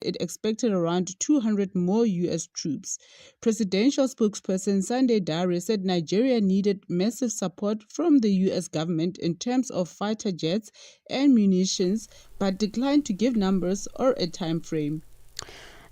it expected around 200 more U.S. troops. Presidential spokesperson Ndoro said Nigeria needed massive support from the U.S. government in terms of fighter jets and munitions, but declined to give numbers or a time frame.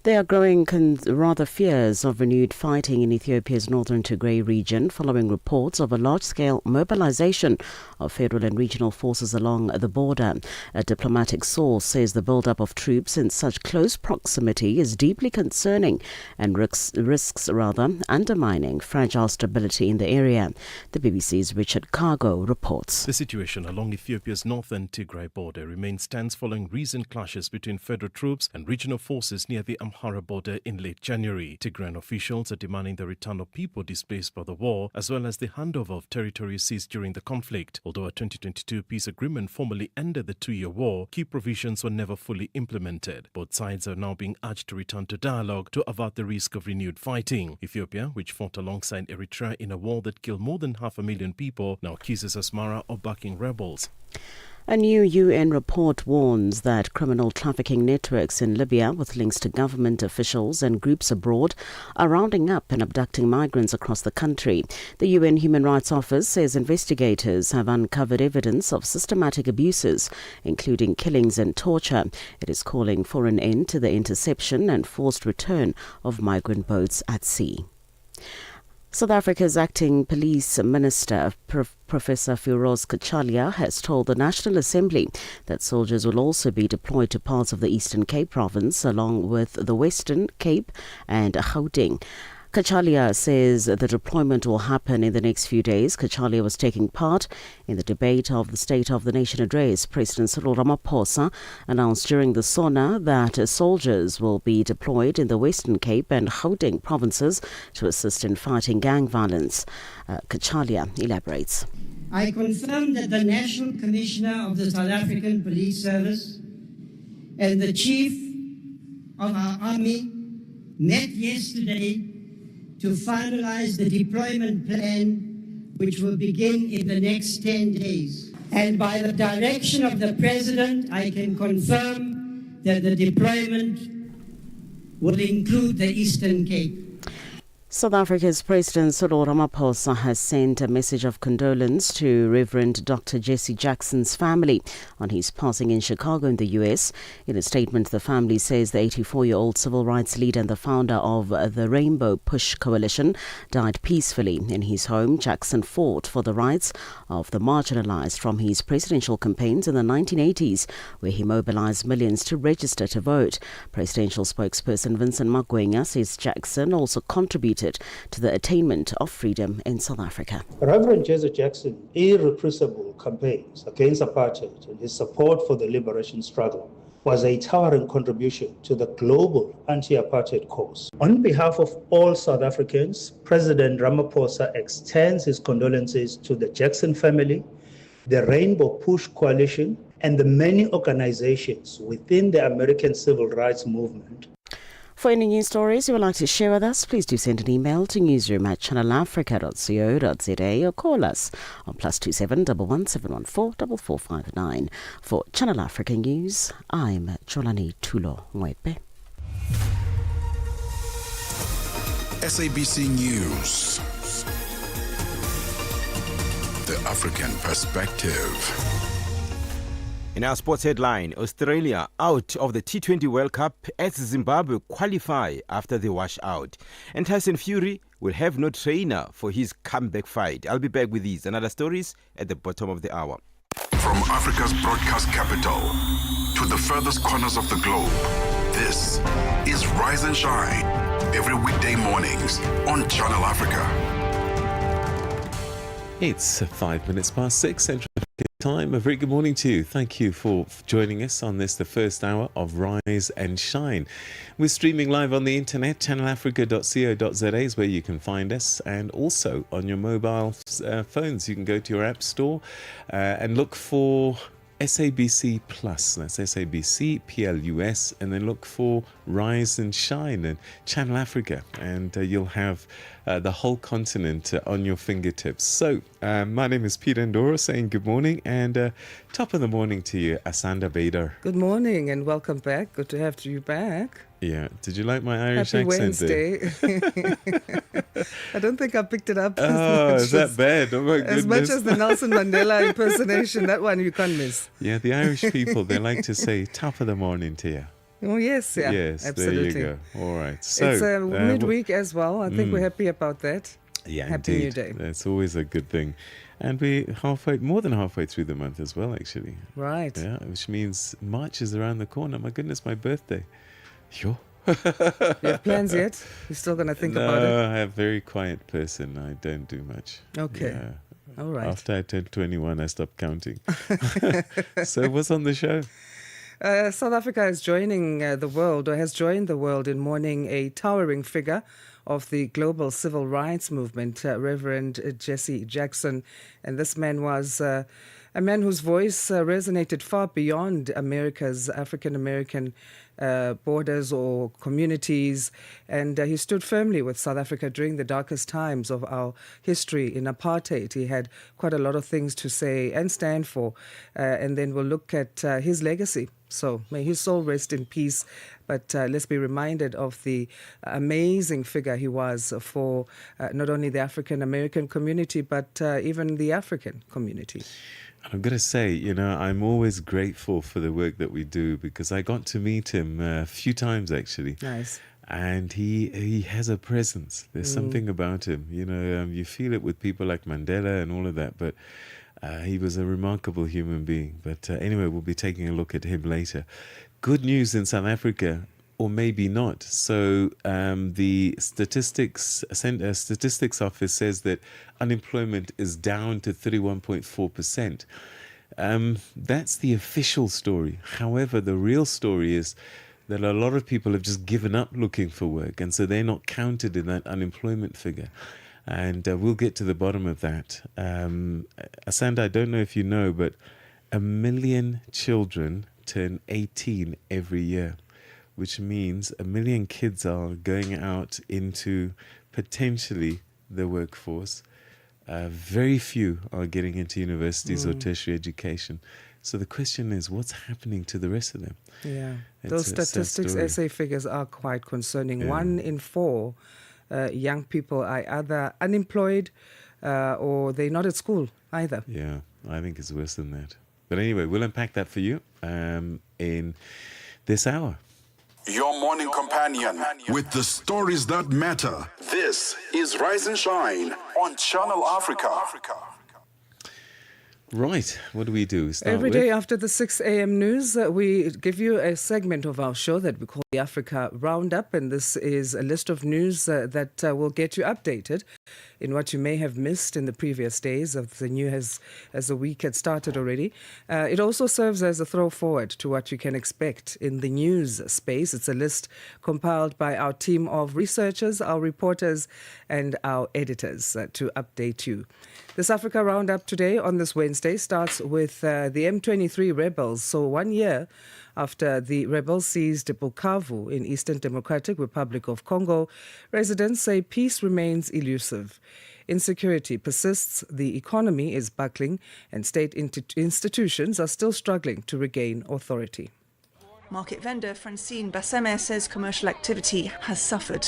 There are growing fears of renewed fighting in Ethiopia's northern Tigray region following reports of a large-scale mobilization of federal and regional forces along the border. A diplomatic source says the buildup of troops in such close proximity is deeply concerning and risks undermining fragile stability in the area. The BBC's Richard Cargo reports. The situation along Ethiopia's northern Tigray border remains tense following recent clashes between federal troops and regional forces near the Amhara border in late January. Tigrayan officials are demanding the return of people displaced by the war, as well as the handover of territory seized during the conflict. Although a 2022 peace agreement formally ended the two-year war, key provisions were never fully implemented. Both sides are now being urged to return to dialogue to avert the risk of renewed fighting. Ethiopia, which fought alongside Eritrea in a war that killed more than 500,000 people, now accuses Asmara of backing rebels. A new UN report warns that criminal trafficking networks in Libya with links to government officials and groups abroad are rounding up and abducting migrants across the country. The UN Human Rights Office says investigators have uncovered evidence of systematic abuses, including killings and torture. It is calling for an end to the interception and forced return of migrant boats at sea. South Africa's acting police minister, Professor Firoz Kachalia, has told the National Assembly that soldiers will also be deployed to parts of the Eastern Cape province, along with the Western Cape and Gauteng. Kachalia says the deployment will happen in the next few days. Kachalia was taking part in the debate of the State of the Nation address. President Cyril Ramaphosa announced during the SONA that soldiers will be deployed in the Western Cape and Gauteng provinces to assist in fighting gang violence. Kachalia elaborates. I confirm that the National Commissioner of the South African Police Service and the Chief of our Army met yesterday to finalize the deployment plan, which will begin in the next 10 days. And by the direction of the President, I can confirm that the deployment will include the Eastern Cape. South Africa's President Cyril Ramaphosa has sent a message of condolence to Reverend Dr. Jesse Jackson's family on his passing in Chicago in the U.S. In a statement, the family says the 84-year-old civil rights leader and the founder of the Rainbow Push Coalition died peacefully in his home. Jackson fought for the rights of the marginalized from his presidential campaigns in the 1980s, where he mobilized millions to register to vote. Presidential spokesperson Vincent Magwenya says Jackson also contributed to the attainment of freedom in South Africa. Reverend Jesse Jackson's irrepressible campaigns against apartheid and his support for the liberation struggle was a towering contribution to the global anti-apartheid cause. On behalf of all South Africans, President Ramaphosa extends his condolences to the Jackson family, the Rainbow Push Coalition, and the many organizations within the American civil rights movement. For any news stories you would like to share with us, please do send an email to newsroom@channelafrica.co.za or call us on +27 11 714 4459. For Channel Africa News, I'm Cholani Tulo Mwepe. SABC News. The African Perspective. In our sports headline, Australia out of the T20 World Cup as Zimbabwe qualify after the washout. And Tyson Fury will have no trainer for his comeback fight. I'll be back with these and other stories at the bottom of the hour. From Africa's broadcast capital to the furthest corners of the globe, this is Rise and Shine. Every weekday mornings on Channel Africa. It's 6:05 Central Time. A very good morning to you. Thank you for joining us on this, the first hour of Rise and Shine. We're streaming live on the internet. channelafrica.co.za is where you can find us, and also on your mobile phones. You can go to your app store and look for SABC Plus. That's SABC Plus, and then look for Rise and Shine and Channel Africa, and you'll have the whole continent on your fingertips. So, my name is Peter Ndoro, saying good morning, and top of the morning to you, Asanda, Beda. Good morning and welcome back. Good to have you back. Yeah. Did you like my Irish Happy accent Wednesday. I don't think I picked it up. Oh, is that bad? Oh, my goodness. As much as the Nelson Mandela impersonation, that one you can't miss. Yeah, the Irish people, they like to say top of the morning to you. Oh, yes. Yeah, yes, absolutely. There you go. All right. So, it's midweek as well. I think we're happy about that. Yeah, Happy indeed. New Day. That's always a good thing. And we're more than halfway through the month as well, actually. Right. Yeah, which means March is around the corner. My goodness, my birthday. Yo. You have plans yet? You're still going to think about it? No, I'm a very quiet person. I don't do much. Okay. Yeah. All right. After I turned 21, I stopped counting. So what's on the show? South Africa is joining the world, or has joined the world in mourning a towering figure of the global civil rights movement, Reverend Jesse Jackson. And this man was a man whose voice resonated far beyond America's African-American borders or communities, and he stood firmly with South Africa during the darkest times of our history in apartheid. He had quite a lot of things to say and stand for, and then we'll look at his legacy. So may his soul rest in peace, but let's be reminded of the amazing figure he was for not only the African-American community, but even the African community. I've got to say, I'm always grateful for the work that we do, because I got to meet him a few times, actually. Nice. And he has a presence. There's something about him. You feel it with people like Mandela and all of that, but he was a remarkable human being. But anyway, we'll be taking a look at him later. Good news in South Africa, or maybe not. So the statistics office says that unemployment is down to 31.4%. That's the official story. However, the real story is that a lot of people have just given up looking for work, and so they're not counted in that unemployment figure. And we'll get to the bottom of that. Asanda, I don't know if you know, but 1 million children turn 18 every year, which means 1 million kids are going out into potentially the workforce. Very few are getting into universities or tertiary education. So the question is, what's happening to the rest of them? Yeah, those statistics, SA figures are quite concerning. Yeah. 1 in 4 young people are either unemployed or they're not at school either. Yeah, I think it's worse than that. But anyway, we'll unpack that for you in this hour. Your morning companion with the stories that matter. This is Rise and Shine on Channel Africa. Right, what do we do? Every day after the 6 a.m. news, we give you a segment of our show that we call the Africa Roundup, and this is a list of news that will get you updated in what you may have missed in the previous days of the news as the week had started already. It also serves as a throw forward to what you can expect in the news space. It's a list compiled by our team of researchers, our reporters, and our editors to update you. This Africa Roundup today on this Wednesday starts with the M23 rebels. So 1 year after the rebels seized Bukavu in Eastern Democratic Republic of Congo, residents say peace remains elusive. Insecurity persists, the economy is buckling, and state institutions are still struggling to regain authority. Market vendor Francine Basseme says commercial activity has suffered.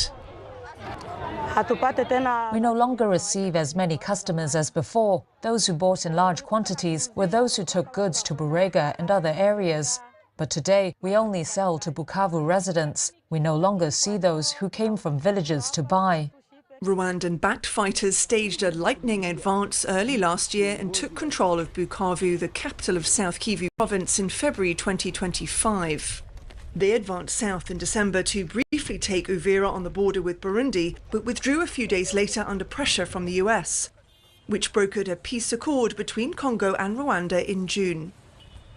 We no longer receive as many customers as before. Those who bought in large quantities were those who took goods to Burega and other areas. But today, we only sell to Bukavu residents. We no longer see those who came from villages to buy. Rwandan-backed fighters staged a lightning advance early last year and took control of Bukavu, the capital of South Kivu province, in February 2025. They advanced south in December to briefly take Uvira on the border with Burundi, but withdrew a few days later under pressure from the US, which brokered a peace accord between Congo and Rwanda in June.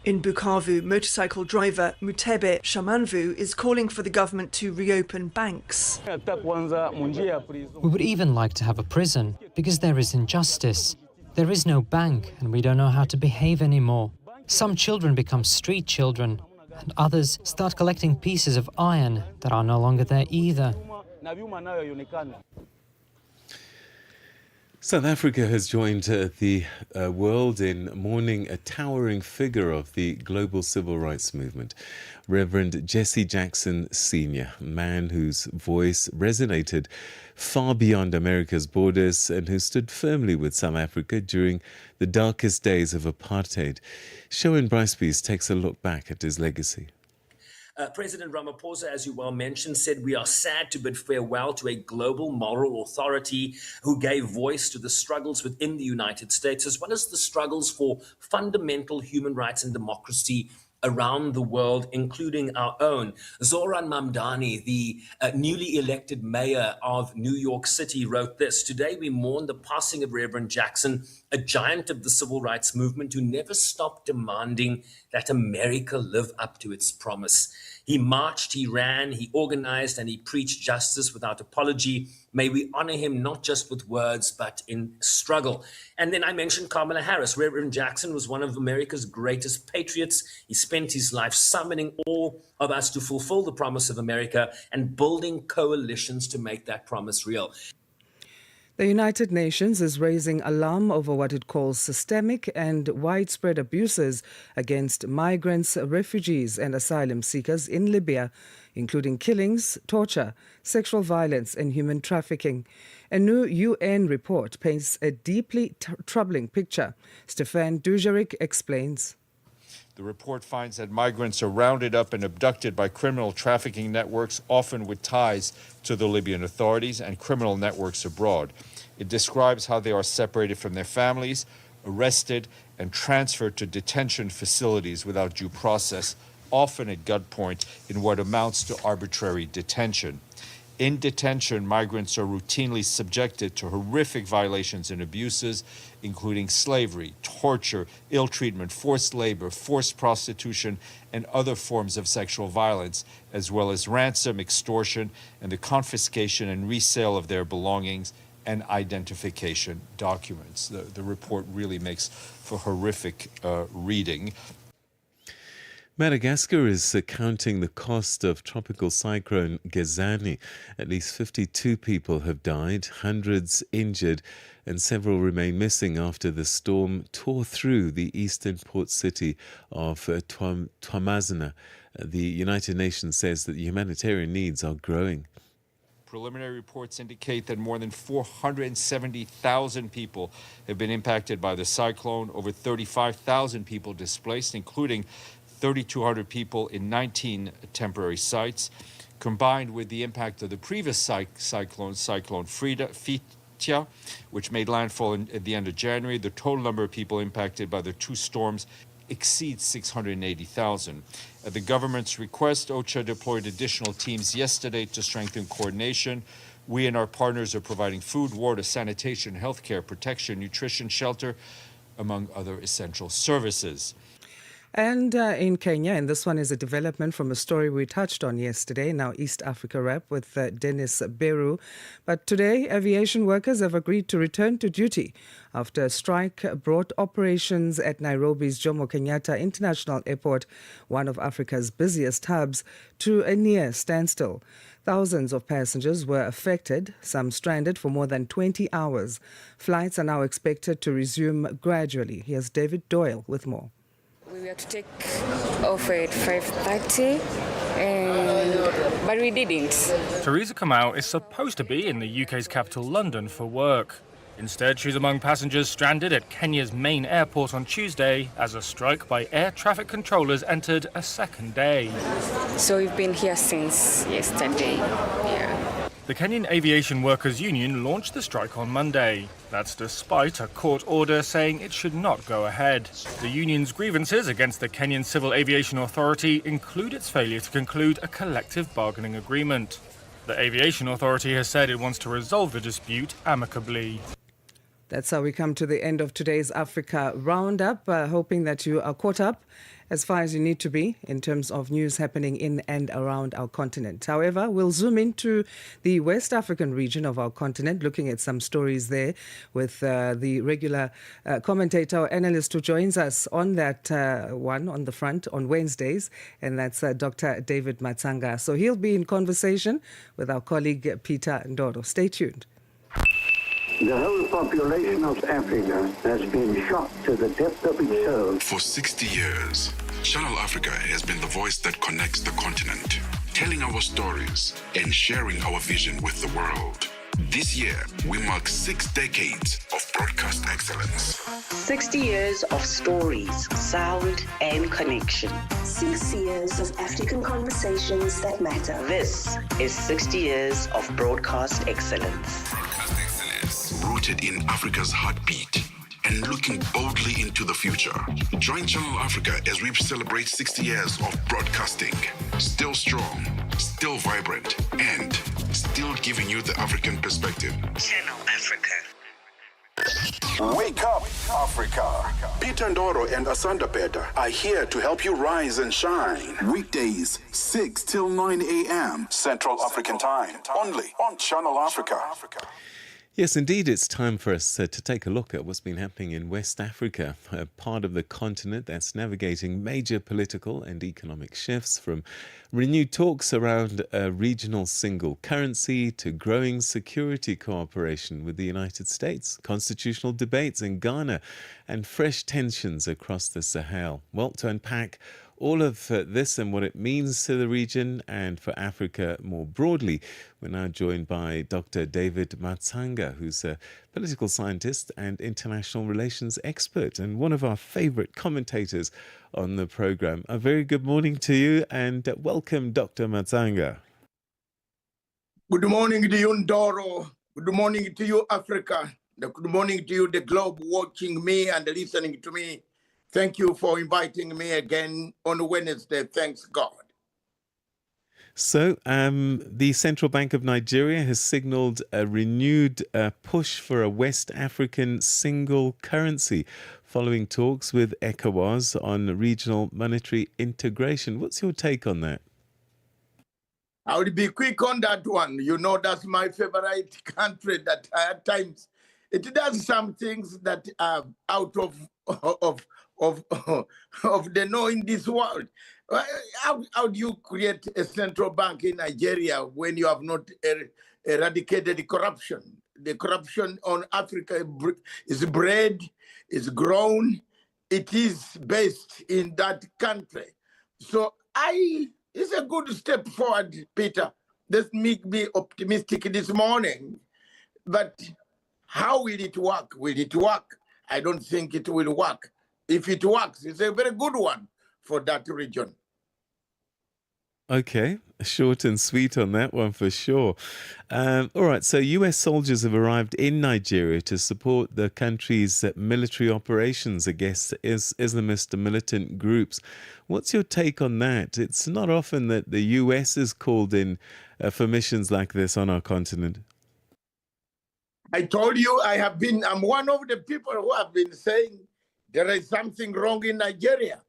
In Bukavu, motorcycle driver Mutebe Shamanvu is calling for the government to reopen banks. We would even like to have a prison, because there is injustice. There is no bank, and we don't know how to behave anymore. Some children become street children, and others start collecting pieces of iron that are no longer there either. South Africa has joined the world in mourning a towering figure of the global civil rights movement, Reverend Jesse Jackson Sr., a man whose voice resonated far beyond America's borders and who stood firmly with South Africa during the darkest days of apartheid. Sherwin Brycebees takes a look back at his legacy. President Ramaphosa, as you well mentioned, said we are sad to bid farewell to a global moral authority who gave voice to the struggles within the United States, as well as the struggles for fundamental human rights and democracy around the world, including our own. Zoran Mamdani, the newly elected mayor of New York City, wrote this: "Today we mourn the passing of Reverend Jackson, a giant of the civil rights movement who never stopped demanding that America live up to its promise. He marched, he ran, he organized, and he preached justice without apology. May we honor him not just with words, but in struggle." And then I mentioned Kamala Harris. Reverend Jackson was one of America's greatest patriots. He spent his life summoning all of us to fulfill the promise of America and building coalitions to make that promise real. The United Nations is raising alarm over what it calls systemic and widespread abuses against migrants, refugees and asylum seekers in Libya, including killings, torture, sexual violence and human trafficking. A new UN report paints a deeply troubling picture. Stefan Dujarric explains. The report finds that migrants are rounded up and abducted by criminal trafficking networks, often with ties to the Libyan authorities and criminal networks abroad. It describes how they are separated from their families, arrested, and transferred to detention facilities without due process, often at gunpoint in what amounts to arbitrary detention. In detention, migrants are routinely subjected to horrific violations and abuses, including slavery, torture, ill treatment, forced labor, forced prostitution, and other forms of sexual violence, as well as ransom, extortion, and the confiscation and resale of their belongings and identification documents. The report really makes for horrific reading. Madagascar is counting the cost of tropical cyclone Gezani. At least 52 people have died, hundreds injured, and several remain missing after the storm tore through the eastern port city of Twamazina. The United Nations says that the humanitarian needs are growing. Preliminary reports indicate that more than 470,000 people have been impacted by the cyclone, over 35,000 people displaced, including 3,200 people in 19 temporary sites. Combined with the impact of the previous cyclone Fitia, which made landfall at the end of January, the total number of people impacted by the two storms exceeds 680,000. At the government's request, OCHA deployed additional teams yesterday to strengthen coordination. We and our partners are providing food, water, sanitation, healthcare, protection, nutrition, shelter, among other essential services. And in Kenya, and this one is a development from a story we touched on yesterday, now East Africa Rep with Dennis Beru. But today, aviation workers have agreed to return to duty after a strike brought operations at Nairobi's Jomo Kenyatta International Airport, one of Africa's busiest hubs, to a near standstill. Thousands of passengers were affected, some stranded for more than 20 hours. Flights are now expected to resume gradually. Here's David Doyle with more. We were to take off at 5:30, but we didn't. Theresa Kamau is supposed to be in the UK's capital, London, for work. Instead, she's among passengers stranded at Kenya's main airport on Tuesday as a strike by air traffic controllers entered a second day. So we've been here since yesterday. Yeah. The Kenyan Aviation Workers Union launched the strike on Monday. That's despite a court order saying it should not go ahead. The union's grievances against the Kenyan Civil Aviation Authority include its failure to conclude a collective bargaining agreement. The Aviation Authority has said it wants to resolve the dispute amicably. That's how we come to the end of today's Africa Roundup, hoping that you are caught up as far as you need to be in terms of news happening in and around our continent. However, we'll zoom into the West African region of our continent, looking at some stories there with the regular commentator or analyst who joins us on that one on the front on Wednesdays, and that's Dr. David Matsanga. So he'll be in conversation with our colleague Peter Ndoro. Stay tuned. The whole population of Africa has been shocked to the depth of its soul. For 60 years, Channel Africa has been the voice that connects the continent, telling our stories and sharing our vision with the world. This year, we mark 6 decades of broadcast excellence. 60 years of stories, sound, and connection. 6 years of African conversations that matter. This is 60 years of broadcast excellence. Rooted in Africa's heartbeat and looking boldly into the future. Join Channel Africa as we celebrate 60 years of broadcasting. Still strong, still vibrant, and still giving you the African perspective. Channel Africa. Wake up, Africa. Peter Ndoro and Asanda Beda are here to help you rise and shine. Weekdays, 6 till 9 a.m. Central African Time. Only on Channel Africa. Yes, indeed, it's time for us to take a look at what's been happening in West Africa, a part of the continent that's navigating major political and economic shifts, from renewed talks around a regional single currency to growing security cooperation with the United States, constitutional debates in Ghana, and fresh tensions across the Sahel. Well, to unpack all of this and what it means to the region and for Africa more broadly, we're now joined by Dr. David Matsanga, who's a political scientist and international relations expert and one of our favorite commentators on the program. A very good morning to you and welcome, Dr. Matsanga. Good morning to you, Ndoro. Good morning to you, Africa. Good morning to you, the globe, watching me and listening to me. Thank you for inviting me again on Wednesday. Thanks God. So, the Central Bank of Nigeria has signaled a renewed push for a West African single currency following talks with ECOWAS on regional monetary integration. What's your take on that? I will be quick on that one. You know, that's my favorite country that at times it does some things that are out of the know in this world. How do you create a central bank in Nigeria when you have not eradicated the corruption? The corruption on Africa is bred, is grown, it is based in that country. So it's a good step forward, Peter. Let me be optimistic this morning. But how will it work? Will it work? I don't think it will work. If it works, it's a very good one for that region. Okay, short and sweet on that one for sure. All right, so US soldiers have arrived in Nigeria to support the country's military operations against Islamist militant groups. What's your take on that? It's not often that the US is called in for missions like this on our continent. I told you I'm one of the people who have been saying there is something wrong in Nigeria.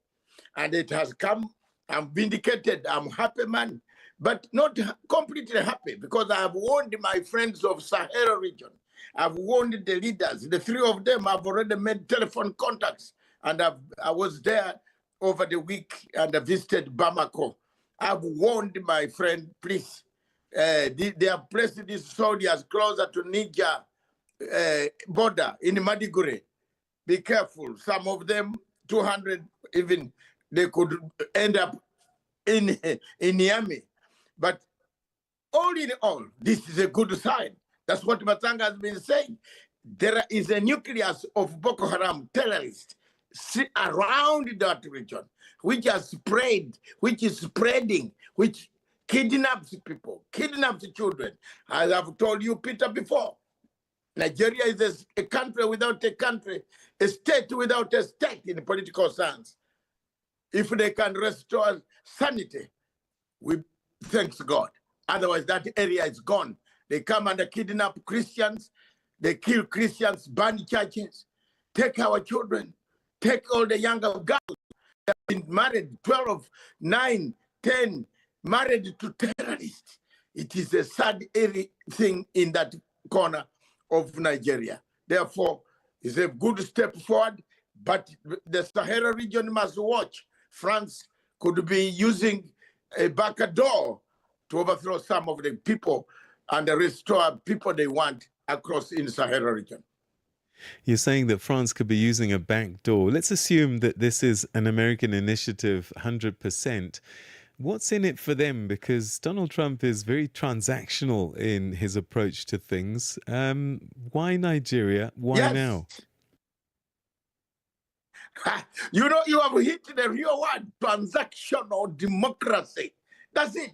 And it has come. I'm vindicated. I'm happy, man. But not completely happy because I have warned my friends of Sahel region. I've warned the leaders. The 3 of them have already made telephone contacts. And I was there over the week and I visited Bamako. I've warned my friend, please. They have placed these soldiers closer to Niger border in Madiguri. Be careful. Some of them, 200 even, they could end up in Niamey. But all in all, this is a good sign. That's what Matsanga has been saying. There is a nucleus of Boko Haram terrorists around that region, which is spreading, which kidnaps people, kidnaps children. As I've told you, Peter, before, Nigeria is a country without a country, a state without a state in political sense. If they can restore sanity, we thanks God. Otherwise, that area is gone. They come and kidnap Christians. They kill Christians, burn churches, take our children, take all the younger girls. They have been married, 12, 9, 10, married to terrorists. It is a sad thing in that corner of Nigeria. Therefore, it's a good step forward, but the Sahara region must watch. France could be using a back door to overthrow some of the people and restore people they want across in the Sahara region. You're saying that France could be using a back door. Let's assume that this is an American initiative 100%. What's in it for them? Because Donald Trump is very transactional in his approach to things. Why Nigeria? Why now? You know, you have hit the real word, transactional democracy. That's it.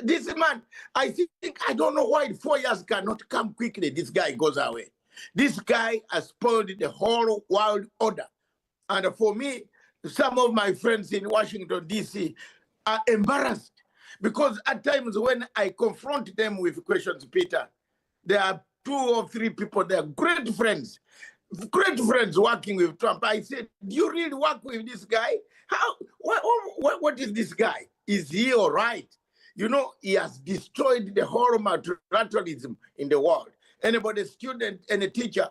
This man, I think, I don't know why 4 years cannot come quickly. This guy goes away. This guy has spoiled the whole world order. And for me, some of my friends in Washington, D.C. are embarrassed because at times when I confront them with questions, Peter, there are 2 or 3 people, they are great friends working with Trump. I said, do you really work with this guy? What is this guy? Is he all right? You know, he has destroyed the whole multilateralism in the world. Anybody, student, any teacher,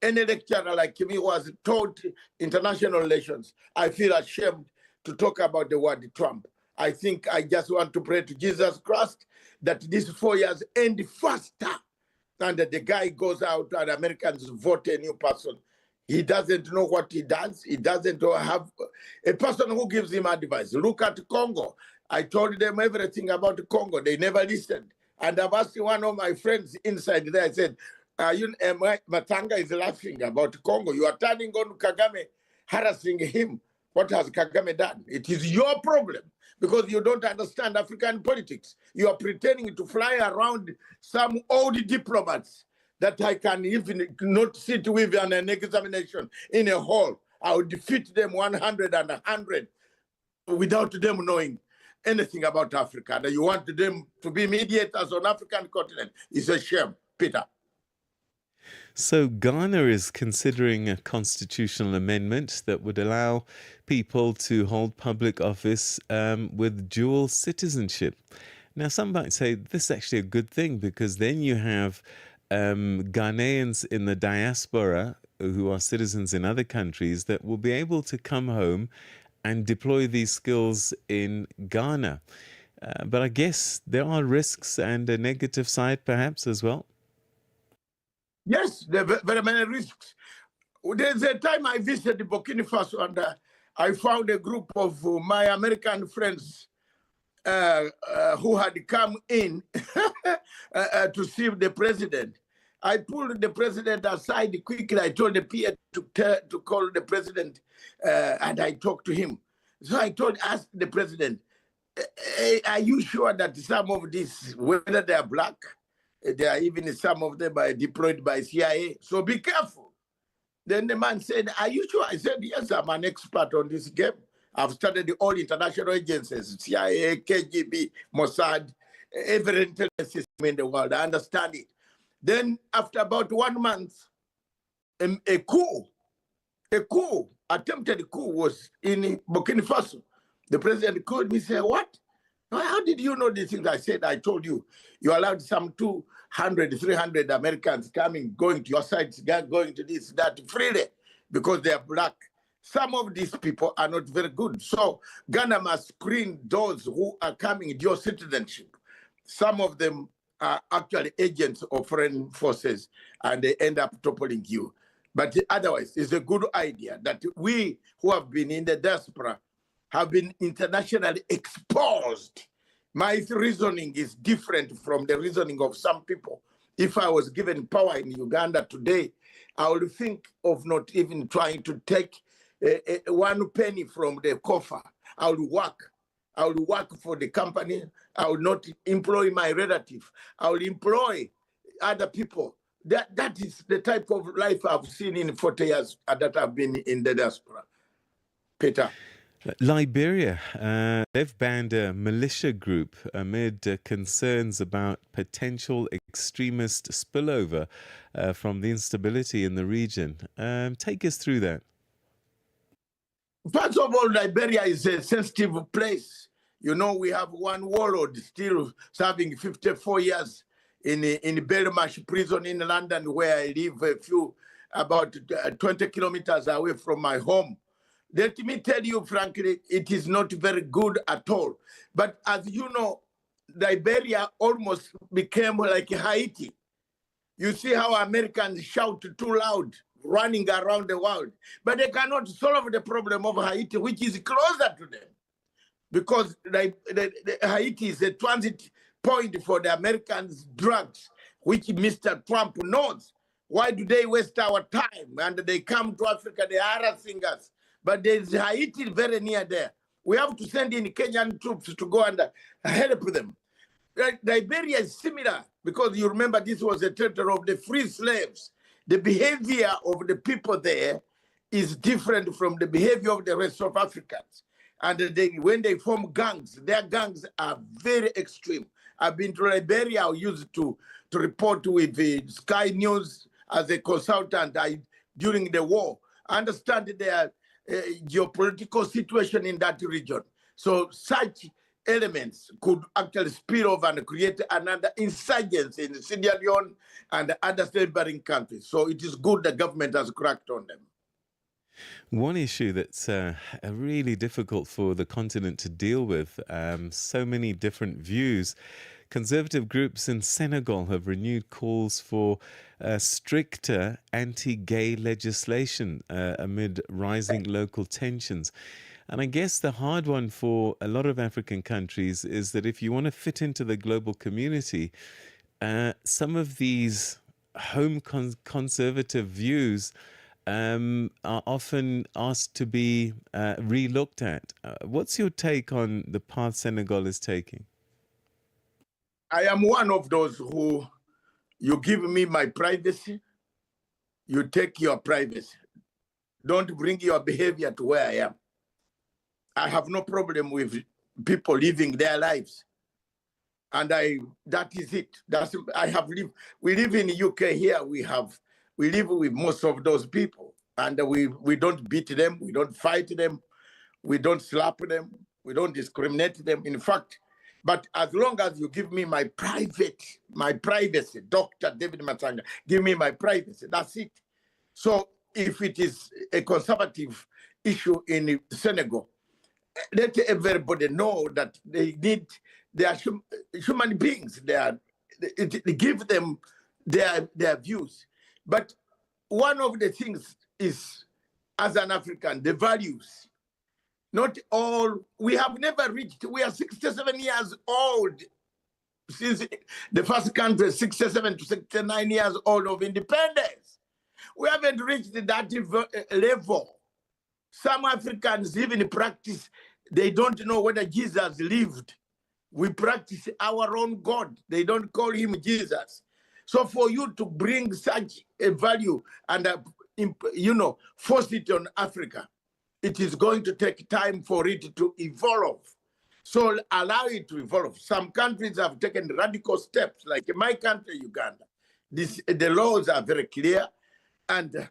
any lecturer like me who has taught international relations, I feel ashamed to talk about the word Trump. I think I just want to pray to Jesus Christ that these 4 years end faster and that the guy goes out and Americans vote a new person. He doesn't know what he does. He doesn't have a person who gives him advice. Look at Congo. I told them everything about Congo. They never listened. And I've asked one of my friends inside there, I said, Matanga is laughing about Congo. You are turning on Kagame, harassing him. What has Kagame done? It is your problem because you don't understand African politics. You are pretending to fly around some old diplomats that I can even not sit with on an examination in a hall. I will defeat them 100 and 100 without them knowing anything about Africa. That you want them to be mediators on African continent is a shame, Peter. So Ghana is considering a constitutional amendment that would allow people to hold public office with dual citizenship. Now, some might say this is actually a good thing because then you have Ghanaians in the diaspora who are citizens in other countries that will be able to come home and deploy these skills in Ghana. But I guess there are risks and a negative side perhaps as well. Yes, there are very many risks. There's a time I visited Burkina Faso and I found a group of my American friends who had come in to see the president. I pulled the president aside quickly. I told the PA to call the president and I talked to him. So I asked the president, are you sure that some of these, whether they are black, there are even some of them are deployed by CIA, so be careful. Then the man said, are you sure? I said, yes, I'm an expert on this game. I've studied all international agencies, CIA, KGB, Mossad, every intelligence system in the world. I understand it. Then after about 1 month, a attempted coup was in Burkina Faso. The president called me and said, what? How did you know these things? I said, I told you, you allowed some 200, 300 Americans coming, going to your sites, going to this, that, freely, because they are black. Some of these people are not very good. So Ghana must screen those who are coming dual citizenship. Some of them are actually agents of foreign forces, and they end up toppling you. But otherwise, it's a good idea that we who have been in the diaspora have been internationally exposed. My reasoning is different from the reasoning of some people. If I was given power in Uganda today, I would think of not even trying to take 1 penny from the coffer. I would work for the company. I would not employ my relative. I would employ other people. That is the type of life I've seen in 40 years that I've been in the diaspora. Peter. Liberia, they've banned a militia group amid concerns about potential extremist spillover from the instability in the region. Take us through that. First of all, Liberia is a sensitive place. You know, we have one warlord still serving 54 years in Belmarsh prison in London, where I live about 20 kilometers away from my home. Let me tell you, frankly, it is not very good at all. But as you know, Liberia almost became like Haiti. You see how Americans shout too loud, running around the world. But they cannot solve the problem of Haiti, which is closer to them. Because Haiti is a transit point for the Americans' drugs, which Mr. Trump knows. Why do they waste our time? And they come to Africa, they are harassing us. But there's Haiti very near there. We have to send in Kenyan troops to go and help them. Liberia is similar, because you remember this was a territory of the free slaves. The behavior of the people there is different from the behavior of the rest of Africans. And when they form gangs, their gangs are very extreme. I've been to Liberia. I used to report with Sky News as a consultant during the war. I understand their geopolitical situation in that region. So such elements could actually spill over and create another insurgency in Sierra Leone and other neighboring countries. So it is good the government has cracked on them. One issue that's really difficult for the continent to deal with, so many different views. Conservative groups in Senegal have renewed calls for stricter anti-gay legislation amid rising local tensions. And I guess the hard one for a lot of African countries is that if you want to fit into the global community, some of these home conservative views are often asked to be re-looked at. What's your take on the path Senegal is taking? I am one of those who, you give me my privacy, you take your privacy. Don't bring your behavior to where I am. I have no problem with people living their lives. And that is it. We live in the UK here. We live with most of those people. And we don't beat them, we don't fight them, we don't slap them, we don't discriminate them. In fact, but as long as you give me my privacy, Dr. David Matanga, give me my privacy, that's it. So if it is a conservative issue in Senegal, let everybody know that they are human beings. They give them their views. But one of the things is, as an African, the values. Not all, we have never reached, we are 67 years old since the first country, 67 to 69 years old of independence. We haven't reached that level. Some Africans even practice, they don't know whether Jesus lived. We practice our own God. They don't call him Jesus. So for you to bring such a value and, force it on Africa, it is going to take time for it to evolve. So allow it to evolve. Some countries have taken radical steps, like in my country, Uganda. The laws are very clear. And,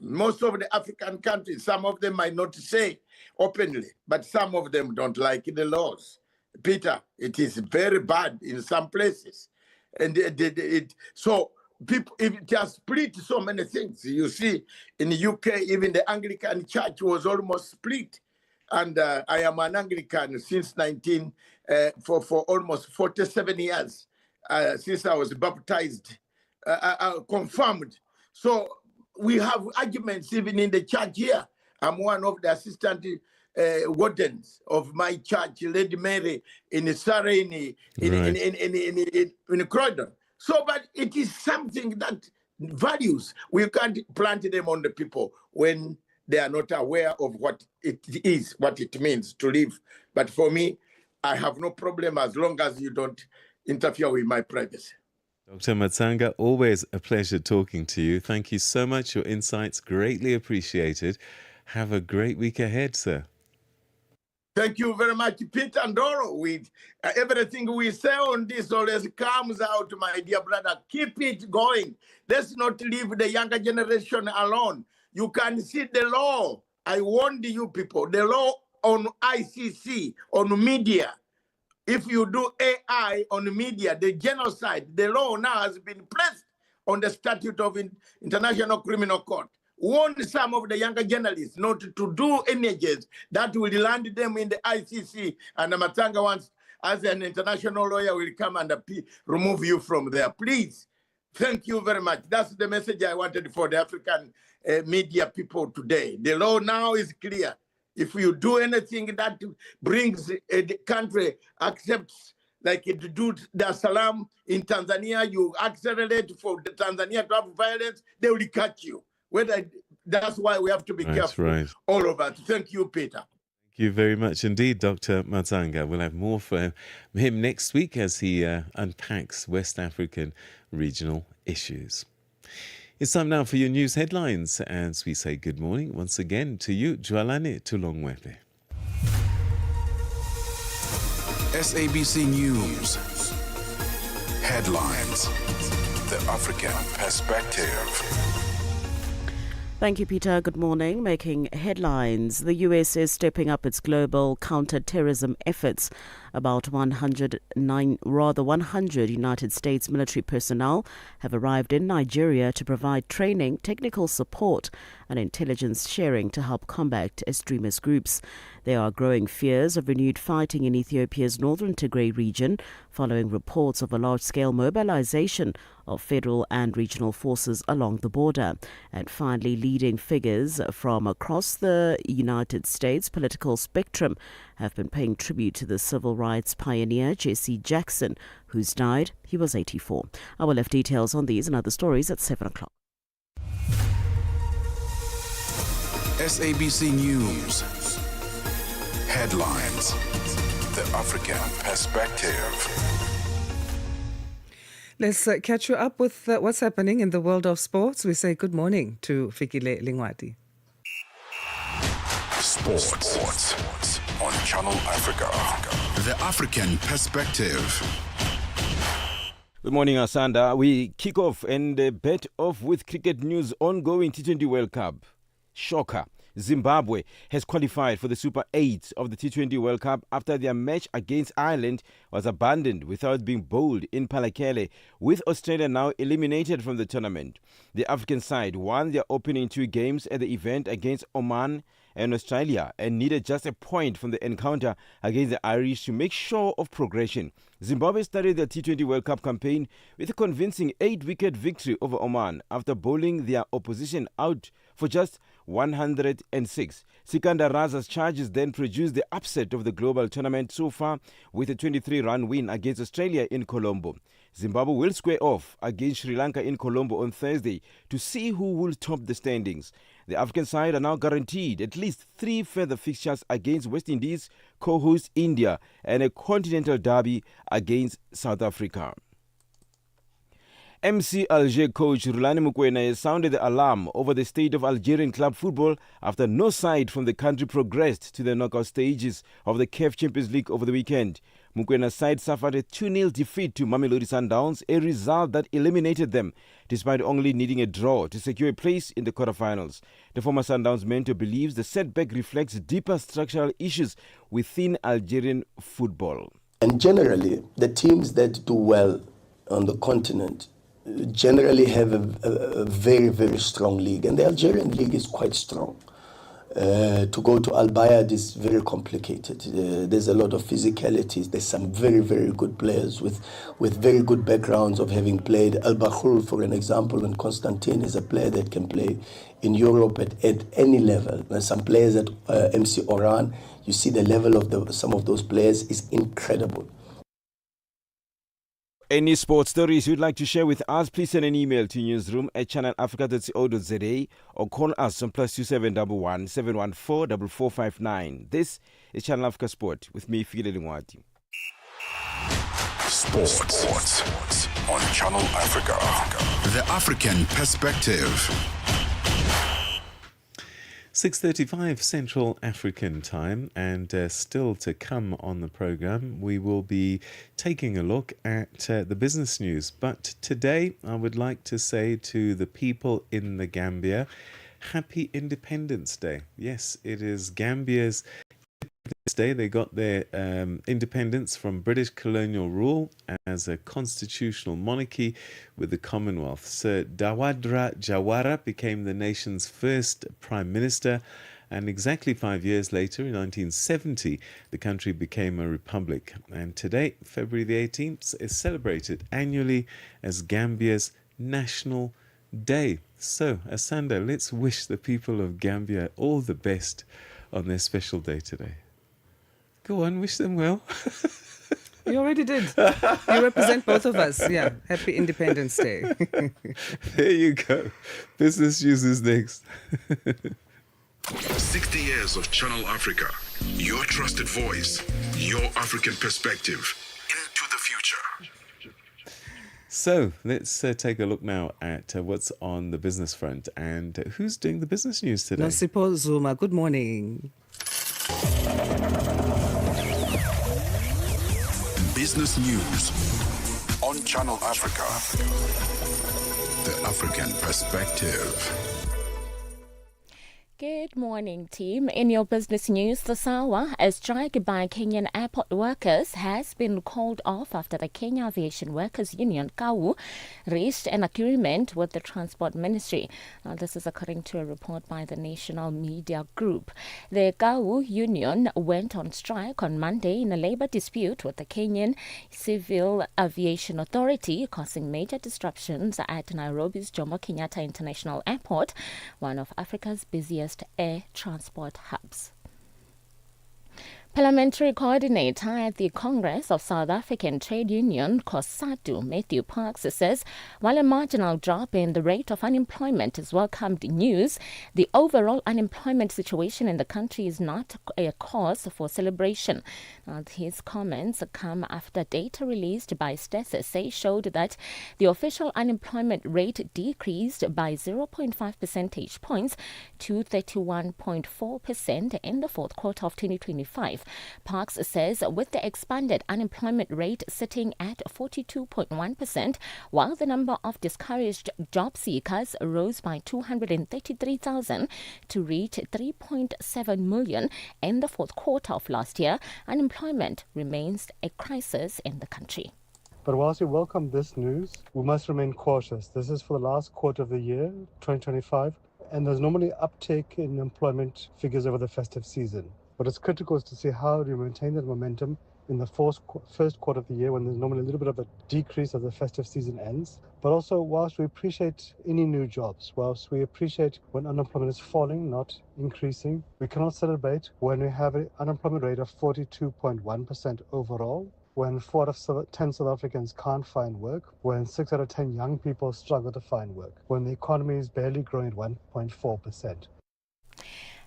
most of the African countries, some of them might not say openly, but some of them don't like the laws. Peter, it is very bad in some places. And so people, it has split so many things. You see, in the UK, even the Anglican Church was almost split. And I am an Anglican since for almost 47 years, since I was baptized, confirmed. So we have arguments even in the church here. I'm one of the assistant wardens of my church, Lady Mary, in Surrey, in Croydon. So, but it is something that values, we can't plant them on the people when they are not aware of what it is, what it means to live. But for me, I have no problem as long as you don't interfere with my privacy. Dr. Matsanga, always a pleasure talking to you. Thank you so much. Your insights greatly appreciated. Have a great week ahead, sir. Thank you very much, Peter Ndoro. With everything we say on this always comes out, my dear brother. Keep it going. Let's not leave the younger generation alone. You can see the law. I warned you people, the law on ICC, on media. If you do AI on media, the genocide, the law now has been placed on the statute of International Criminal Court. Warn some of the younger journalists not to do images that will land them in the ICC, and Matanga wants, as an international lawyer, will come and remove you from there. Please, thank you very much. That's the message I wanted for the African media people today. The law now is clear. If you do anything that brings the country accepts, like it do Dar es Salaam in Tanzania, you accelerate for the Tanzania to have violence, they will catch you. That's why we have to be careful, all of us. Thank you, Peter. Thank you very much indeed, Dr. Matanga. We'll have more for him next week as he unpacks West African regional issues. It's time now for your news headlines as we say good morning once again to you, Jualani Tulongwepe. SABC News. Headlines. The African Perspective. Thank you, Peter. Good morning. Making headlines. The US is stepping up its global counter-terrorism efforts. About 100 United States military personnel have arrived in Nigeria to provide training, technical support and intelligence sharing to help combat extremist groups. There are growing fears of renewed fighting in Ethiopia's northern Tigray region following reports of a large-scale mobilization of federal and regional forces along the border. And finally, leading figures from across the United States political spectrum have been paying tribute to the civil rights pioneer Jesse Jackson, who's died. He was 84. I will have details on these and other stories at 7 o'clock. SABC News. Headlines. The African Perspective. Let's catch you up with what's happening in the world of sports. We say good morning to Fikile Lingwati. Sports on Channel Africa. The African Perspective. Good morning, Asanda. We kick off and bet off with cricket news. Ongoing T20 World Cup. Shocker. Zimbabwe has qualified for the Super 8 of the T20 World Cup after their match against Ireland was abandoned without being bowled in Palakele, with Australia now eliminated from the tournament. The African side won their opening 2 games at the event against Oman and Australia and needed just a point from the encounter against the Irish to make sure of progression. Zimbabwe started their T20 World Cup campaign with a convincing 8-wicket victory over Oman after bowling their opposition out for just 106. Sikandar Raza's charges then produced the upset of the global tournament so far with a 23-run win against Australia in Colombo. Zimbabwe will square off against Sri Lanka in Colombo on Thursday to see who will top the standings. The African side are now guaranteed at least 3 further fixtures against West Indies, co-host India, and a continental derby against South Africa. MC Alger coach Rulani Mokoena has sounded the alarm over the state of Algerian club football after no side from the country progressed to the knockout stages of the CAF Champions League over the weekend. Mokwena's side suffered a 2-0 defeat to Mamelodi Sundowns, a result that eliminated them, despite only needing a draw to secure a place in the quarterfinals. The former Sundowns mentor believes the setback reflects deeper structural issues within Algerian football. And generally, the teams that do well on the continent generally have a very, very strong league. And the Algerian league is quite strong. To go to Al Bayad is very complicated. There's a lot of physicality. There's some very, very good players with very good backgrounds of having played. Al Bahour, for an example, and Constantine is a player that can play in Europe at any level. There's some players at MC Oran, you see the level of some of those players is incredible. Any sports stories you'd like to share with us, please send an email to newsroom@channelafrica.co.za or call us on +2711 714 4459. This is Channel Africa Sport with me, Fikile Lingwati. Sports on Channel Africa. The African Perspective. 6:35 Central African time, and still to come on the program, we will be taking a look at the business news. But today, I would like to say to the people in the Gambia, Happy Independence Day. Yes, it is Gambia's Independence Day. They got their independence from British colonial rule as a constitutional monarchy with the Commonwealth. Sir Dawadra Jawara became the nation's first prime minister, and exactly 5 years later, in 1970, the country became a republic. And today, February the 18th, is celebrated annually as Gambia's National Day. So, Asanda, let's wish the people of Gambia all the best on their special day today. Go on, wish them well. You already did. You represent both of us. Yeah. Happy Independence Day. There you go. Business news is next. 60 years of Channel Africa. Your trusted voice. Your African perspective. Into the future. So let's take a look now at what's on the business front and who's doing the business news today. Nosipo Zuma, good morning. Business news on Channel Africa. The African perspective. Good morning, team. In your business news this hour, a strike by Kenyan airport workers has been called off after the Kenya Aviation Workers Union, KAU, reached an agreement with the Transport Ministry. Now, this is according to a report by the National Media Group. The KAU union went on strike on Monday in a labor dispute with the Kenyan Civil Aviation Authority, causing major disruptions at Nairobi's Jomo Kenyatta International Airport, one of Africa's busiest air transport hubs. Parliamentary coordinator at the Congress of South African Trade Union, COSATU, Matthew Parks, says while a marginal drop in the rate of unemployment is welcomed news, the overall unemployment situation in the country is not a cause for celebration. His comments come after data released by STESSA showed that the official unemployment rate decreased by 0.5 percentage points to 31.4% in the fourth quarter of 2025. Parks says with the expanded unemployment rate sitting at 42.1%, while the number of discouraged job seekers rose by 233,000 to reach 3.7 million in the fourth quarter of last year, unemployment remains a crisis in the country. But whilst we welcome this news, we must remain cautious. This is for the last quarter of the year, 2025, and there's normally uptake in employment figures over the festive season. What is critical is to see how we maintain that momentum in the first quarter of the year when there's normally a little bit of a decrease as the festive season ends. But also, whilst we appreciate any new jobs, whilst we appreciate when unemployment is falling, not increasing, we cannot celebrate when we have an unemployment rate of 42.1% overall, when 4 out of 10 South Africans can't find work, when 6 out of 10 young people struggle to find work, when the economy is barely growing at 1.4%.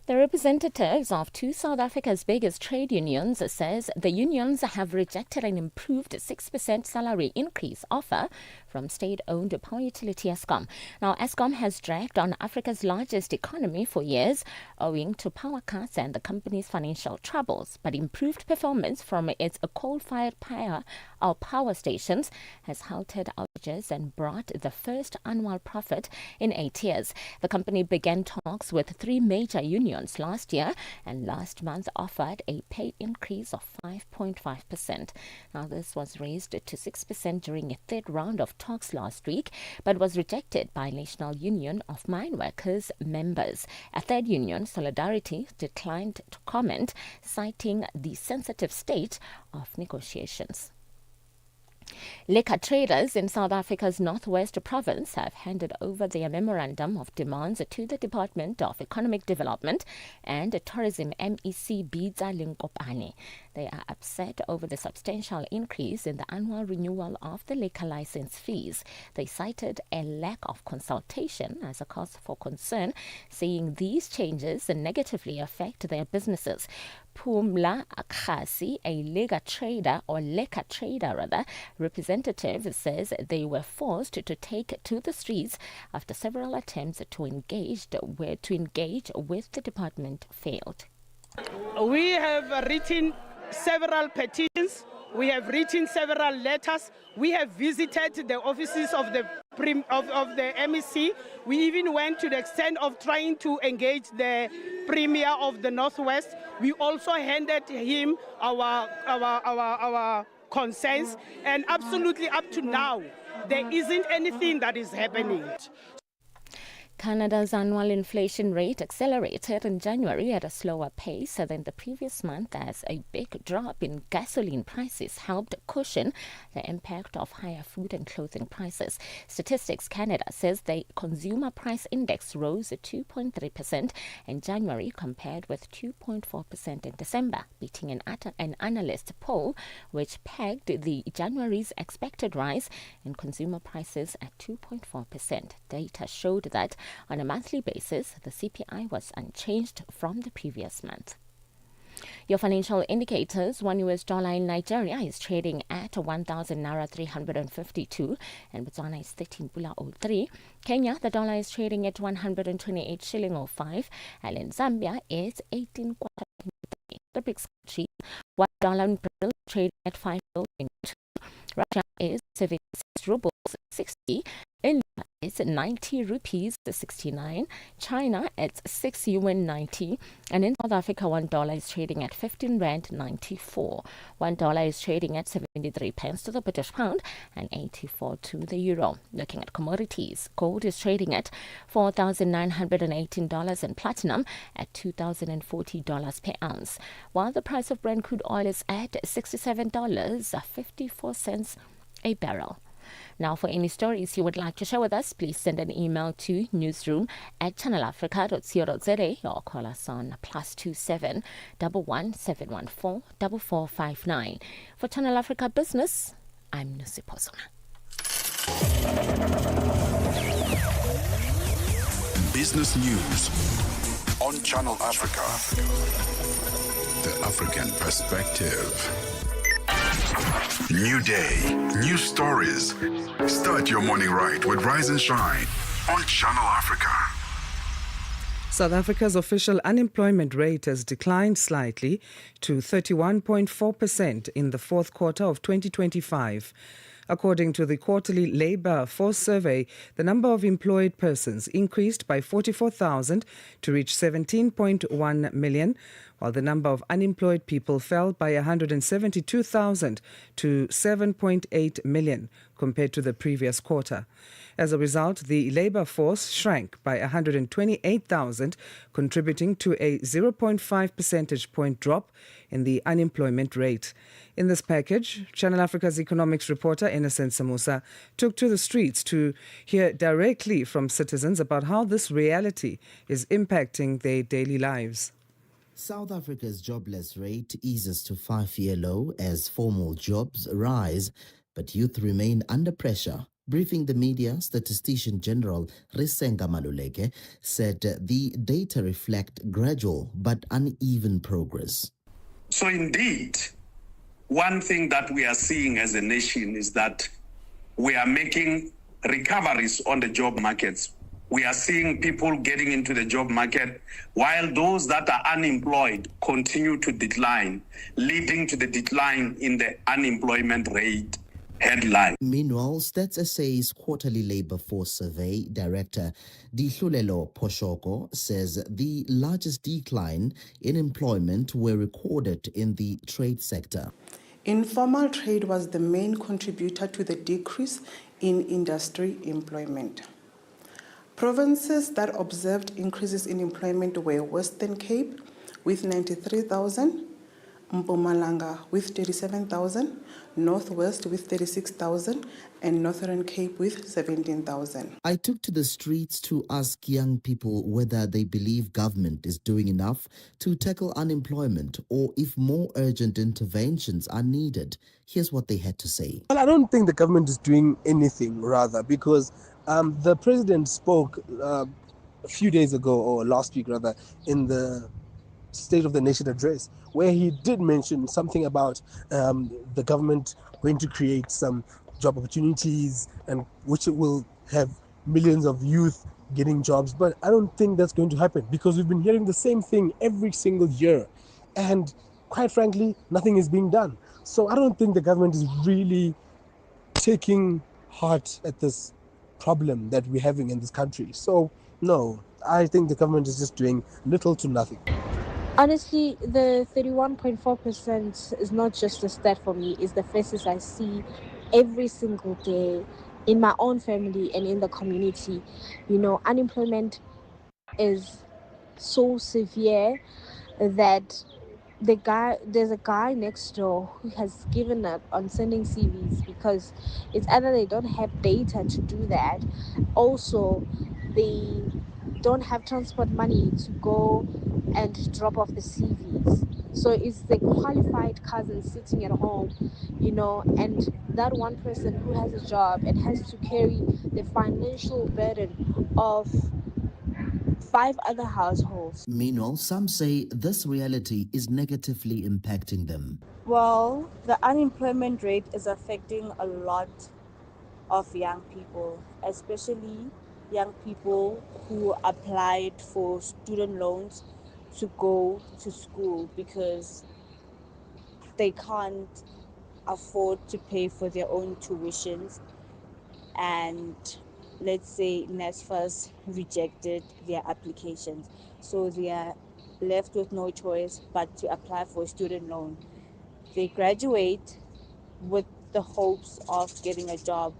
The representatives of two South Africa's biggest trade unions says the unions have rejected an improved 6% salary increase offer from state-owned power utility Eskom. Now, Eskom has dragged on Africa's largest economy for years owing to power cuts and the company's financial troubles, but improved performance from its coal-fired power stations has halted outages and brought the first annual profit in 8 years. The company began talks with three major unions last year and last month offered a pay increase of 5.5%. Now, this was raised to 6% during a third round of talks last week, but was rejected by National Union of Mine Workers members. A third union, Solidarity, declined to comment, citing the sensitive state of negotiations. Liquor traders in South Africa's Northwest Province have handed over their memorandum of demands to the Department of Economic Development and Tourism, MEC Beda Linkopane. They are upset over the substantial increase in the annual renewal of the liquor license fees. They cited a lack of consultation as a cause for concern, saying these changes negatively affect their businesses. Pumla Akhasi, a liquor trader representative, says they were forced to take to the streets after several attempts to engage with the department failed. We have written several petitions. We have written several letters. We have visited the offices of the MEC. We even went to the extent of trying to engage the Premier of the Northwest. We also handed him our concerns, and absolutely up to now, there isn't anything that is happening. Canada's annual inflation rate accelerated in January at a slower pace than the previous month as a big drop in gasoline prices helped cushion the impact of higher food and clothing prices. Statistics Canada says the consumer price index rose 2.3% in January compared with 2.4% in December, beating an analyst poll which pegged the January's expected rise in consumer prices at 2.4%. Data showed that on a monthly basis, the CPI was unchanged from the previous month. Your financial indicators: $1 US in Nigeria is trading at 1,000 Naira 352, and Botswana is 13 Pula 03. Kenya, the dollar is trading at 128 shilling 05, and in Zambia it's 18 kwacha. The BRICS countries, $1 in Brazil trading at 5 in Russia is 76 rubles 60. India is 90 rupees 69. China at 6 yuan 90. And in South Africa, $1 is trading at 15 rand 94. $1 is trading at 73 pence to the British pound and 84 to the euro. Looking at commodities, gold is trading at $4,918 and platinum at $2,040 per ounce, while the price of Brent crude oil is at $67.54 a barrel. Now, for any stories you would like to share with us, please send an email to newsroom@channelafrica.co.za or call us on +27 11 714 4459. For Channel Africa Business, I'm Nusi Pozona. Business News on Channel Africa. The African Perspective. New day, new stories. Start your morning right with Rise and Shine on Channel Africa. South Africa's official unemployment rate has declined slightly to 31.4% in the fourth quarter of 2025. According to the quarterly Labour Force Survey, the number of employed persons increased by 44,000 to reach 17.1 million, while the number of unemployed people fell by 172,000 to 7.8 million compared to the previous quarter. As a result, the labour force shrank by 128,000, contributing to a 0.5 percentage point drop in the unemployment rate. In this package, Channel Africa's economics reporter Innocent Samusa took to the streets to hear directly from citizens about how this reality is impacting their daily lives. South Africa's jobless rate eases to 5-year low as formal jobs rise, but youth remain under pressure. Briefing the media, Statistician General Risenga Maluleke said the data reflect gradual but uneven progress. So indeed, one thing that we are seeing as a nation is that we are making recoveries on the job markets. We are seeing people getting into the job market, while those that are unemployed continue to decline, leading to the decline in the unemployment rate headline. Meanwhile, Stats SA's quarterly labour force survey director Dihlulelo Poshoko says the largest decline in employment were recorded in the trade sector. Informal trade was the main contributor to the decrease in industry employment. Provinces that observed increases in employment were Western Cape with 93,000, Mpumalanga with 37,000, Northwest with 36,000, and Northern Cape with 17,000. I took to the streets to ask young people whether they believe government is doing enough to tackle unemployment or if more urgent interventions are needed. Here's what they had to say. Well, I don't think the government is doing anything, rather, because the president spoke a few days ago, or last week rather, in the State of the Nation address, where he did mention something about the government going to create some job opportunities, and which will have millions of youth getting jobs. But I don't think that's going to happen, because we've been hearing the same thing every single year, and quite frankly, nothing is being done. So I don't think the government is really taking heart at this problem that we're having in this country. So no, I think the government is just doing little to nothing. Honestly, the 31.4% is not just a stat for me, it's the faces I see every single day in my own family and in the community. You know, unemployment is so severe that there's a guy next door who has given up on sending CVs because it's either they don't have data to do that, also they don't have transport money to go and drop off the CVs. So it's the qualified cousin sitting at home, you know, and that one person who has a job and has to carry the financial burden of 5 other households. Meanwhile, some say this reality is negatively impacting them. Well, the unemployment rate is affecting a lot of young people, especially young people who applied for student loans to go to school because they can't afford to pay for their own tuitions, and let's say NSFAS rejected their applications, so they are left with no choice but to apply for a student loan. They graduate with the hopes of getting a job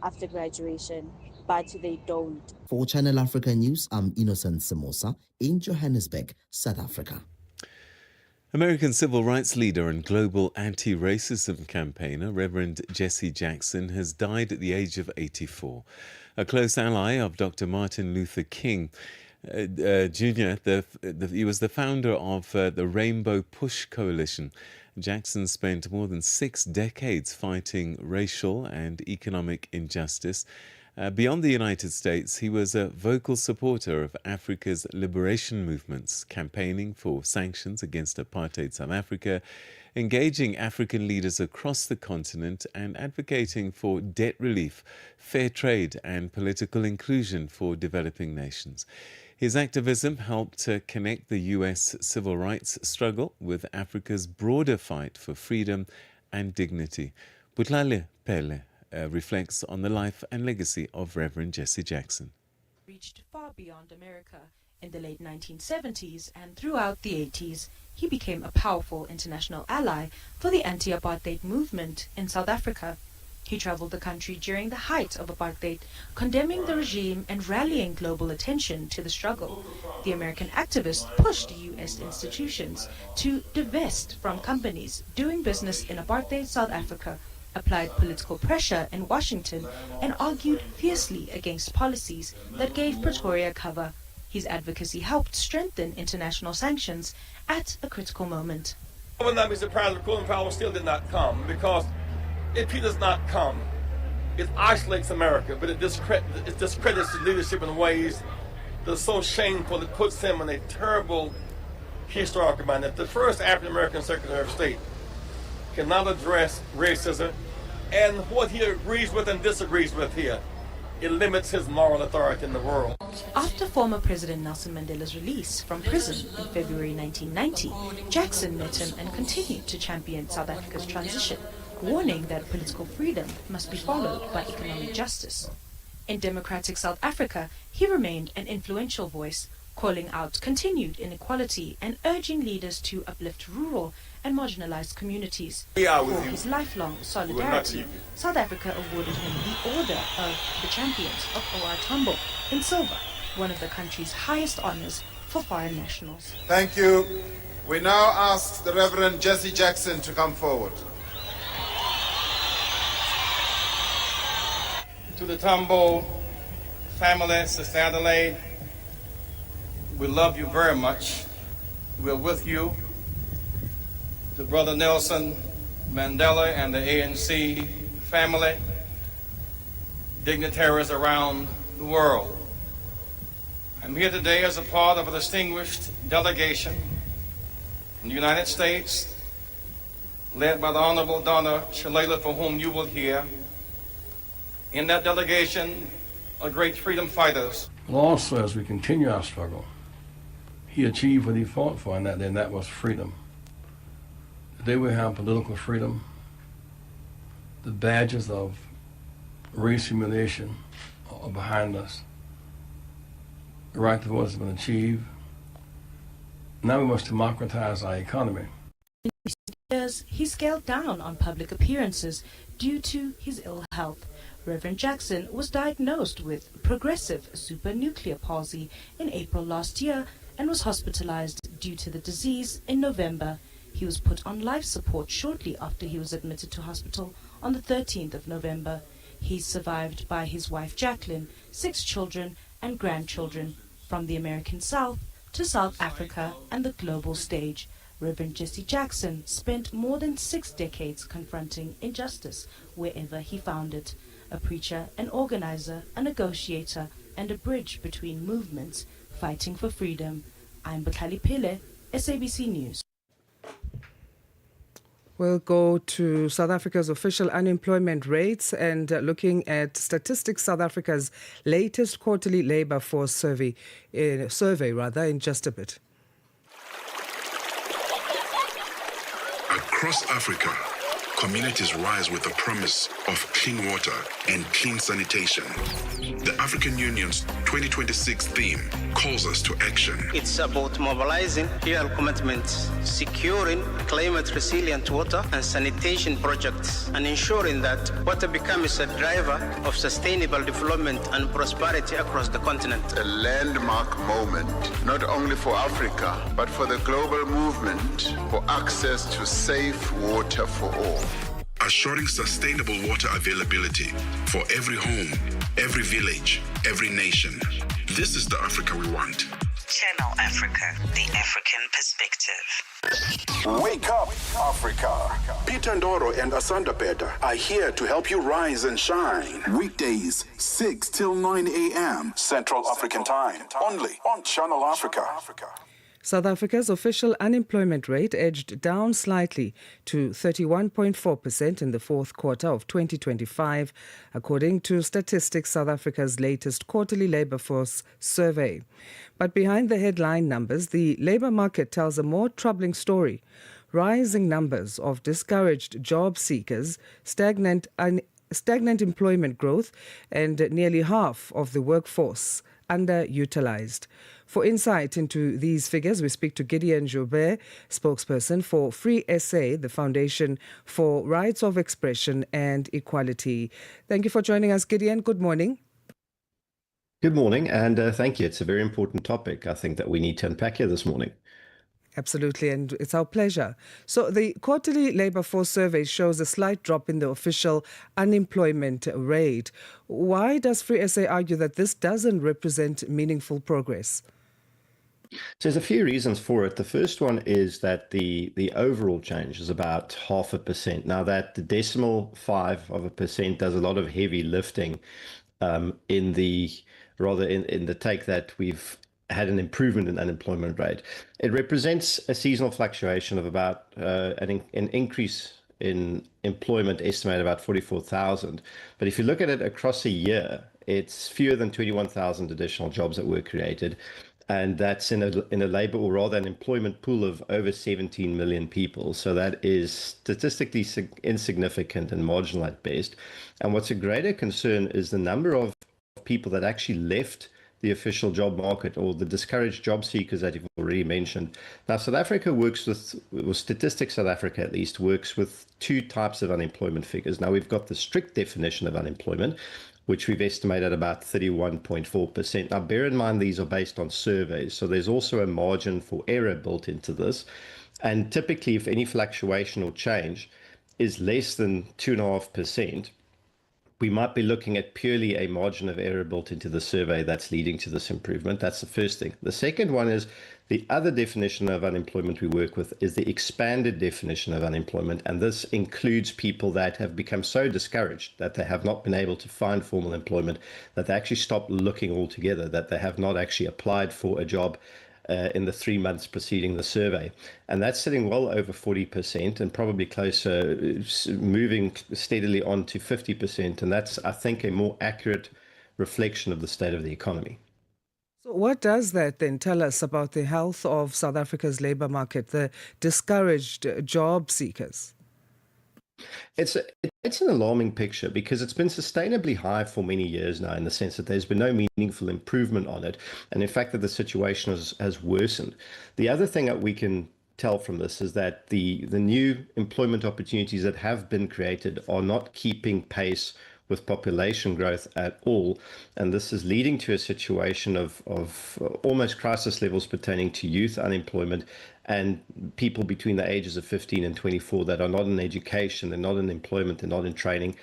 after graduation, but they don't. For Channel Africa News, I'm Innocent Samosa in Johannesburg, South Africa. American civil rights leader and global anti-racism campaigner Reverend Jesse Jackson has died at the age of 84. A close ally of Dr. Martin Luther King Jr., he was the founder of the Rainbow Push Coalition. Jackson spent more than 6 decades fighting racial and economic injustice. Beyond the United States, he was a vocal supporter of Africa's liberation movements, campaigning for sanctions against apartheid South Africa, engaging African leaders across the continent, and advocating for debt relief, fair trade, and political inclusion for developing nations. His activism helped to connect the U.S. civil rights struggle with Africa's broader fight for freedom and dignity. Butlale Pele reflects on the life and legacy of Reverend Jesse Jackson. Reached far beyond America. In the late 1970s and throughout the 80s, he became a powerful international ally for the anti-apartheid movement in South Africa. He traveled the country during the height of apartheid, condemning the regime and rallying global attention to the struggle. The American activist pushed U.S. institutions to divest from companies doing business in apartheid South Africa, applied political pressure in Washington, and argued fiercely against policies that gave Pretoria cover. His advocacy helped strengthen international sanctions at a critical moment. I would not be surprised if Colin Powell still did not come, because if he does not come, it isolates America, but it discredits his leadership in ways that are so shameful. It puts him in a terrible historical bind. That the first African-American Secretary of State cannot address racism and what he agrees with and disagrees with here. It limits his moral authority in the world. After former President Nelson Mandela's release from prison in February 1990, Jackson met him and continued to champion South Africa's transition, warning that political freedom must be followed by economic justice. In democratic South Africa, he remained an influential voice, calling out continued inequality and urging leaders to uplift rural and marginalized communities. For his lifelong solidarity, South Africa awarded him the Order of the Champions of O.R. Tambo in silver, one of the country's highest honors for foreign nationals. Thank you. We now ask the Reverend Jesse Jackson to come forward. To the Tambo family, Sister Adelaide, we love you very much. We're with you. To Brother Nelson Mandela and the ANC family, dignitaries around the world. I'm here today as a part of a distinguished delegation from the United States, led by the Honorable Donna Shalala, for whom you will hear. In that delegation are great freedom fighters. And also, as we continue our struggle, he achieved what he fought for, and that was freedom. Today we have political freedom. The badges of race humiliation are behind us. The right to vote has been achieved. Now we must democratize our economy. In recent years, he scaled down on public appearances due to his ill health. Reverend Jackson was diagnosed with progressive supranuclear palsy in April last year and was hospitalized due to the disease in November. He was put on life support shortly after he was admitted to hospital on the 13th of November. He's survived by his wife Jacqueline, 6 children and grandchildren from the American South to South Africa and the global stage. Reverend Jesse Jackson spent more than 6 decades confronting injustice wherever he found it. A preacher, an organizer, a negotiator, and a bridge between movements fighting for freedom. I'm Bakali Pele, SABC News. We'll go to South Africa's official unemployment rates and looking at Statistics South Africa's latest quarterly labour force survey in just a bit. Across Africa, communities rise with the promise of clean water and clean sanitation. The African Union's 2026 theme calls us to action. It's about mobilizing real commitments, securing climate-resilient water and sanitation projects, and ensuring that water becomes a driver of sustainable development and prosperity across the continent. A landmark moment, not only for Africa, but for the global movement for access to safe water for all. Assuring sustainable water availability for every home, every village, every nation. This is the Africa we want. Channel Africa, the African perspective. Wake up, Africa. Peter Ndoro and Asanda Beda are here to help you rise and shine. Weekdays, 6 till 9 a.m. Central African Time. Only on Channel Africa. South Africa's official unemployment rate edged down slightly to 31.4% in the fourth quarter of 2025, according to Statistics South Africa's latest quarterly labour force survey. But behind the headline numbers, the labour market tells a more troubling story. Rising numbers of discouraged job seekers, stagnant employment growth, and nearly half of the workforce underutilized. For insight into these figures, we speak to Gideon Joubert, spokesperson for Free SA, the Foundation for Rights of Expression and Equality. Thank you for joining us, Gideon. Good morning. Good morning, and thank you. It's a very important topic, I think, that we need to unpack here this morning. Absolutely, and it's our pleasure. So the quarterly labour force survey shows a slight drop in the official unemployment rate. Why does Free SA argue that this doesn't represent meaningful progress? So there's a few reasons for it. The first one is that the overall change is about 0.5%. Now that the decimal 0.5% does a lot of heavy lifting in the take that we've had an improvement in unemployment rate. It represents a seasonal fluctuation of about an increase in employment estimated about 44,000. But if you look at it across a year, it's fewer than 21,000 additional jobs that were created. And that's in a labor, or rather an employment pool of over 17 million people. So that is statistically insignificant and marginal at best. And what's a greater concern is the number of people that actually left the official job market, or the discouraged job seekers that you've already mentioned. Now, South Africa works with, or Statistics South Africa at least, works with 2 types of unemployment figures. Now, we've got the strict definition of unemployment, which we've estimated about 31.4%. Now, bear in mind, these are based on surveys, so there's also a margin for error built into this. And typically, if any fluctuation or change is less than 2.5%, we might be looking at purely a margin of error built into the survey that's leading to this improvement. That's the first thing. The second one is the other definition of unemployment we work with is the expanded definition of unemployment. And this includes people that have become so discouraged that they have not been able to find formal employment, that they actually stop looking altogether, that they have not actually applied for a job in the 3 months preceding the survey. And that's sitting well over 40% and probably closer, moving steadily on to 50%. And that's, I think, a more accurate reflection of the state of the economy. So what does that then tell us about the health of South Africa's labour market, the discouraged job seekers? It's an alarming picture because it's been sustainably high for many years now, in the sense that there's been no meaningful improvement on it. And in fact, that the situation has worsened. The other thing that we can tell from this is that the new employment opportunities that have been created are not keeping pace with population growth at all. And this is leading to a situation of almost crisis levels pertaining to youth unemployment and people between the ages of 15 and 24 that are not in education, they're not in employment, they're not in training.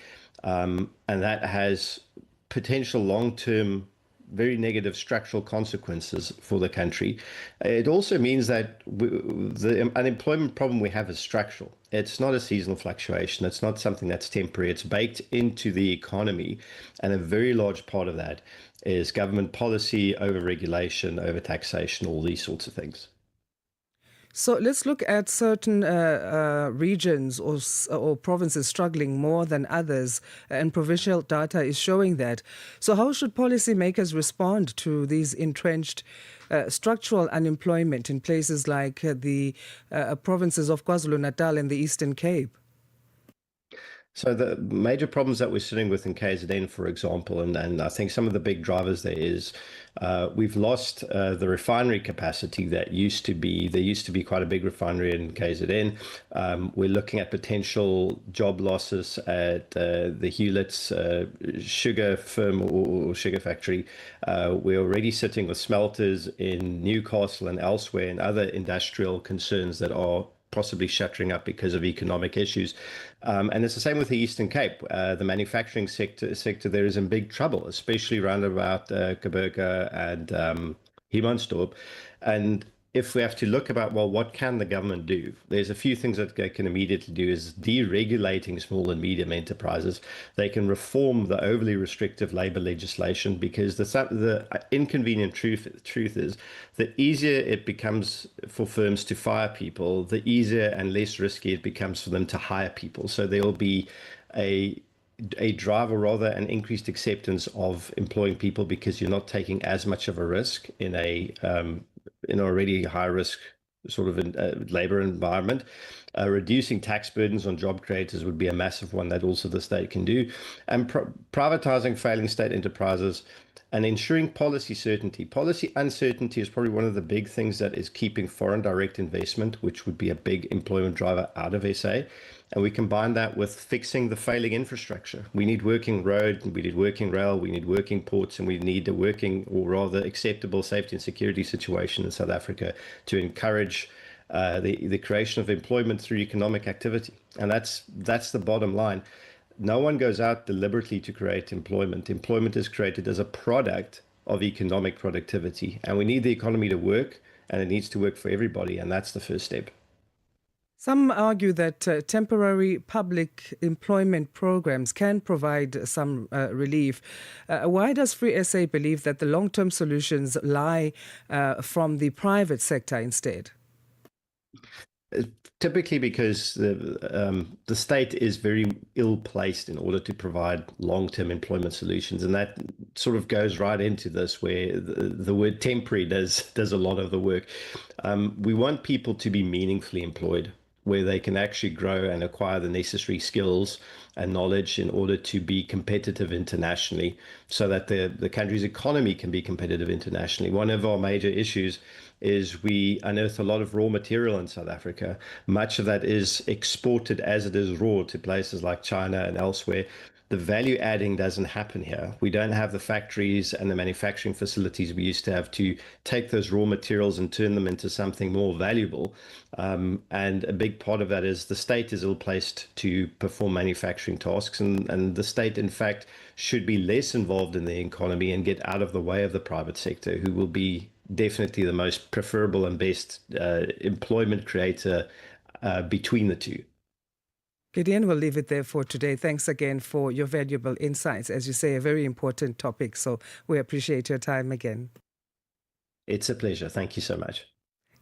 And that has potential long-term, very negative structural consequences for the country. It also means that the unemployment problem we have is structural. It's not a seasonal fluctuation. It's not something that's temporary. It's baked into the economy. And a very large part of that is government policy, over-regulation, over-taxation, all these sorts of things. So let's look at certain regions or provinces struggling more than others, and provincial data is showing that. So how should policymakers respond to these entrenched structural unemployment in places like the provinces of KwaZulu-Natal and the Eastern Cape? So the major problems that we're sitting with in KZN, for example, and I think some of the big drivers there is we've lost the refinery capacity that used to be, there used to be quite a big refinery in KZN. We're looking at potential job losses at the Hewlett's sugar firm or sugar factory. We're already sitting with smelters in Newcastle and elsewhere, and other industrial concerns that are possibly shuttering up because of economic issues. And it's the same with the Eastern Cape. The manufacturing sector there is in big trouble, especially around about Kaburga and Humansdorp. And if we have to look about, well, what can the government do? There's a few things that they can immediately do is deregulating small and medium enterprises. They can reform the overly restrictive labor legislation, because the inconvenient truth is the easier it becomes for firms to fire people, the easier and less risky it becomes for them to hire people. So there will be a drive, or rather an increased acceptance of employing people, because you're not taking as much of a risk in an already high risk sort of labor environment. Reducing tax burdens on job creators would be a massive one that also the state can do. And privatizing failing state enterprises and ensuring policy certainty. Policy uncertainty is probably one of the big things that is keeping foreign direct investment, which would be a big employment driver, out of SA. And we combine that with fixing the failing infrastructure. We need working road, we need working rail, we need working ports, and we need a working, or rather acceptable, safety and security situation in South Africa to encourage the creation of employment through economic activity. And that's the bottom line. No one goes out deliberately to create employment. Employment is created as a product of economic productivity. And we need the economy to work, and it needs to work for everybody. And that's the first step. Some argue that temporary public employment programs can provide some relief. Why does Free SA believe that the long-term solutions lie from the private sector instead? Typically because the state is very ill-placed in order to provide long-term employment solutions. And that sort of goes right into this, where the word temporary does a lot of the work. We want people to be meaningfully employed, where they can actually grow and acquire the necessary skills and knowledge in order to be competitive internationally, so that the country's economy can be competitive internationally. One of our major issues is we unearth a lot of raw material in South Africa. Much of that is exported as it is raw to places like China and elsewhere. the value adding doesn't happen here. We don't have the factories and the manufacturing facilities we used to have to take those raw materials and turn them into something more valuable. And a big part of that is the state is ill-placed to perform manufacturing tasks, and the state, in fact, should be less involved in the economy and get out of the way of the private sector, who will be definitely the most preferable and best employment creator between the two. Gideon, we'll leave it there for today. Thanks again for your valuable insights. As you say, a very important topic, so we appreciate your time again. It's a pleasure. Thank you so much.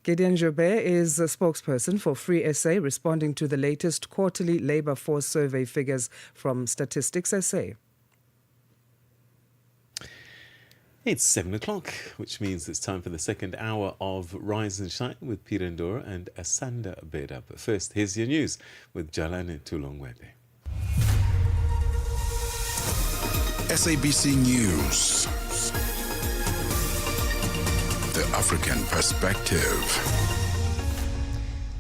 Gideon Joubert is a spokesperson for Free SA, responding to the latest quarterly labour force survey figures from Statistics SA. It's 7 o'clock, which means it's time for the second hour of Rise and Shine with Peter Ndoro and Asanda Beda. But first, here's your news with Jalane Tulongwebe. SABC News. The African Perspective.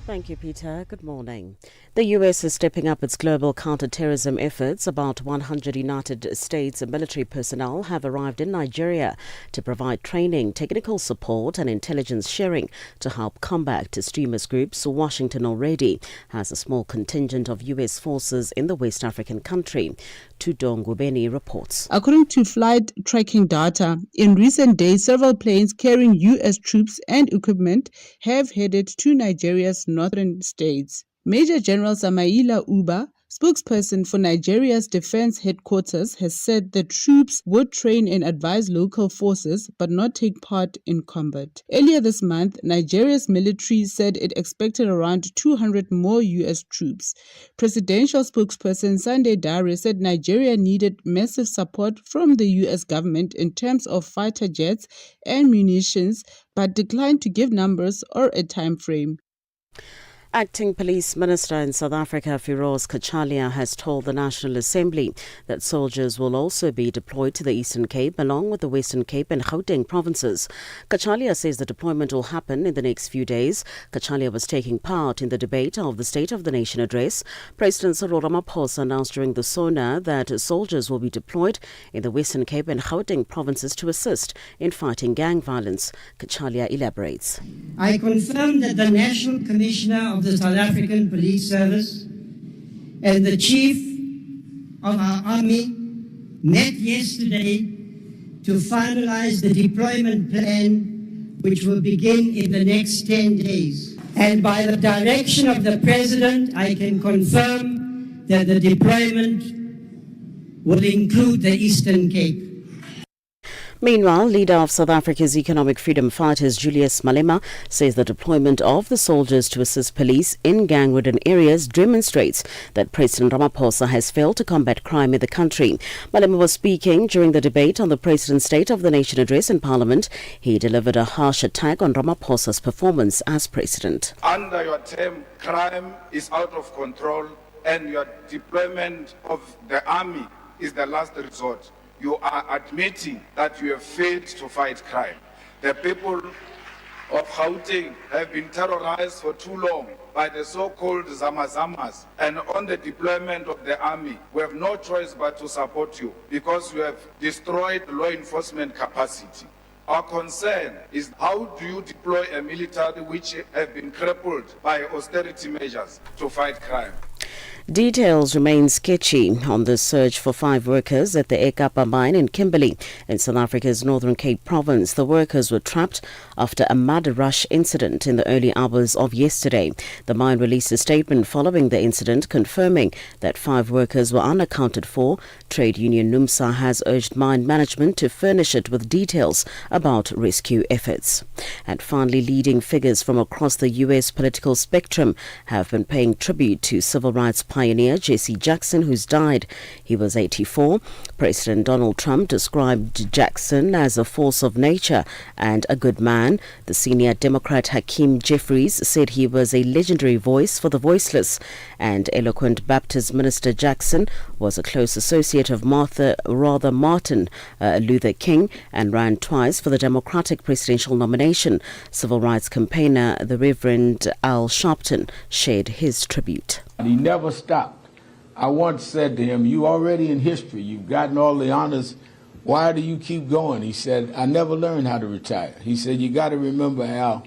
Thank you, Peter. Good morning. The U.S. is stepping up its global counter-terrorism efforts. About 100 United States military personnel have arrived in Nigeria to provide training, technical support and intelligence sharing to help combat extremist groups. Washington already has a small contingent of U.S. forces in the West African country. Tudong Gubeni reports. According to flight tracking data, in recent days, several planes carrying U.S. troops and equipment have headed to Nigeria's northern states. Major General Samaila Uba, spokesperson for Nigeria's defense headquarters, has said the troops would train and advise local forces but not take part in combat. Earlier this month, Nigeria's military said it expected around 200 more U.S. troops. Presidential spokesperson Sunday Dare said Nigeria needed massive support from the U.S. government in terms of fighter jets and munitions, but declined to give numbers or a time frame. Acting Police Minister in South Africa, Firoz Kachalia, has told the National Assembly that soldiers will also be deployed to the Eastern Cape along with the Western Cape and Gauteng provinces. Kachalia says the deployment will happen in the next few days. Kachalia was taking part in the debate of the State of the Nation address. President Cyril Ramaphosa announced during the SONA that soldiers will be deployed in the Western Cape and Gauteng provinces to assist in fighting gang violence. Kachalia elaborates. I confirm that the National Commissioner of the South African Police Service and the Chief of our Army met yesterday to finalize the deployment plan, which will begin in the next 10 days. And by the direction of the President, I can confirm that the deployment will include the Eastern Cape. Meanwhile, leader of South Africa's economic freedom fighters, Julius Malema, says the deployment of the soldiers to assist police in gang-ridden areas demonstrates that President Ramaphosa has failed to combat crime in the country. Malema was speaking during the debate on the President's State of the Nation address in Parliament. He delivered a harsh attack on Ramaphosa's performance as president. Under your term, crime is out of control and your deployment of the army is the last resort. You are admitting that you have failed to fight crime. The people of Gauteng have been terrorized for too long by the so-called Zamazamas, and on the deployment of the army, we have no choice but to support you because you have destroyed law enforcement capacity. Our concern is how do you deploy a military which have been crippled by austerity measures to fight crime? Details remain sketchy on the search for 5 workers at the Ekapa mine in Kimberley in South Africa's Northern Cape province. The workers were trapped after a mud rush incident in the early hours of yesterday. The mine released a statement following the incident confirming that 5 workers were unaccounted for. Trade union NUMSA has urged mine management to furnish it with details about rescue efforts. And finally, leading figures from across the U.S. political spectrum have been paying tribute to civil rights pioneer Jesse Jackson, who's died. He was 84. President Donald Trump described Jackson as a force of nature and a good man. The senior Democrat Hakeem Jeffries said he was a legendary voice for the voiceless. And eloquent Baptist minister Jackson was a close associate of Martin Luther King and ran twice for the Democratic presidential nomination. Civil rights campaigner the Reverend Al Sharpton shared his tribute. He never stopped I once said to him, "You already in history. You've gotten all the honors. Why do you keep going?" He said, "I never learned how to retire." He said, "You got to remember, Al,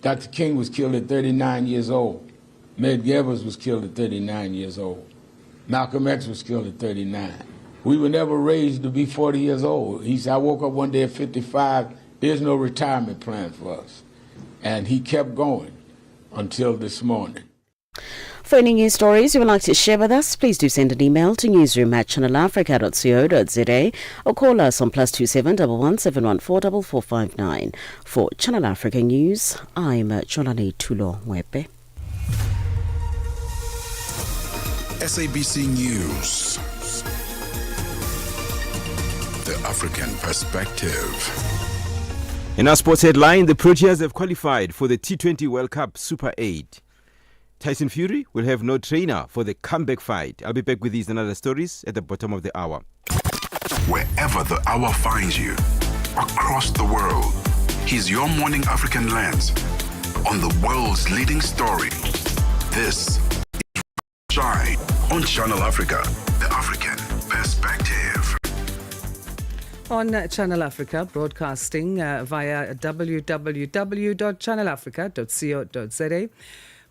Dr. King was killed at 39 years old. Medgar Evers was killed at 39 years old. Malcolm X was killed at 39. We were never raised to be 40 years old." He said, "I woke up one day at 55. There's no retirement plan for us." And he kept going until this morning. For any news stories you would like to share with us, please do send an email to newsroom@channelafrica.co.za or call us on +27 11 714 4459. For Channel Africa News, I'm Cholani Tulo Wepe. SABC News. The African Perspective. In our sports headline, the Proteas have qualified for the T20 World Cup Super 8. Tyson Fury will have no trainer for the comeback fight. I'll be back with these and other stories at the bottom of the hour. Wherever the hour finds you, across the world, here's your morning African lens on the world's leading story. This is Shine on Channel Africa, the African Perspective. On Channel Africa, broadcasting via www.channelafrica.co.za.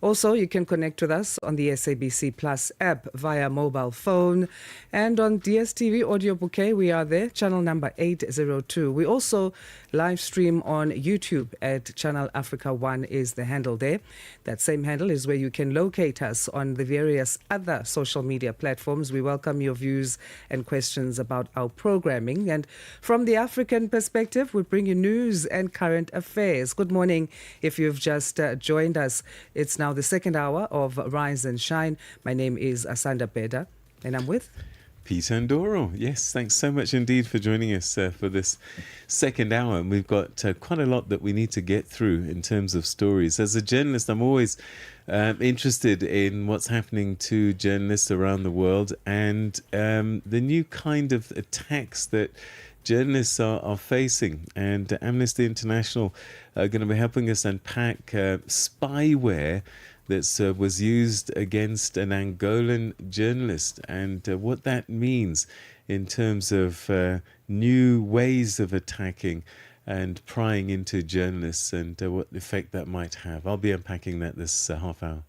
Also, you can connect with us on the SABC Plus app via mobile phone, and on DSTV Audio Bouquet, we are there, channel number 802. We also live stream on YouTube at Channel Africa 1 is the handle there. That same handle is where you can locate us on the various other social media platforms. We welcome your views and questions about our programming. And from the African perspective, we bring you news and current affairs. Good morning. If you've just joined us, it's now the second hour of Rise and Shine. My name is Asanda Beda, and I'm with Peter Ndoro. Yes, thanks so much indeed for joining us for this second hour. And we've got quite a lot that we need to get through in terms of stories. As a journalist, I'm always interested in what's happening to journalists around the world and the new kind of attacks that journalists are facing. And Amnesty International are going to be helping us unpack spyware that was used against an Angolan journalist and what that means in terms of new ways of attacking and prying into journalists and what effect that might have. I'll be unpacking that this half hour.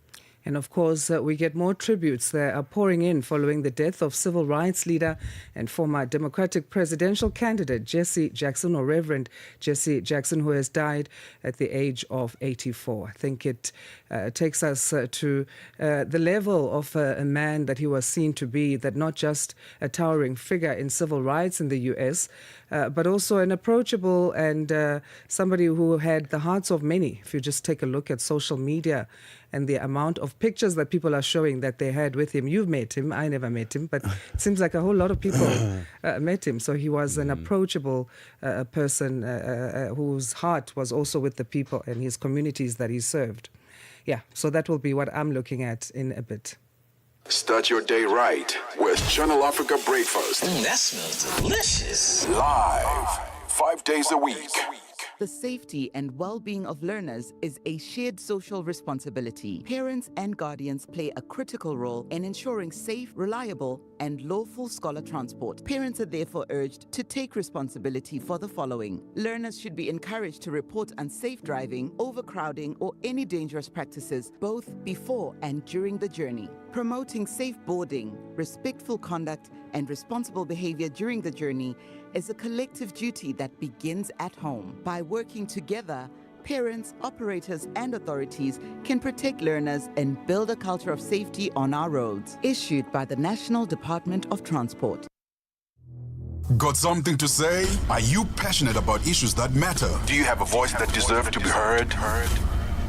And of course, we get more tributes that are pouring in following the death of civil rights leader and former Democratic presidential candidate Jesse Jackson, or Reverend Jesse Jackson, who has died at the age of 84. I think it takes us to the level of a man that he was seen to be, that not just a towering figure in civil rights in the U.S., but also an approachable and somebody who had the hearts of many. If you just take a look at social media and the amount of pictures that people are showing that they had with him. You've met him. I never met him, but it seems like a whole lot of people met him. So he was an approachable person whose heart was also with the people and his communities that he served. Yeah, so that will be what I'm looking at in a bit. Start your day right with Channel Africa Breakfast. That smells delicious. Live, 5 days a week. The safety and well-being of learners is a shared social responsibility. Parents and guardians play a critical role in ensuring safe, reliable, and lawful scholar transport. Parents are therefore urged to take responsibility for the following. Learners should be encouraged to report unsafe driving, overcrowding, or any dangerous practices both before and during the journey. Promoting safe boarding, respectful conduct, and responsible behavior during the journey is a collective duty that begins at home. By working together, parents, operators, and authorities can protect learners and build a culture of safety on our roads. Issued by the National Department of Transport. Got something to say? Are you passionate about issues that matter? Do you have a voice that deserves to be heard?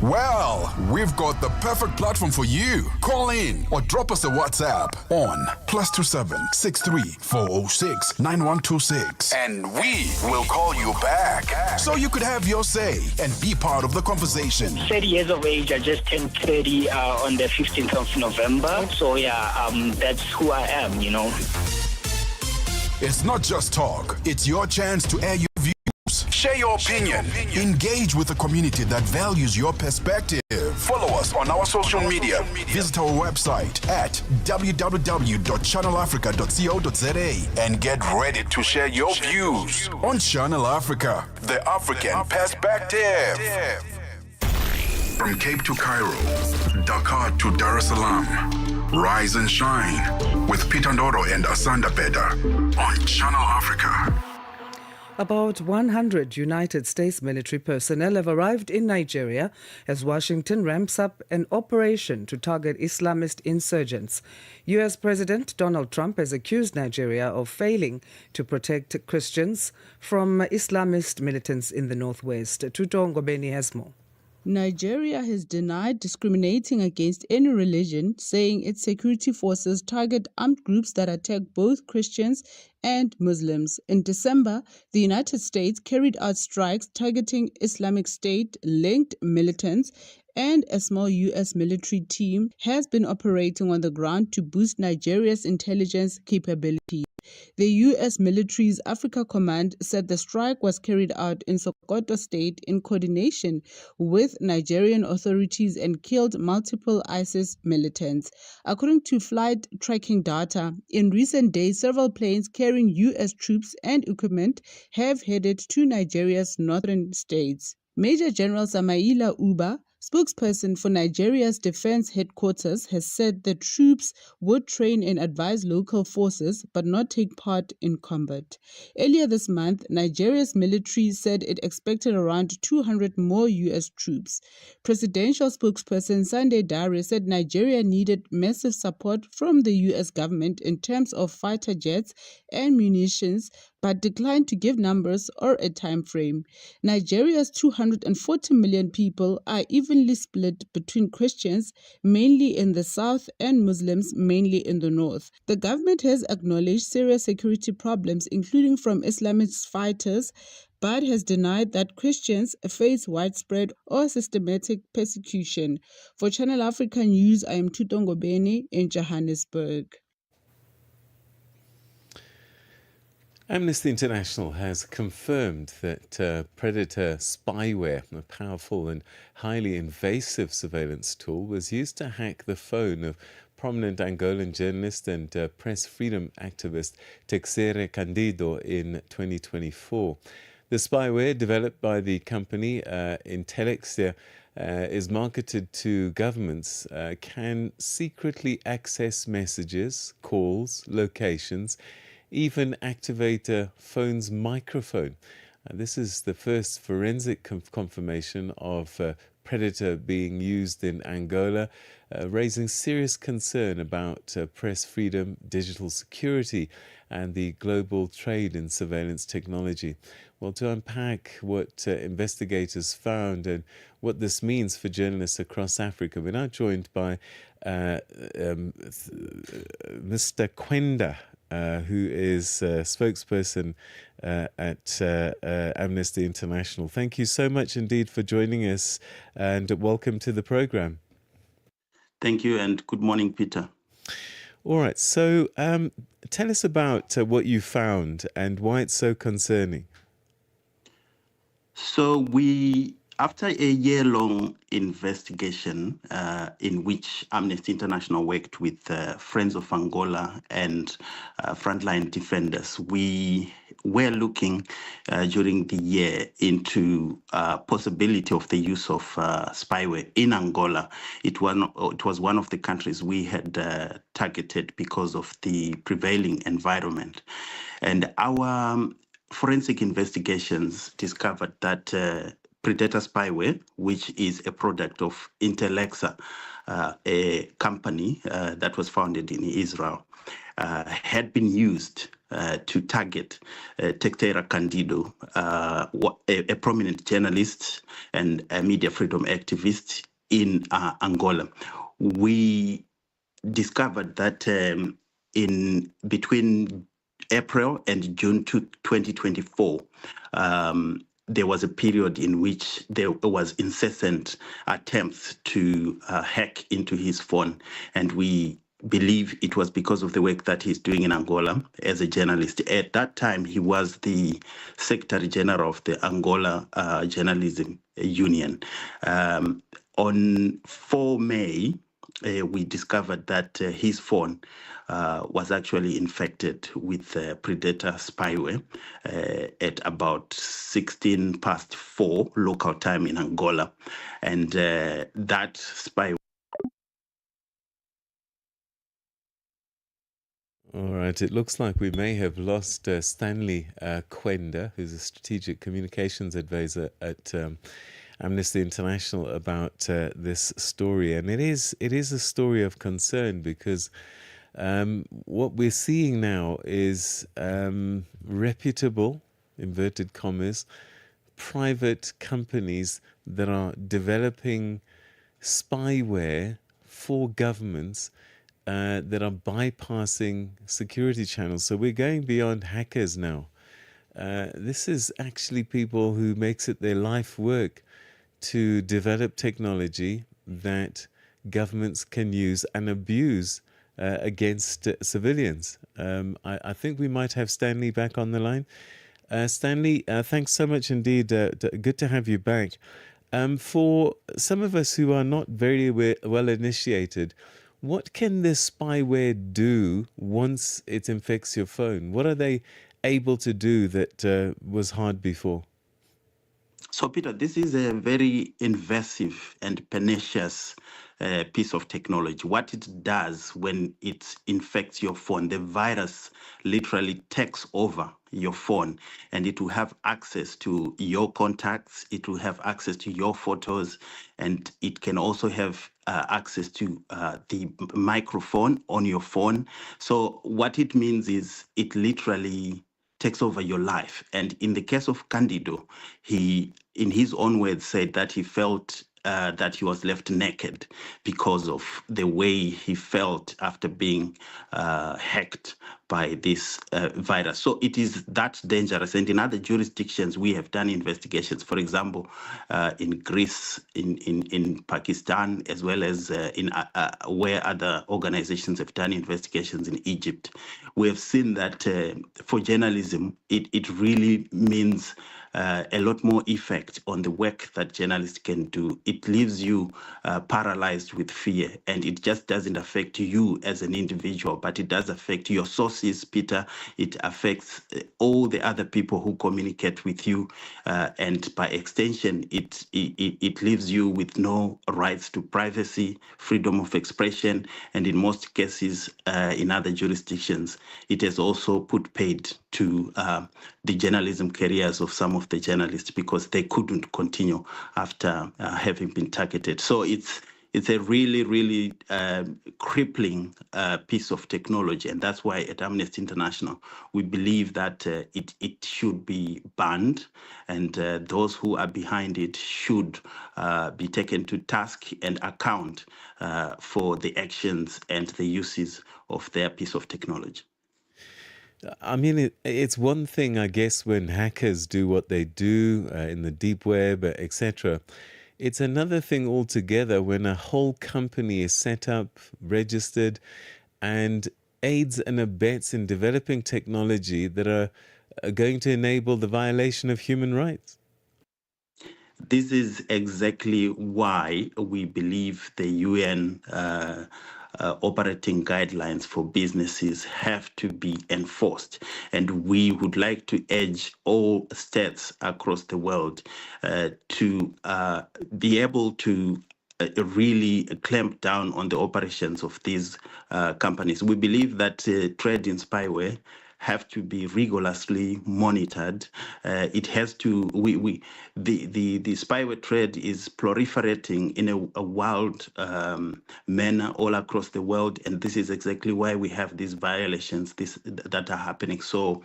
Well, we've got the perfect platform for you. Call in or drop us a WhatsApp on +27 63 406 9126. And we will call you back so you could have your say and be part of the conversation. 30 years of age, I just turned 30 on the 15th of November. So that's who I am, you know. It's not just talk, it's your chance to air your views. Share your opinion. Engage with a community that values your perspective. Follow us on on our social media. Visit our website at www.channelafrica.co.za and get ready to share your views on Channel Africa, the African perspective. From Cape to Cairo, Dakar to Dar es Salaam, rise and shine with Peter Ndoro and Asanda Beda on Channel Africa. About 100 United States military personnel have arrived in Nigeria as Washington ramps up an operation to target Islamist insurgents. U.S. President Donald Trump has accused Nigeria of failing to protect Christians from Islamist militants in the northwest. Tuto Ngobeni has more. Nigeria has denied discriminating against any religion, saying its security forces target armed groups that attack both Christians and Muslims. In December, the United States carried out strikes targeting Islamic State-linked militants, and a small U.S. military team has been operating on the ground to boost Nigeria's intelligence capabilities. The U.S. military's Africa Command said the strike was carried out in Sokoto State in coordination with Nigerian authorities and killed multiple ISIS militants. According to flight tracking data, in recent days, several planes carrying U.S. troops and equipment have headed to Nigeria's northern states. Major General Samaila Uba, spokesperson for Nigeria's defense headquarters, has said the troops would train and advise local forces but not take part in combat. Earlier this month, Nigeria's military said it expected around 200 more U.S. troops. Presidential spokesperson Sunday Dare said Nigeria needed massive support from the U.S. government in terms of fighter jets and munitions, but declined to give numbers or a time frame. Nigeria's 240 million people are evenly split between Christians, mainly in the south, and Muslims, mainly in the north. The government has acknowledged serious security problems, including from Islamist fighters, but has denied that Christians face widespread or systematic persecution. For Channel Africa News, I am Tuto Ngobeni in Johannesburg. Amnesty International has confirmed that predator spyware, a powerful and highly invasive surveillance tool, was used to hack the phone of prominent Angolan journalist and press freedom activist Teixeira Candido in 2024. The spyware, developed by the company Intelexia, is marketed to governments, can secretly access messages, calls, locations, even activate a phone's microphone. This is the first forensic confirmation of predator being used in Angola, raising serious concern about press freedom, digital security, and the global trade in surveillance technology. Well, to unpack what investigators found and what this means for journalists across Africa, we're now joined by Mr. Kwenda, who is spokesperson at Amnesty International. Thank you so much indeed for joining us, and welcome to the program. Thank you, and good morning, Peter. All right, so tell us about what you found and why it's so concerning. So after a year-long investigation in which Amnesty International worked with Friends of Angola and Frontline Defenders, we were looking during the year into possibility of the use of spyware in Angola. It was one of the countries we had targeted because of the prevailing environment. And our forensic investigations discovered that Predator spyware, which is a product of Intelexia, a company that was founded in Israel, had been used to target Teixeira Candido, a prominent journalist and a media freedom activist in Angola. We discovered that in between April and June 2024, there was a period in which there was incessant attempts to hack into his phone, and we believe it was because of the work that he's doing in Angola as a journalist. At that time, he was the Secretary General of the Angola Journalism Union. On 4 May, we discovered that his phone was actually infected with predator spyware at about 16 past 4 local time in Angola. And that spyware. All right, it looks like we may have lost Stanley Kwenda, who's a strategic communications advisor at Amnesty International, about this story. And it is a story of concern because what we're seeing now is reputable, inverted commas, private companies that are developing spyware for governments that are bypassing security channels. So we're going beyond hackers now. This is actually people who makes it their life work to develop technology that governments can use and abuse against civilians. I think we might have Stanley back on the line. Stanley, thanks so much indeed. Good to have you back. For some of us who are not very well initiated, what can this spyware do once it infects your phone? What are they able to do that was hard before? So, Peter, this is a very invasive and pernicious piece of technology. What it does when it infects your phone, the virus literally takes over your phone, and it will have access to your contacts, it will have access to your photos, and it can also have access to the microphone on your phone. So what it means is it literally takes over your life. And in the case of Candido, he, in his own words, said that he felt that he was left naked because of the way he felt after being hacked by this virus. So it is that dangerous. And in other jurisdictions, we have done investigations, for example, in Greece, in Pakistan, as well as in where other organizations have done investigations in Egypt. We have seen that for journalism, it really means a lot more effect on the work that journalists can do. It leaves you paralyzed with fear, and it just doesn't affect you as an individual, but it does affect your sources, Peter. It affects all the other people who communicate with you, and by extension, it leaves you with no rights to privacy, freedom of expression, and in most cases, in other jurisdictions, it has also put paid to the journalism careers of some of the journalists because they couldn't continue after having been targeted. So it's a really, really crippling piece of technology, and that's why at Amnesty International we believe that it should be banned, and those who are behind it should be taken to task and account for the actions and the uses of their piece of technology. I mean, it's one thing, I guess, when hackers do what they do in the deep web, etc. It's another thing altogether when a whole company is set up, registered, and aids and abets in developing technology that are going to enable the violation of human rights. This is exactly why we believe the UN operating guidelines for businesses have to be enforced. And we would like to urge all states across the world to be able to really clamp down on the operations of these companies. We believe that trade in spyware have to be rigorously monitored. It has to. The spyware trade is proliferating in a wild manner all across the world, and this is exactly why we have these violations that are happening. So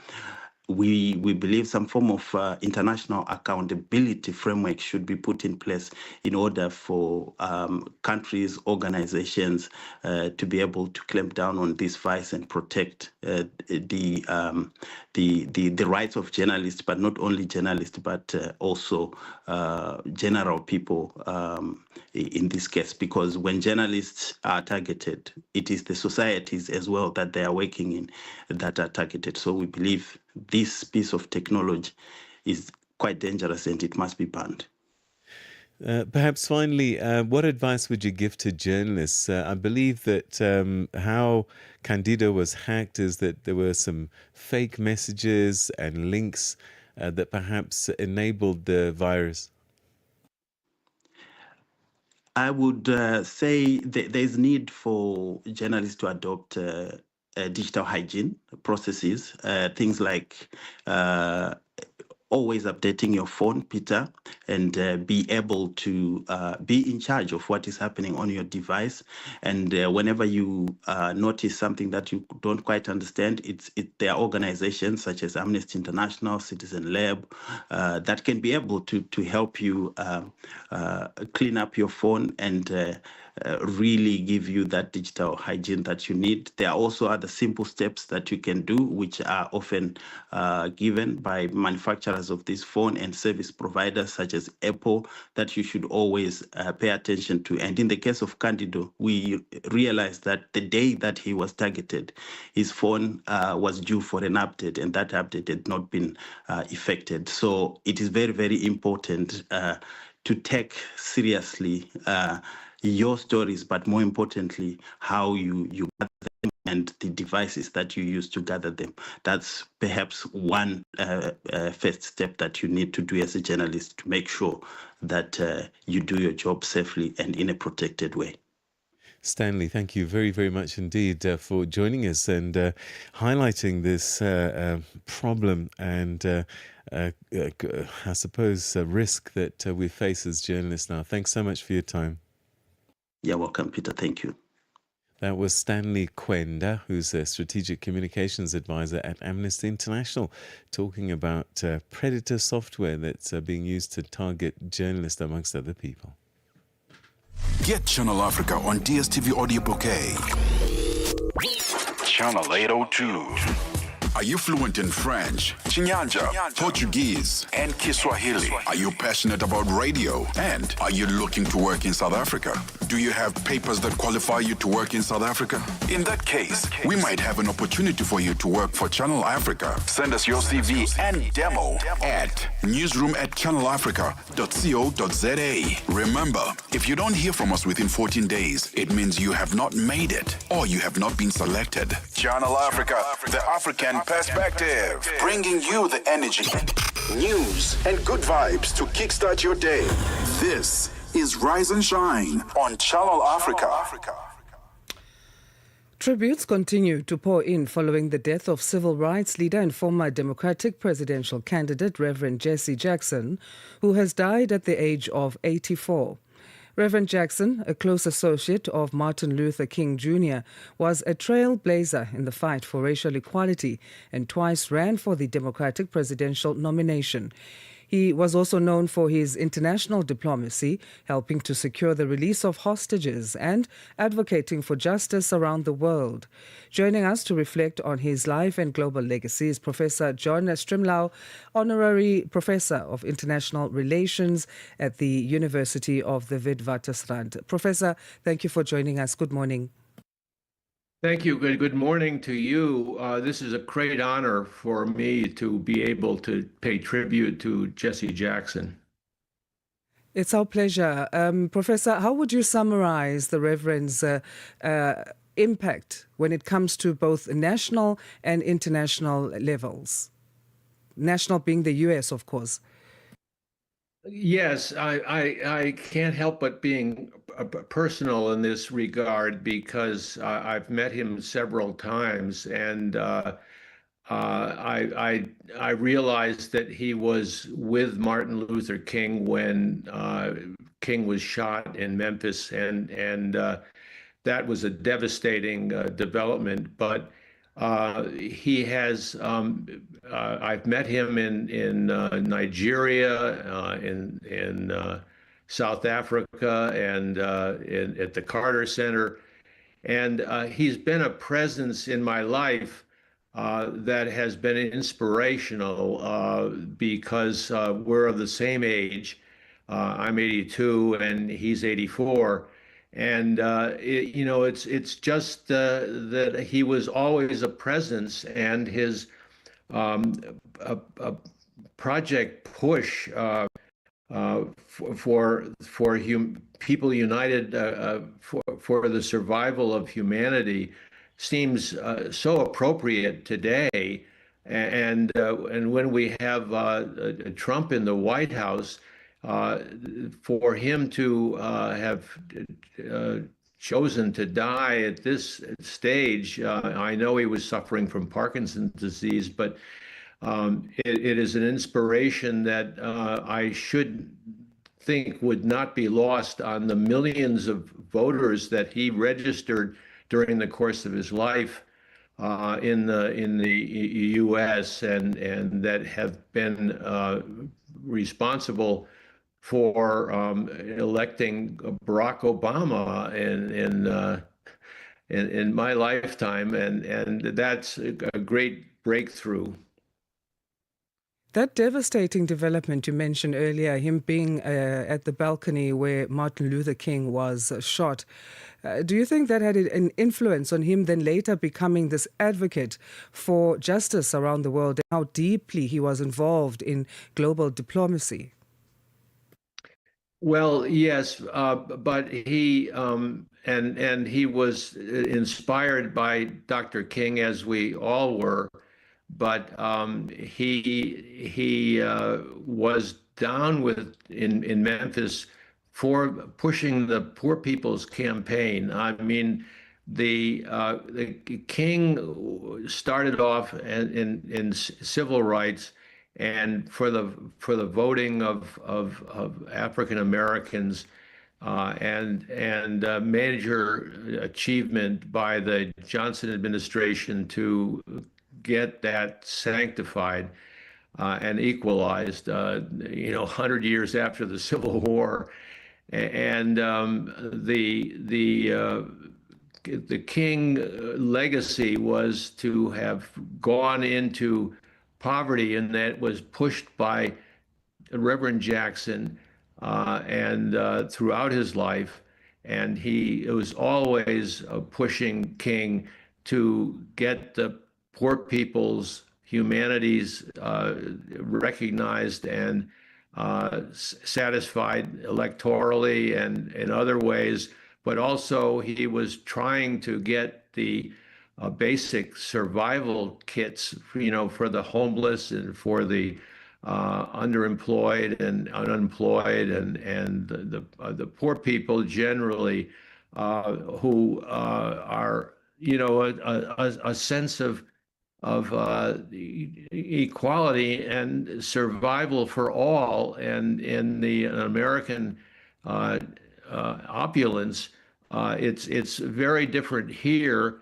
we believe some form of international accountability framework should be put in place in order for countries, organizations to be able to clamp down on this vice and protect the rights of journalists, but not only journalists, but also general people in this case, because when journalists are targeted, it is the societies as well that they are working in that are targeted. So we believe this piece of technology is quite dangerous and it must be banned. Perhaps finally, what advice would you give to journalists? I believe that how Candido was hacked is that there were some fake messages and links that perhaps enabled the virus. I would say there's need for journalists to adopt digital hygiene processes, things like always updating your phone, Peter, and be able to be in charge of what is happening on your device. And whenever you notice something that you don't quite understand, there are organizations such as Amnesty International, Citizen Lab, that can be able to help you clean up your phone and really give you that digital hygiene that you need. There are also other simple steps that you can do, which are often given by manufacturers of this phone and service providers such as Apple, that you should always pay attention to. And in the case of Candido, we realized that the day that he was targeted, his phone was due for an update, and that update had not been effected. So it is very, very important to take seriously your stories, but more importantly, how you gather them and the devices that you use to gather them. That's perhaps one first step that you need to do as a journalist to make sure that you do your job safely and in a protected way. Stanley, thank you very, very much indeed for joining us and highlighting this problem and I suppose risk that we face as journalists now. Thanks so much for your time. You're welcome, Peter. Thank you. That was Stanley Kwenda, who's a strategic communications advisor at Amnesty International, talking about predator software that's being used to target journalists, amongst other people. Get Channel Africa on DSTV Audio Bouquet. Channel 802. Are you fluent in French, Chinyanja, Portuguese, and Kiswahili? Are you passionate about radio? And are you looking to work in South Africa? Do you have papers that qualify you to work in South Africa? In that case, we might have an opportunity for you to work for Channel Africa. Send us your CV and demo at newsroom@channelafrica.co.za. Remember, if you don't hear from us within 14 days, it means you have not made it or you have not been selected. Channel Africa, the African perspective, bringing you the energy, news, and good vibes to kickstart your day. This is Rise and Shine on Channel Africa. Tributes continue to pour in following the death of civil rights leader and former Democratic presidential candidate Reverend Jesse Jackson, who has died at the age of 84. Reverend Jackson, a close associate of Martin Luther King Jr., was a trailblazer in the fight for racial equality and twice ran for the Democratic presidential nomination. He was also known for his international diplomacy, helping to secure the release of hostages and advocating for justice around the world. Joining us to reflect on his life and global legacy is Professor John Strimlau, Honorary Professor of International Relations at the University of the Witwatersrand. Professor, thank you for joining us. Good morning. Thank you. Good morning to you. This is a great honor for me to be able to pay tribute to Jesse Jackson. It's our pleasure. Professor, how would you summarize the Reverend's impact when it comes to both national and international levels? National being the U.S., of course. Yes, I can't help but being personal in this regard because I've met him several times, and I realized that he was with Martin Luther King when King was shot in Memphis, and that was a devastating development. But he has. I've met him in Nigeria, in South Africa, and at the Carter Center, and he's been a presence in my life that has been inspirational because we're of the same age. I'm 82 and he's 84. And it's just that he was always a presence, and his project push people united for the survival of humanity seems so appropriate today. And when we have Trump in the White House, for him to have chosen to die at this stage, I know he was suffering from Parkinson's disease, but it is an inspiration that I should think would not be lost on the millions of voters that he registered during the course of his life in the U.S. and that have been responsible for electing Barack Obama in my lifetime, and that's a great breakthrough. That devastating development you mentioned earlier, him being at the balcony where Martin Luther King was shot, do you think that had an influence on him then later becoming this advocate for justice around the world, and how deeply he was involved in global diplomacy? Well, yes, but he and he was inspired by Dr. King, as we all were. But he was down with in Memphis for pushing the Poor People's Campaign. I mean, the King started off in civil rights and for the voting of African Americans. And major achievement by the Johnson administration to get that sanctified and equalized, 100 years after the Civil War. And the King legacy was to have gone into poverty, and that was pushed by Reverend Jackson and throughout his life. And he was always pushing King to get the poor people's humanities recognized and satisfied electorally and in other ways, but also he was trying to get the basic survival kits, for the homeless and for the underemployed and unemployed and the poor people generally, who are, a sense of equality and survival for all. And in the American opulence, it's very different here,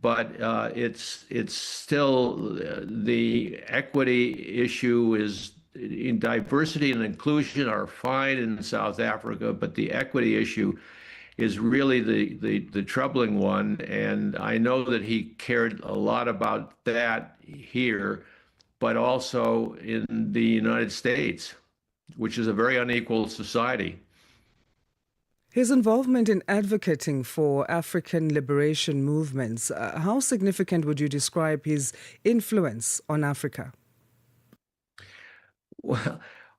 but it's still the equity issue is in diversity and inclusion are fine in South Africa, but the equity issue is really the troubling one. And I know that he cared a lot about that here, but also in the United States, which is a very unequal society. His involvement in advocating for African liberation movements, how significant would you describe his influence on Africa?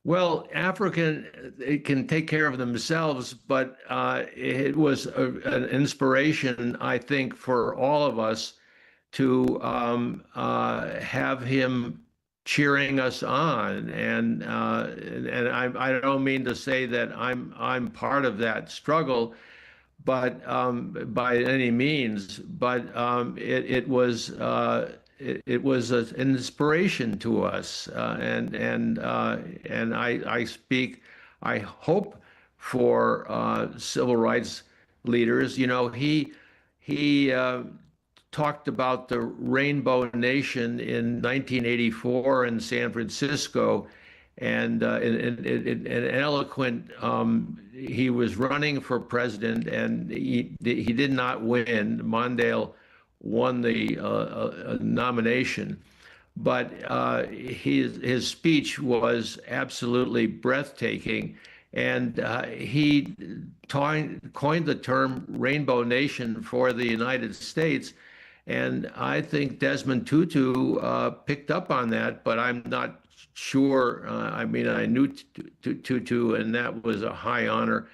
Well, African can take care of themselves, but it was an inspiration, I think, for all of us to have him cheering us on. And I don't mean to say that I'm part of that struggle, but by any means. But it was an inspiration to us, and I speak, I hope, for civil rights leaders. He talked about the Rainbow Nation in 1984 in San Francisco, and in an eloquent. He was running for president, and he did not win. Mondale won the nomination, but his speech was absolutely breathtaking, and he coined the term Rainbow Nation for the United States. And I think Desmond Tutu picked up on that, but I'm not sure. I mean, I knew Tutu, and that was a high honor.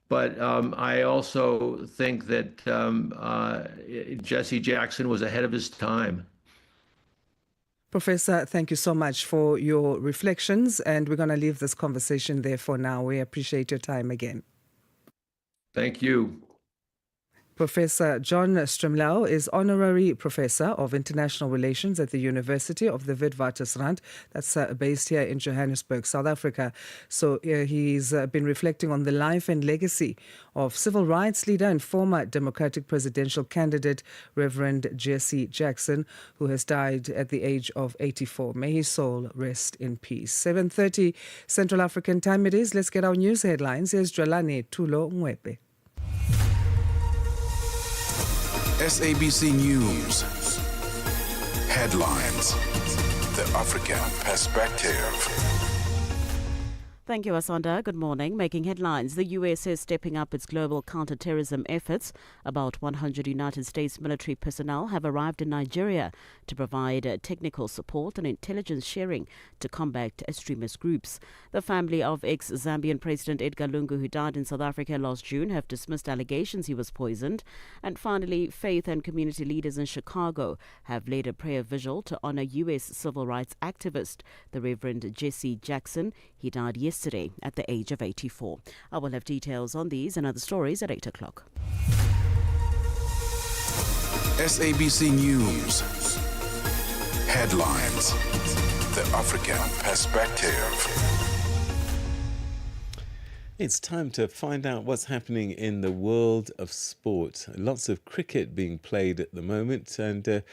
But I also think that Jesse Jackson was ahead of his time. Professor, thank you so much for your reflections, and we're going to leave this conversation there for now. We appreciate your time again. Thank you. Professor John Stremlau is Honorary Professor of International Relations at the University of the Witwatersrand. That's based here in Johannesburg, South Africa. So he's been reflecting on the life and legacy of civil rights leader and former Democratic presidential candidate, Reverend Jesse Jackson, who has died at the age of 84. May his soul rest in peace. 7:30 Central African time it is. Let's get our news headlines. Here's Dwalane Tulo Ngwepe. SABC News. Headlines. The African Perspective. Thank you, Asanda. Good morning. Making headlines. The U.S. is stepping up its global counterterrorism efforts. About 100 United States military personnel have arrived in Nigeria to provide technical support and intelligence sharing to combat extremist groups. The family of ex-Zambian President Edgar Lungu, who died in South Africa last June, have dismissed allegations he was poisoned. And finally, faith and community leaders in Chicago have led a prayer vigil to honor U.S. civil rights activist, the Reverend Jesse Jackson. He died yesterday at the age of 84. I will have details on these and other stories at 8 o'clock. SABC News. Headlines. The African Perspective. It's time to find out what's happening in the world of sport. Lots of cricket being played at the moment, and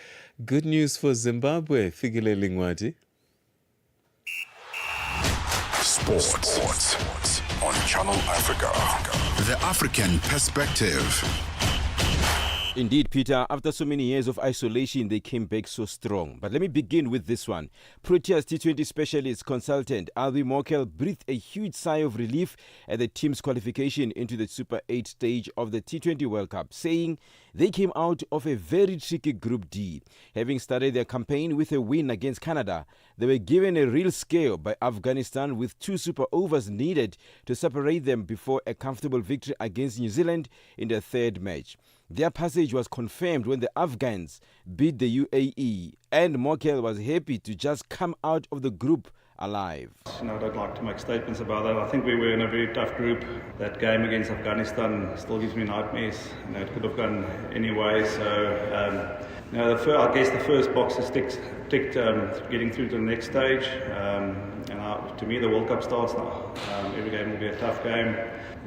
good news for Zimbabwe. Figile Lingwadi. Sports on Channel Africa. The African Perspective. Indeed, Peter, after so many years of isolation, they came back so strong. But let me begin with this one. Proteas T20 specialist consultant Albie Mokel breathed a huge sigh of relief at the team's qualification into the Super 8 stage of the T20 World Cup, saying they came out of a very tricky Group D. Having started their campaign with a win against Canada, they were given a real scare by Afghanistan with 2 super overs needed to separate them before a comfortable victory against New Zealand in their third match. Their passage was confirmed when the Afghans beat the UAE, and Mokel was happy to just come out of the group alive. I don't like to make statements about that. I think we were in a very tough group. That game against Afghanistan still gives me nightmares. It could have gone any way. So, I guess the first box is ticked getting through to the next stage. To me, the World Cup starts now. Every game will be a tough game.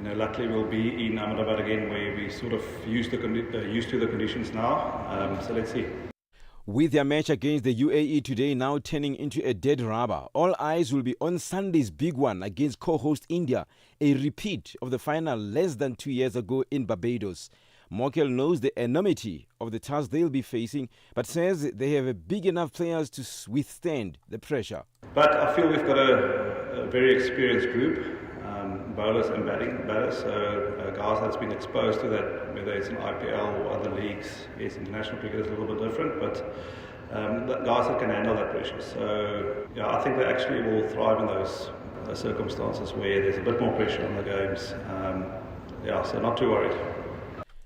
Luckily we'll be in Ahmedabad again, where we sort of used to the conditions now. So let's see. With their match against the UAE today now turning into a dead rubber, all eyes will be on Sunday's big one against co-host India, a repeat of the final less than 2 years ago in Barbados. Mokel knows the enormity of the task they'll be facing, but says they have big enough players to withstand the pressure. But I feel we've got a very experienced group. Bowlers and batters, so guys that's been exposed to that, whether it's in IPL or other leagues. Yes, international cricket is a little bit different, but guys that can handle that pressure. So I think they actually will thrive in those circumstances where there's a bit more pressure on the games. So not too worried.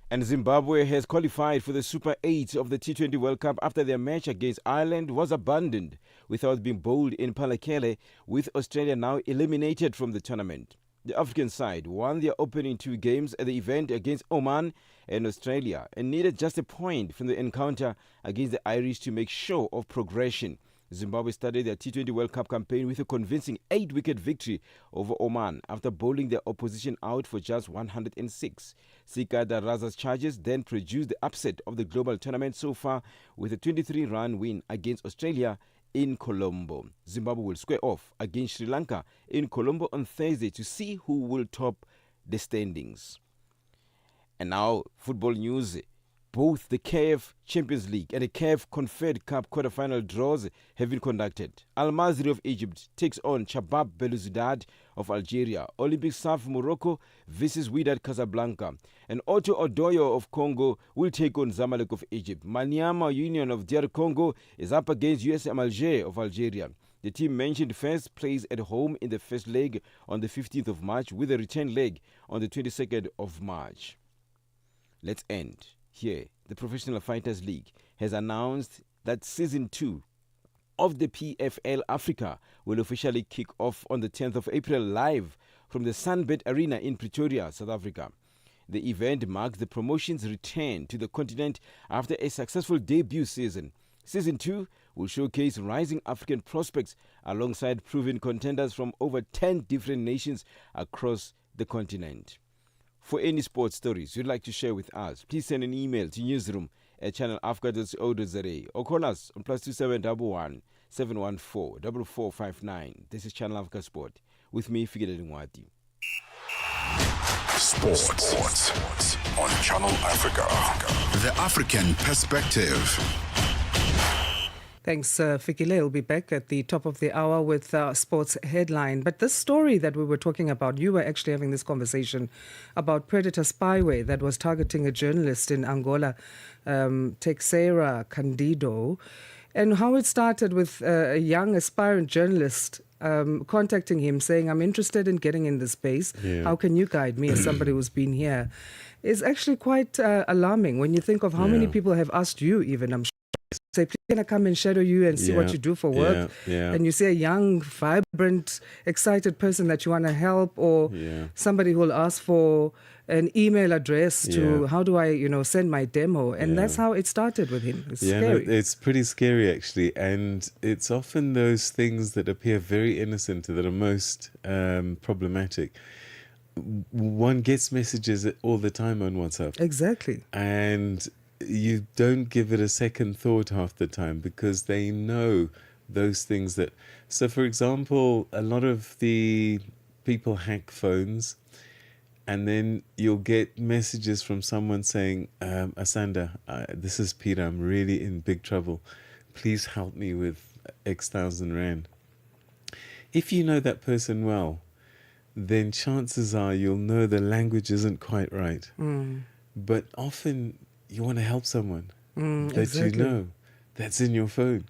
And Zimbabwe has qualified for the Super 8 of the T20 World Cup after their match against Ireland was abandoned without being bowled in Palakele, with Australia now eliminated from the tournament. The African side won their opening 2 games at the event against Oman and Australia and needed just a point from the encounter against the Irish to make sure of progression. Zimbabwe started their T20 World Cup campaign with a convincing 8-wicket victory over Oman after bowling their opposition out for just 106. Sikada Raza's charges then produced the upset of the global tournament so far with a 23-run win against Australia in Colombo. Zimbabwe will square off against Sri Lanka in Colombo on Thursday to see who will top the standings. And now, football news. Both the CAF Champions League and the CAF Confed Cup quarter-final draws have been conducted. Al Masry of Egypt takes on Chabab Belouizdad of Algeria. Olympic Saf Morocco versus Wydad Casablanca. And Otto Odoyo of Congo will take on Zamalek of Egypt. Maniama Union of DR Congo is up against USM Alger of Algeria. The team mentioned first place at home in the first leg on the 15th of March with a return leg on the 22nd of March. Let's end here. The Professional Fighters League has announced that Season 2 of the PFL Africa will officially kick off on the 10th of April live from the Sunbet Arena in Pretoria, South Africa. The event marks the promotion's return to the continent after a successful debut season. Season 2 will showcase rising African prospects alongside proven contenders from over 10 different nations across the continent. For any sports stories you'd like to share with us, please send an email to newsroom@channelafrica.co.za or call us on +2711 714 4459. This is Channel Africa Sport with me, Fikile Ngwati. Sports on Channel Africa. The African Perspective. Thanks, Fikile. We'll be back at the top of the hour with sports headline. But this story that we were talking about, you were actually having this conversation about predator spyware that was targeting a journalist in Angola, Teixeira Candido, and how it started with a young aspirant journalist contacting him saying, I'm interested in getting in this space. Yeah. How can you guide me as somebody who's been here? It's actually quite alarming when you think of how many people have asked you even, I'm sure, say, please can I come and shadow you and see what you do for work? And you see a young, vibrant, excited person that you want to help, or somebody who will ask for an email address to how do I, send my demo? And that's how it started with him. It's scary. No, it's pretty scary actually, and it's often those things that appear very innocent that are most problematic. One gets messages all the time on WhatsApp. Exactly. And you don't give it a second thought half the time because they know those things that... So, for example, a lot of the people hack phones, and then you'll get messages from someone saying, Asanda, this is Peter, I'm really in big trouble. Please help me with X thousand rand. If you know that person well, then chances are you'll know the language isn't quite right. But often you want to help someone that you know that's in your phone.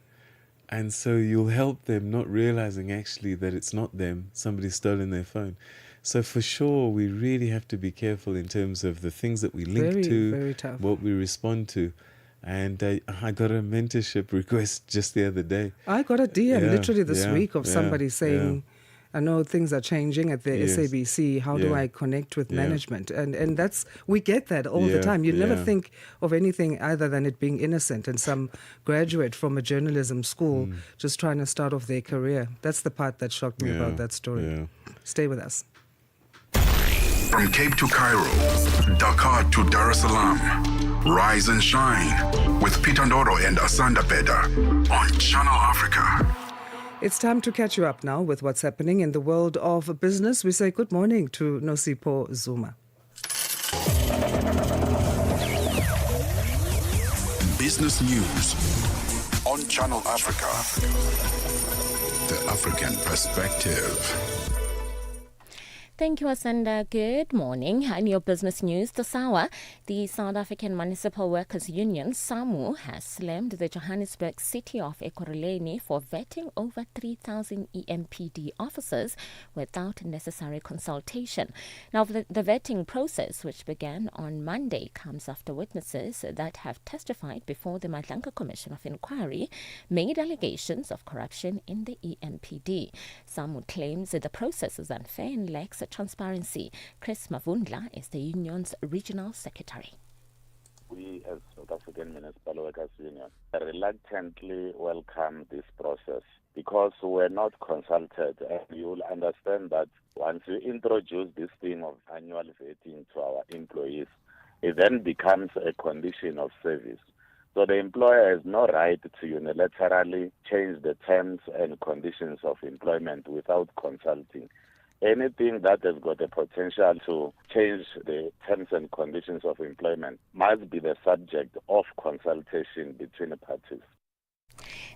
And so you'll help them not realizing actually that it's not them, somebody's stolen their phone. So for sure, we really have to be careful in terms of the things that we link to, what we respond to. And I got a mentorship request just the other day. I got a DM literally this week of somebody saying, I know things are changing at the SABC. How do I connect with management? And that's, we get that all the time. You never think of anything other than it being innocent and some graduate from a journalism school just trying to start off their career. That's the part that shocked me about that story. Stay with us. From Cape to Cairo, Dakar to Dar es Salaam, rise and shine with Peter Ndoro and Asanda Beda on Channel Africa. It's time to catch you up now with what's happening in the world of business. We say good morning to Nosipho Zuma. Business news on Channel Africa. The African Perspective. Thank you, Asanda. Good morning. In your business news this hour, the South African Municipal Workers Union, SAMU, has slammed the Johannesburg city of Ekurhuleni for vetting over 3,000 EMPD officers without necessary consultation. Now, the vetting process, which began on Monday, comes after witnesses that have testified before the Madlanka Commission of Inquiry made allegations of corruption in the EMPD. SAMU claims that the process is unfair and lacks transparency. Chris Mavundla is the union's regional secretary. We, as South African Municipal Workers Union, reluctantly welcome this process because we're not consulted, and you'll understand that once you introduce this thing of annual vetting to our employees, it then becomes a condition of service. So the employer has no right to unilaterally change the terms and conditions of employment without consulting. Anything that has got the potential to change the terms and conditions of employment must be the subject of consultation between the parties.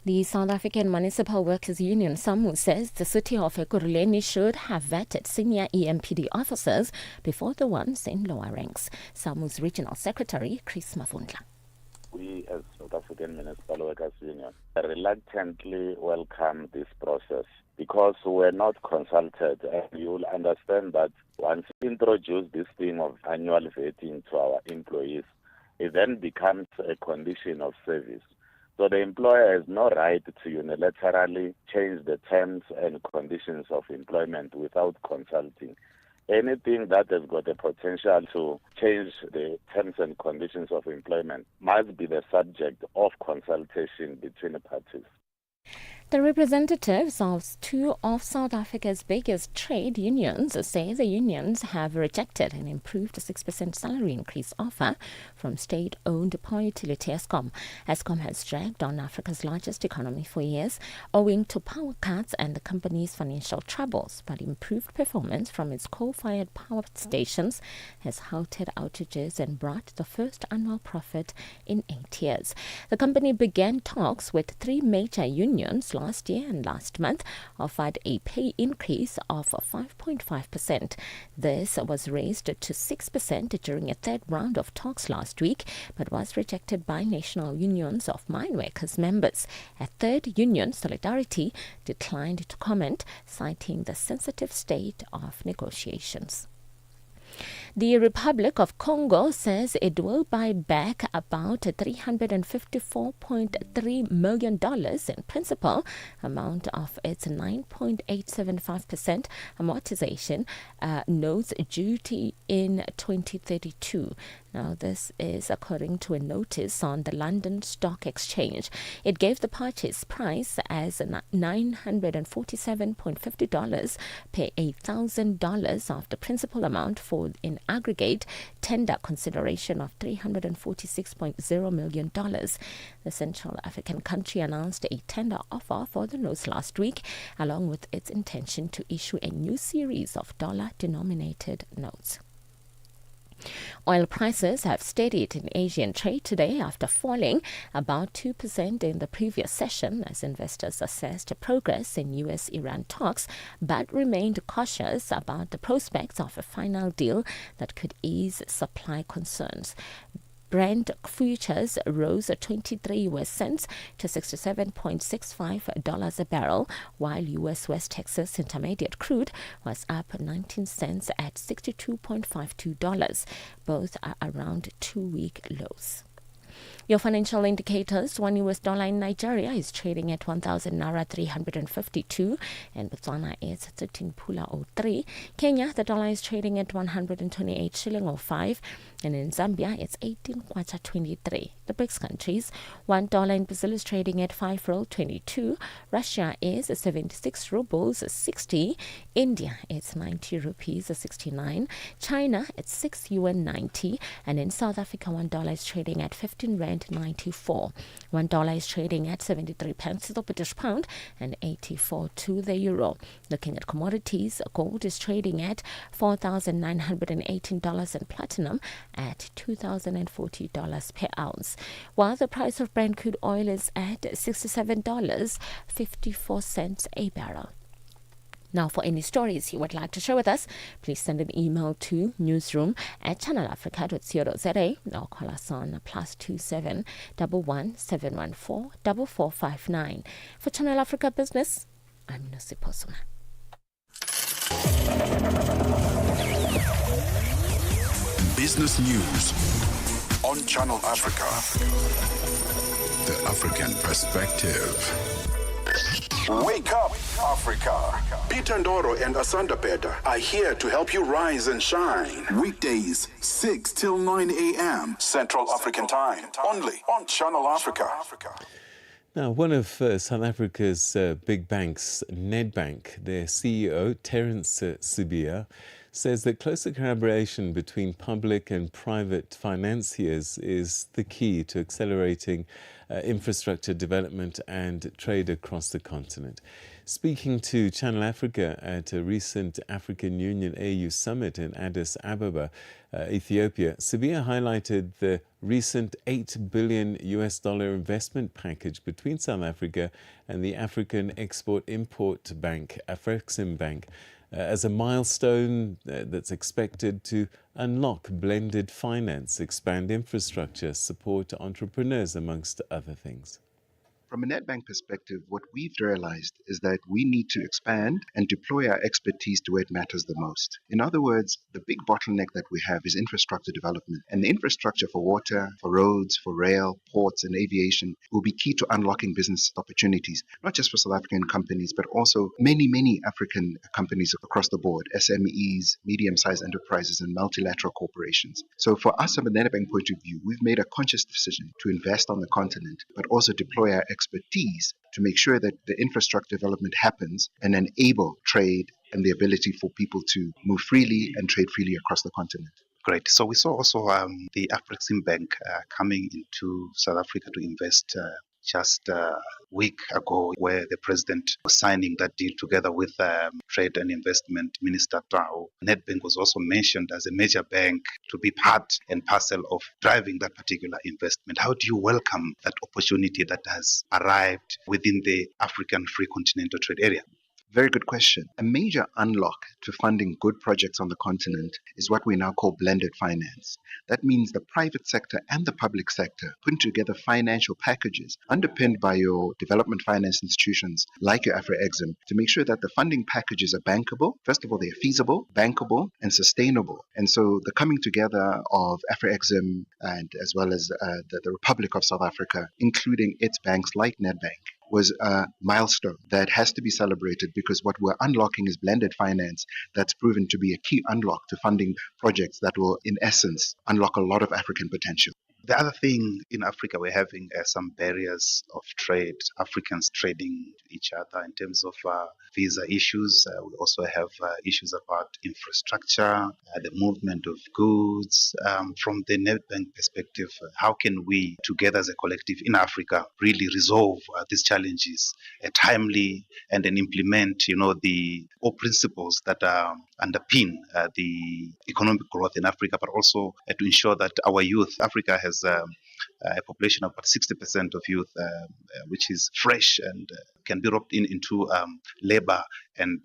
The South African Municipal Workers Union, SAMU, says the city of Ekurhuleni should have vetted senior EMPD officers before the ones in lower ranks. SAMU's regional secretary, Chris Mavundla. We, as South African African Municipal Workers Union reluctantly welcome this process because we're not consulted, and you'll understand that once we introduce this thing of annual vetting to our employees, it then becomes a condition of service. So the employer has no right to unilaterally change the terms and conditions of employment without consulting. Anything that has got the potential to change the terms and conditions of employment must be the subject of consultation between the parties. The representatives of two of South Africa's biggest trade unions say the unions have rejected an improved 6% salary increase offer from state-owned power utility Eskom. Eskom has dragged on Africa's largest economy for years, owing to power cuts and the company's financial troubles, but improved performance from its coal-fired power stations has halted outages and brought the first annual profit in 8 years. The company began talks with three major unions last year and last month, offered a pay increase of 5.5%. This was raised to 6% during a third round of talks last week, but was rejected by national unions of mine workers members. A third union, Solidarity, declined to comment, citing the sensitive state of negotiations. The Republic of Congo says it will buy back about $354.3 million in principal amount of its 9.875% amortization notes due in 2032. Now, this is according to a notice on the London Stock Exchange. It gave the purchase price as $947.50 per $8,000 of the principal amount for in aggregate tender consideration of $346.0 million. The Central African country announced a tender offer for the notes last week, along with its intention to issue a new series of dollar-denominated notes. Oil prices have steadied in Asian trade today after falling about 2% in the previous session as investors assessed progress in U.S.-Iran talks but remained cautious about the prospects of a final deal that could ease supply concerns. Brent futures rose 23 US cents to $67.65 a barrel, while U.S. West Texas Intermediate crude was up 19 cents at $62.52. Both are around 2-week lows. Your financial indicators: one US dollar in Nigeria is trading at 1,000 naira 352, and Botswana is 13 pula 03. Kenya, the dollar is trading at 128 shilling 05, and in Zambia it's 18 kwacha 23. The BRICS countries: $1 in Brazil is trading at 5 roll 22. Russia is 76 rubles 60. India it's 90 rupees 69. China it's 6 yuan 90, and in South Africa $1 is trading at 15 rand 94. $1 is trading at 73 pence to the British pound and 84 to the euro. Looking at commodities, gold is trading at $4,918 and platinum at $2,040 per ounce, while the price of Brent crude oil is at $67.54 a barrel. Now, for any stories you would like to share with us, please send an email to newsroom@channelafrica.co.za or call us on +27 11 714 4459. For Channel Africa Business, I'm Nosipho Sona. Business News on Channel Africa. The African Perspective. Wake up, Africa. Peter Ndoro and Asanda Beda are here to help you rise and shine. Weekdays, 6 till 9 a.m. Central African Time. Only on Channel Africa. Now, one of South Africa's big banks, Nedbank, their CEO, Terence Sibiya, says that closer collaboration between public and private financiers is the key to accelerating infrastructure development and trade across the continent. Speaking to Channel Africa at a recent African Union AU summit in Addis Ababa, Ethiopia, Sibiya highlighted the recent $8 billion investment package between South Africa and the African Export-Import Bank, Afrexim Bank, as a milestone that's expected to unlock blended finance, expand infrastructure, support entrepreneurs, amongst other things. From a Nedbank perspective, what we've realized is that we need to expand and deploy our expertise to where it matters the most. In other words, the big bottleneck that we have is infrastructure development. And the infrastructure for water, for roads, for rail, ports, and aviation will be key to unlocking business opportunities, not just for South African companies, but also many, many African companies across the board, SMEs, medium-sized enterprises, and multilateral corporations. So for us, from a Nedbank point of view, we've made a conscious decision to invest on the continent, but also deploy our expertise to make sure that the infrastructure development happens and enable trade and the ability for people to move freely and trade freely across the continent. Great. So we saw also the Afrexim Bank coming into South Africa to invest just a week ago, where the president was signing that deal together with Trade and Investment Minister Tao. Nedbank was also mentioned as a major bank to be part and parcel of driving that particular investment. How do you welcome that opportunity that has arrived within the African Free Continental Trade Area? Very good question. A major unlock to funding good projects on the continent is what we now call blended finance. That means the private sector and the public sector putting together financial packages underpinned by your development finance institutions like your Afrexim to make sure that the funding packages are bankable. First of all, they are feasible, bankable, and sustainable. And so the coming together of Afrexim and as well as the Republic of South Africa, including its banks like Nedbank, was a milestone that has to be celebrated, because what we're unlocking is blended finance that's proven to be a key unlock to funding projects that will, in essence, unlock a lot of African potential. The other thing, in Africa, we're having some barriers of trade, Africans trading each other in terms of visa issues. We also have issues about infrastructure, the movement of goods. From the Nedbank perspective, how can we, together as a collective in Africa, really resolve these challenges timely and then implement, the core principles that underpin the economic growth in Africa, but also to ensure that our youth, Africa has a population of about 60% of youth, which is fresh and can be roped into labor and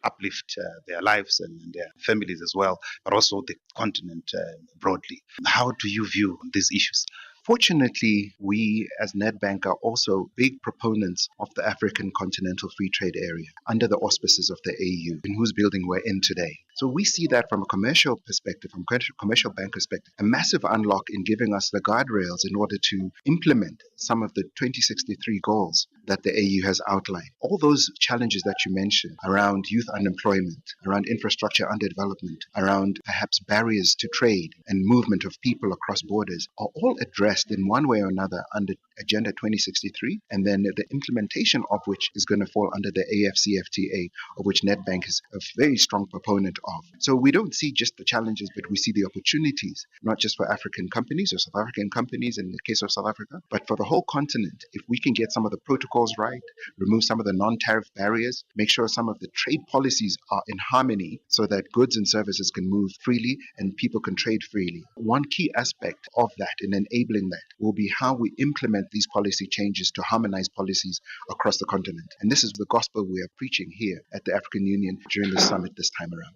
uplift their lives and their families as well, but also the continent broadly. How do you view these issues? Fortunately, we as Nedbank are also big proponents of the African Continental Free Trade Area under the auspices of the AU, in whose building we're in today. So we see that from a commercial perspective, from a commercial bank perspective, a massive unlock in giving us the guardrails in order to implement some of the 2063 goals that the AU has outlined. All those challenges that you mentioned around youth unemployment, around infrastructure underdevelopment, around perhaps barriers to trade and movement of people across borders are all addressed in one way or another under Agenda 2063, and then the implementation of which is going to fall under the AFCFTA, of which Nedbank is a very strong proponent of. So we don't see just the challenges, but we see the opportunities, not just for African companies or South African companies in the case of South Africa, but for the whole continent. If we can get some of the protocols right, remove some of the non-tariff barriers, make sure some of the trade policies are in harmony so that goods and services can move freely and people can trade freely. One key aspect of that in enabling that will be how we implement these policy changes to harmonize policies across the continent. And this is the gospel we are preaching here at the African Union during the summit this time around.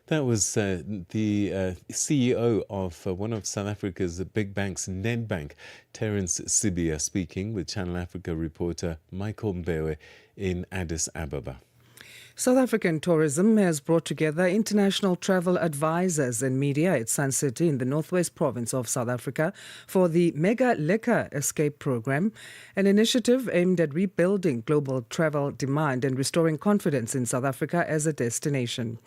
That was the CEO of one of South Africa's big banks, Nedbank, Terence Sibia, speaking with Channel Africa reporter Michael Mbewe in Addis Ababa. South African tourism has brought together international travel advisors and media at Sun City in the northwest province of South Africa for the Mega Lekker Escape program, an initiative aimed at rebuilding global travel demand and restoring confidence in South Africa as a destination.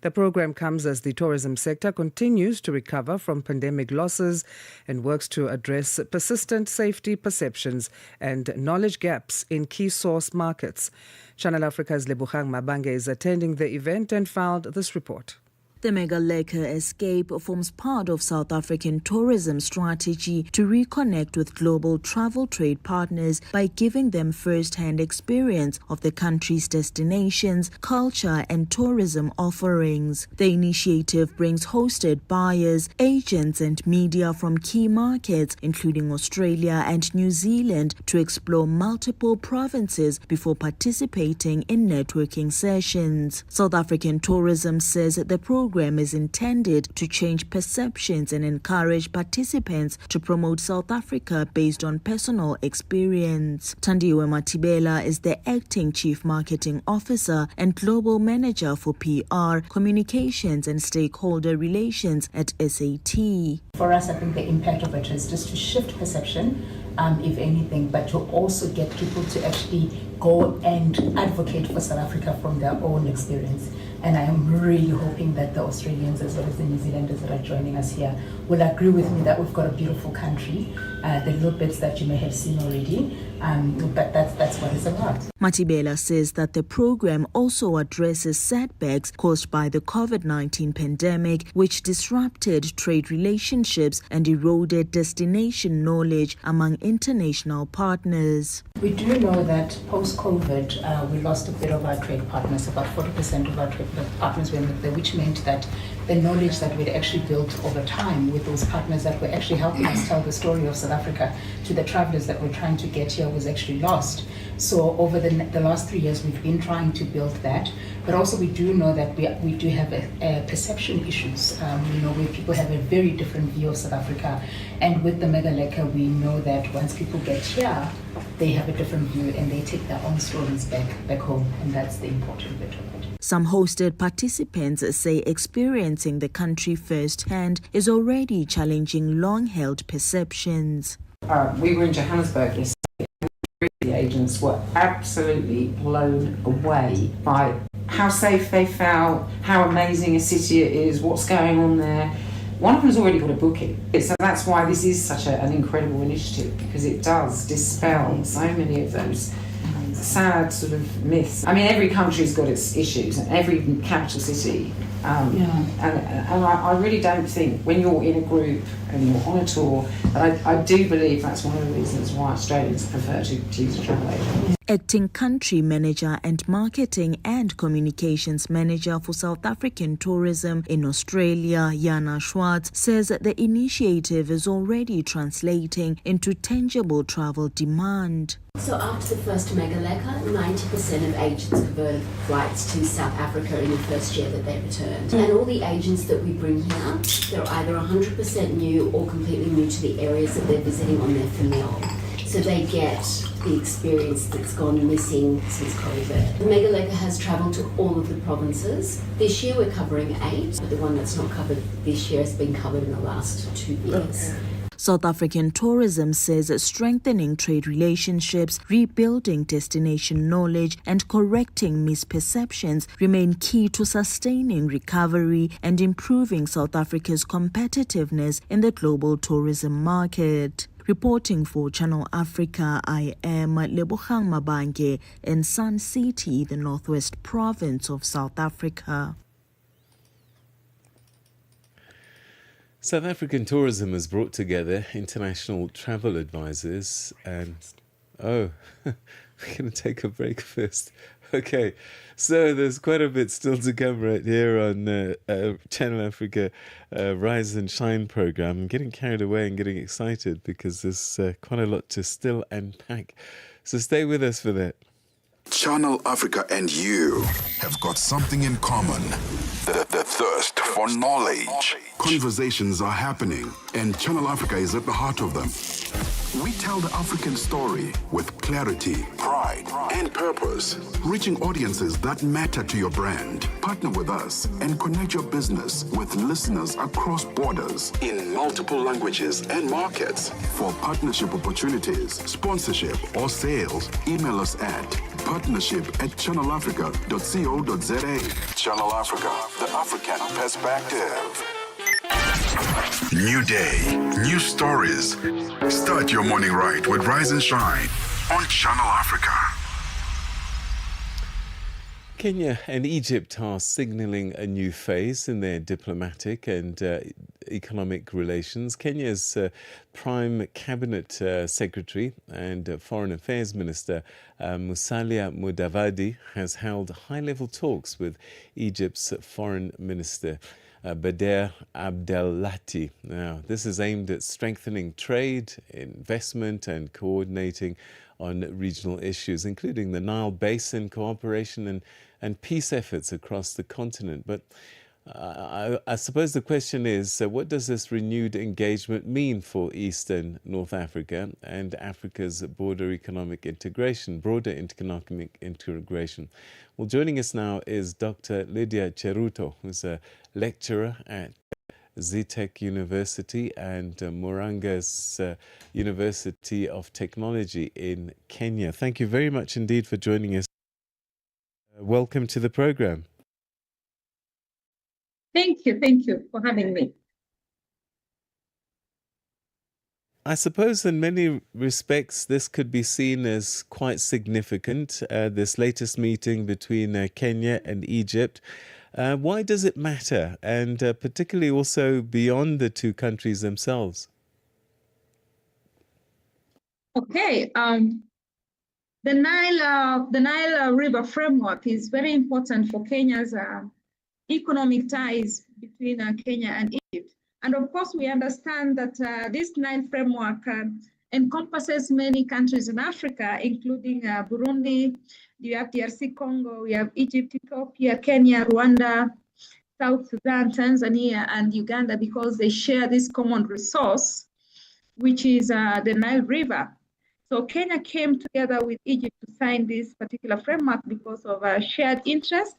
The program comes as the tourism sector continues to recover from pandemic losses and works to address persistent safety perceptions and knowledge gaps in key source markets. Channel Africa's Lebogang Mabange is attending the event and filed this report. The Mega Lekker escape forms part of South African tourism strategy to reconnect with global travel trade partners by giving them first-hand experience of the country's destinations, culture and tourism offerings. The initiative brings hosted buyers, agents and media from key markets, including Australia and New Zealand, to explore multiple provinces before participating in networking sessions. South African Tourism says the program is intended to change perceptions and encourage participants to promote South Africa based on personal experience. Tandiwe Matibela is the acting Chief Marketing Officer and Global Manager for PR, Communications and Stakeholder Relations at SAT. For us, I think the impact of it is just to shift perception, if anything, but to also get people to actually go and advocate for South Africa from their own experience. And I am really hoping that the Australians as well as the New Zealanders that are joining us here will agree with me that we've got a beautiful country, the little bits that you may have seen already, but that's what it's about. Matibela says that the program also addresses setbacks caused by the COVID-19 pandemic, which disrupted trade relationships and eroded destination knowledge among international partners. We do know that post-COVID, we lost a bit of our trade partners. About 40% of our trade partners were there, which meant that the knowledge that we'd actually built over time with those partners that were actually helping us tell the story of South Africa to the travelers that we're trying to get here was actually lost. So over the last 3 years, we've been trying to build that. But also we do know that we do have perception issues, where people have a very different view of South Africa. And with the Mega Lekker, we know that once people get here, they have a different view and they take their own stories back home. And that's the important bit of it. Some hosted participants say experiencing the country firsthand is already challenging long-held perceptions. We were in Johannesburg yesterday. The agents were absolutely blown away by how safe they felt, how amazing a city it is, what's going on there. One of them's already got a booking. So that's why this is such an incredible initiative, because it does dispel so many of those sad sort of myths. I mean, every country's got its issues, and every capital city. And I really don't think when you're in a group and you're on a tour, I do believe that's one of the reasons why Australians prefer to use a travel agent. Acting Country Manager and Marketing and Communications Manager for South African Tourism in Australia, Jana Schwartz, says that the initiative is already translating into tangible travel demand. So after the first Mega Lekker, 90% of agents converted flights to South Africa in the first year that they returned. And all the agents that we bring here, they're either 100% new or completely new to the areas that they're visiting on their famille. So they get the experience that's gone missing since COVID. The Mega Lekker has travelled to all of the provinces. This year we're covering 8, but the one that's not covered this year has been covered in the last 2 years. South African Tourism says strengthening trade relationships, rebuilding destination knowledge and correcting misperceptions remain key to sustaining recovery and improving South Africa's competitiveness in the global tourism market. Reporting for Channel Africa, I am Lebogang Mabange in Sun City, the northwest province of South Africa. South African Tourism has brought together international travel advisors and... Oh, we're going to take a break first. Okay, so there's quite a bit still to come right here on Channel Africa Rise and Shine program. I'm getting carried away and getting excited because there's quite a lot to still unpack. So stay with us for that. Channel Africa and you have got something in common. The thirst for knowledge. Conversations are happening, and Channel Africa is at the heart of them. We tell the African story with clarity, pride, and purpose, reaching audiences that matter to your brand. Partner with us and connect your business with listeners across borders in multiple languages and markets. For partnership opportunities, sponsorship, or sales, email us at partnership@channelafrica.co.za. Channel Africa, the African perspective. New day, new stories. Start your morning right with Rise and Shine on Channel Africa. Kenya and Egypt are signalling a new phase in their diplomatic and economic relations. Kenya's Prime Cabinet Secretary and Foreign Affairs Minister Musalia Mudavadi has held high-level talks with Egypt's Foreign Minister Beda Abdelati. Now, this is aimed at strengthening trade, investment and coordinating on regional issues, including the Nile Basin cooperation and peace efforts across the continent. But I suppose the question is, what does this renewed engagement mean for Eastern North Africa and Africa's broader economic integration? Well, joining us now is Dr. Lydia Cheruto, who's a lecturer at Zitech University and Moranga's University of Technology in Kenya. Thank you very much indeed for joining us. Welcome to the program. Thank you for having me. I suppose in many respects this could be seen as quite significant, this latest meeting between Kenya and Egypt. Why does it matter, and particularly also beyond the two countries themselves? Okay, the Nile River framework is very important for Kenya's economic ties between Kenya and Egypt. And of course, we understand that this Nile framework encompasses many countries in Africa, including Burundi, you have DRC Congo, we have Egypt, Ethiopia, Kenya, Rwanda, South Sudan, Tanzania, and Uganda, because they share this common resource, which is the Nile River. So Kenya came together with Egypt to sign this particular framework because of a shared interest.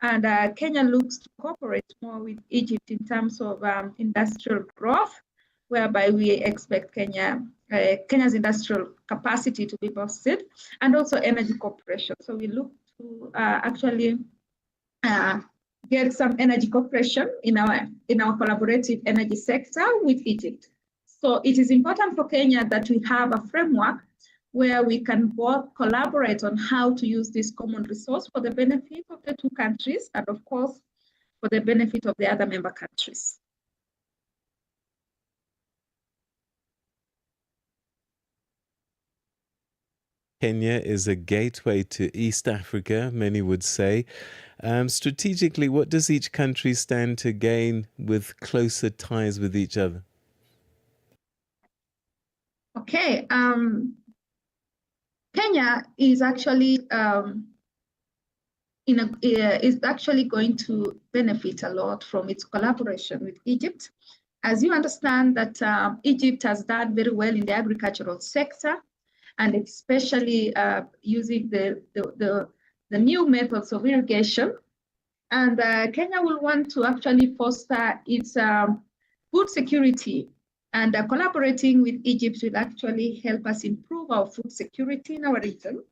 And Kenya looks to cooperate more with Egypt in terms of industrial growth, whereby we expect Kenya's industrial capacity to be boosted, and also energy cooperation. So we look to actually get some energy cooperation in our collaborative energy sector with Egypt. So it is important for Kenya that we have a framework where we can both collaborate on how to use this common resource for the benefit of the two countries and, of course, for the benefit of the other member countries. Kenya is a gateway to East Africa, many would say. Strategically, what does each country stand to gain with closer ties with each other? Okay, Kenya is actually is actually going to benefit a lot from its collaboration with Egypt. As you understand that Egypt has done very well in the agricultural sector, and especially using the new methods of irrigation. And Kenya will want to actually foster its food security. And collaborating with Egypt will actually help us improve our food security in our region.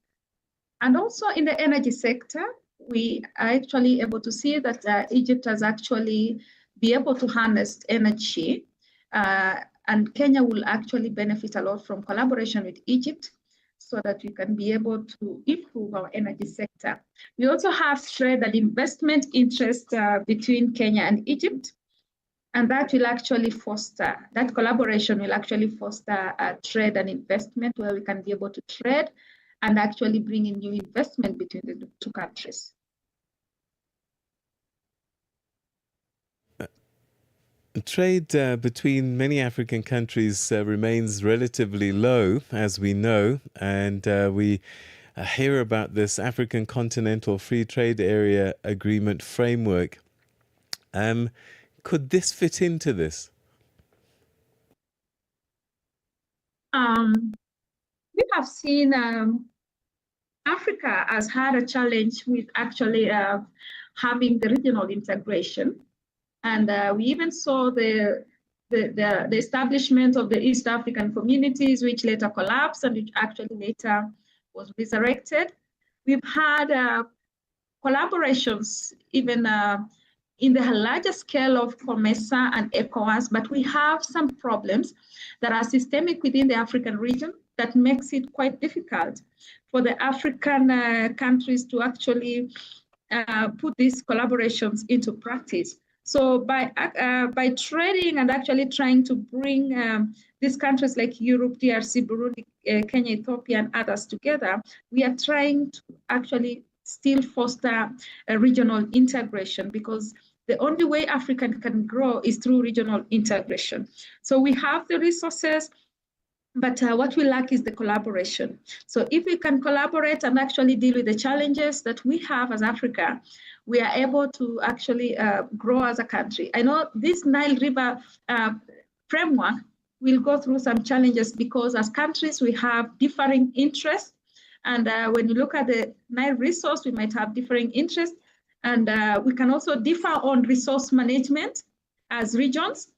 And also in the energy sector, we are actually able to see that Egypt has actually be able to harness energy. And Kenya will actually benefit a lot from collaboration with Egypt so that we can be able to improve our energy sector. We also have trade and investment interest between Kenya and Egypt. And that will actually foster, that collaboration will actually foster trade and investment where we can be able to trade and actually bring in new investment between the two countries. Trade between many African countries remains relatively low, as we know, and we hear about this African Continental Free Trade Area Agreement framework. Could this fit into this? We have seen Africa has had a challenge with actually having the regional integration. And we even saw the establishment of the East African communities, which later collapsed and which actually later was resurrected. We've had collaborations even in the larger scale of COMESA and ECOWAS, but we have some problems that are systemic within the African region that makes it quite difficult for the African countries to actually put these collaborations into practice. So by trading and actually trying to bring these countries like Europe, DRC, Burundi, Kenya, Ethiopia, and others together, we are trying to actually still foster a regional integration, because the only way Africa can grow is through regional integration. So we have the resources, but what we lack is the collaboration. So if we can collaborate and actually deal with the challenges that we have as Africa, we are able to actually grow as a country. I know this Nile River framework will go through some challenges, because as countries, we have differing interests. And when you look at the Nile resource, we might have differing interests. And we can also differ on resource management as regions.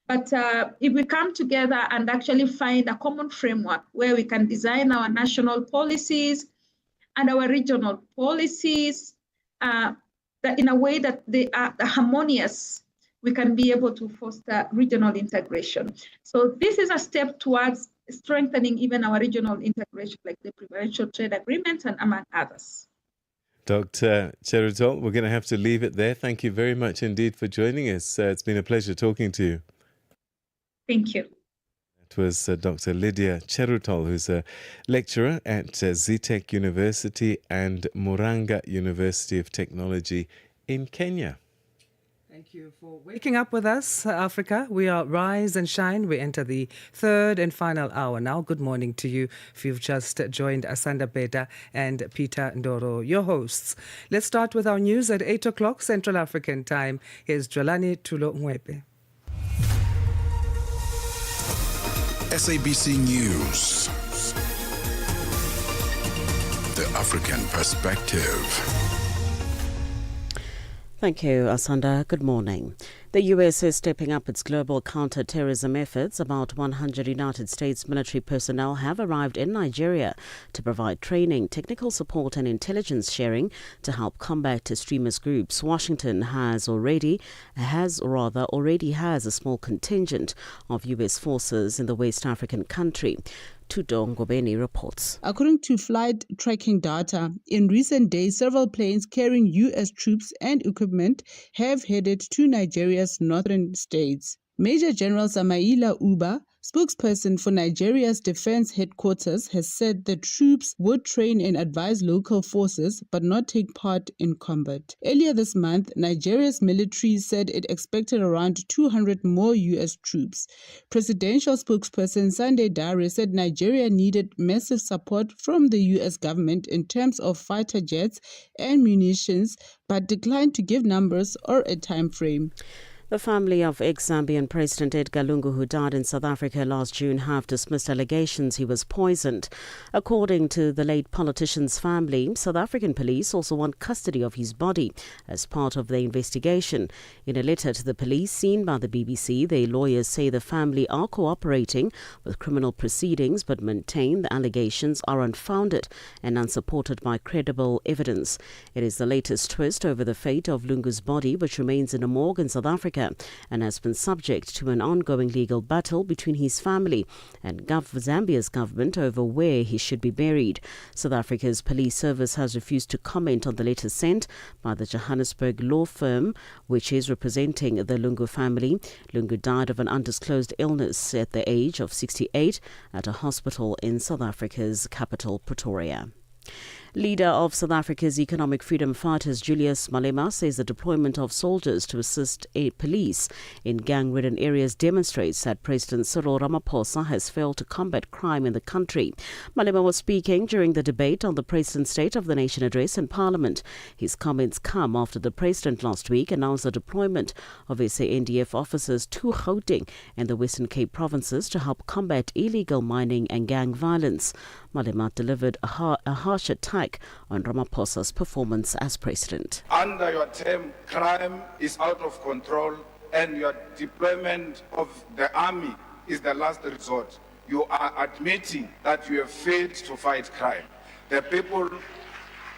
But if we come together and actually find a common framework where we can design our national policies and our regional policies that in a way that they are harmonious, we can be able to foster regional integration. So this is a step towards strengthening even our regional integration, like the preferential trade agreement and among others. Dr. Cherutol, we're going to have to leave it there. Thank you very much indeed for joining us. It's been a pleasure talking to you. Thank you. It was Dr. Lydia Cherutol, who's a lecturer at Zitech University and Murang'a University of Technology in Kenya. Thank you for waking up with us, Africa. We are Rise and Shine. We enter the third and final hour now. Good morning to you if you've just joined Asanda, Beda and Peter Ndoro, your hosts. Let's start with our news at 8 o'clock Central African time. Here's Jolani Tulo Mwepe. SABC News. The African Perspective. Thank you, Asanda. Good morning. The U.S. is stepping up its global counter-terrorism efforts. About 100 United States military personnel have arrived in Nigeria to provide training, technical support and intelligence sharing to help combat extremist groups. Washington already has a small contingent of U.S. forces in the West African country. Tudo Ngobeni reports. According to flight tracking data, in recent days, several planes carrying U.S. troops and equipment have headed to Nigeria's northern states. Major General Samaila Uba, spokesperson for Nigeria's defense headquarters, has said the troops would train and advise local forces but not take part in combat. Earlier this month, Nigeria's military said it expected around 200 more U.S. troops. Presidential spokesperson Sunday Dare said Nigeria needed massive support from the U.S. government in terms of fighter jets and munitions, but declined to give numbers or a time frame. The family of ex-Zambian President Edgar Lungu, who died in South Africa last June, have dismissed allegations he was poisoned. According to the late politician's family, South African police also want custody of his body as part of the investigation. In a letter to the police seen by the BBC, their lawyers say the family are cooperating with criminal proceedings but maintain the allegations are unfounded and unsupported by credible evidence. It is the latest twist over the fate of Lungu's body, which remains in a morgue in South Africa and has been subject to an ongoing legal battle between his family and Zambia's government over where he should be buried. South Africa's police service has refused to comment on the letter sent by the Johannesburg law firm, which is representing the Lungu family. Lungu died of an undisclosed illness at the age of 68 at a hospital in South Africa's capital, Pretoria. Leader of South Africa's economic freedom fighters, Julius Malema, says the deployment of soldiers to assist police in gang-ridden areas demonstrates that President Cyril Ramaphosa has failed to combat crime in the country. Malema was speaking during the debate on the President's State of the Nation address in Parliament. His comments come after the President last week announced the deployment of SANDF officers to Gauteng and the Western Cape provinces to help combat illegal mining and gang violence. Malema delivered a harsh attack on Ramaphosa's performance as president. Under your term, crime is out of control and your deployment of the army is the last resort. You are admitting that you have failed to fight crime. The people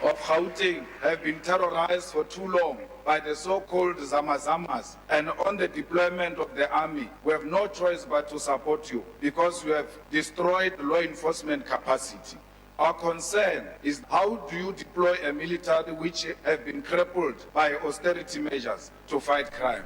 of Gauteng have been terrorized for too long by the so-called Zamazamas, and on the deployment of the army, we have no choice but to support you because you have destroyed law enforcement capacity. Our concern is how do you deploy a military which have been crippled by austerity measures to fight crime?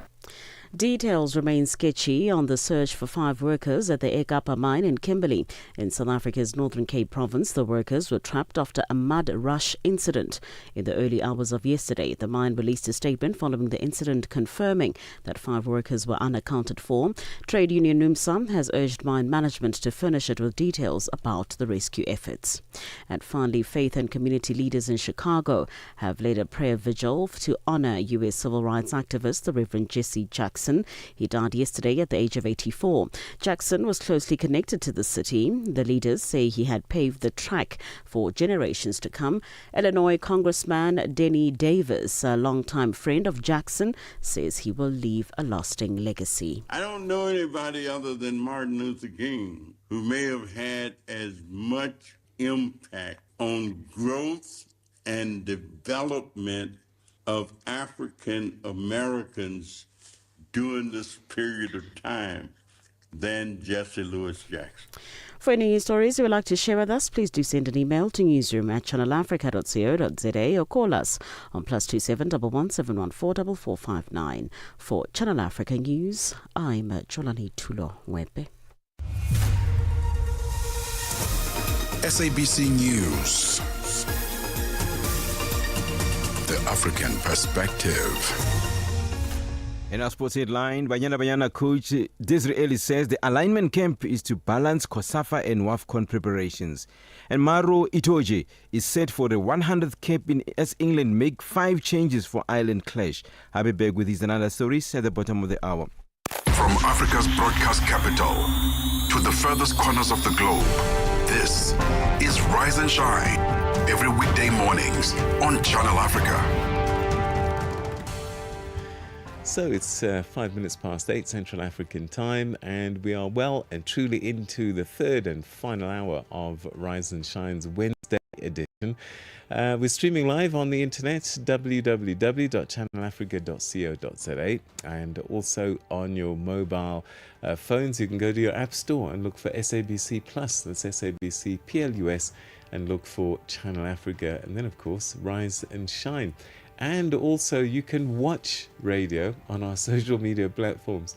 Details remain sketchy on the search for 5 workers at the Ekapa mine in Kimberley. In South Africa's Northern Cape province, the workers were trapped after a mud rush incident. In the early hours of yesterday, the mine released a statement following the incident confirming that 5 workers were unaccounted for. Trade union NUMSA has urged mine management to furnish it with details about the rescue efforts. And finally, faith and community leaders in Chicago have led a prayer vigil to honor U.S. civil rights activist, the Reverend Jesse Jackson. He died yesterday at the age of 84. Jackson was closely connected to the city. The leaders say he had paved the track for generations to come. Illinois Congressman Denny Davis, a longtime friend of Jackson, says he will leave a lasting legacy. I don't know anybody other than Martin Luther King who may have had as much impact on growth and development of African Americans during this period of time than Jesse Louis Jackson. For any news stories you would like to share with us, please do send an email to newsroom@channelafrica.co.za or call us on +27 11 714 4459. For Channel Africa News, I'm Jolani Tulo Wepe. SABC News. The African Perspective. In our sports headline, Banyana coach Disraeli says the alignment camp is to balance COSAFA and WAFCON preparations. And Maro Itoje is set for the 100th cap as England make 5 changes for Ireland clash. I'll be back with these and other stories at the bottom of the hour. From Africa's broadcast capital to the furthest corners of the globe, this is Rise and Shine. Every weekday mornings on Channel Africa. So it's 5 minutes past 8 Central African time, and we are well and truly into the third and final hour of Rise and Shine's Wednesday edition. We're streaming live on the internet, www.channelafrica.co.za, and also on your mobile phones. You can go to your app store and look for SABC Plus, that's SABC PLUS, and look for Channel Africa, and then of course Rise and Shine. And also you can watch radio on our social media platforms.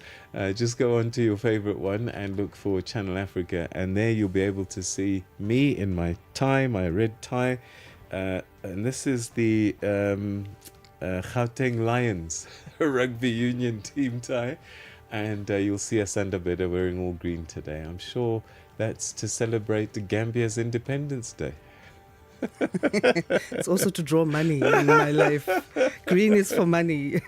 Just go on to your favorite one and look for Channel Africa, and there you'll be able to see me in my tie, my red tie. And this is the Gauteng Lions rugby union team tie. And you'll see Asanda Beda wearing all green today. I'm sure that's to celebrate Gambia's Independence Day. It's also to draw money in my life. Green is for money.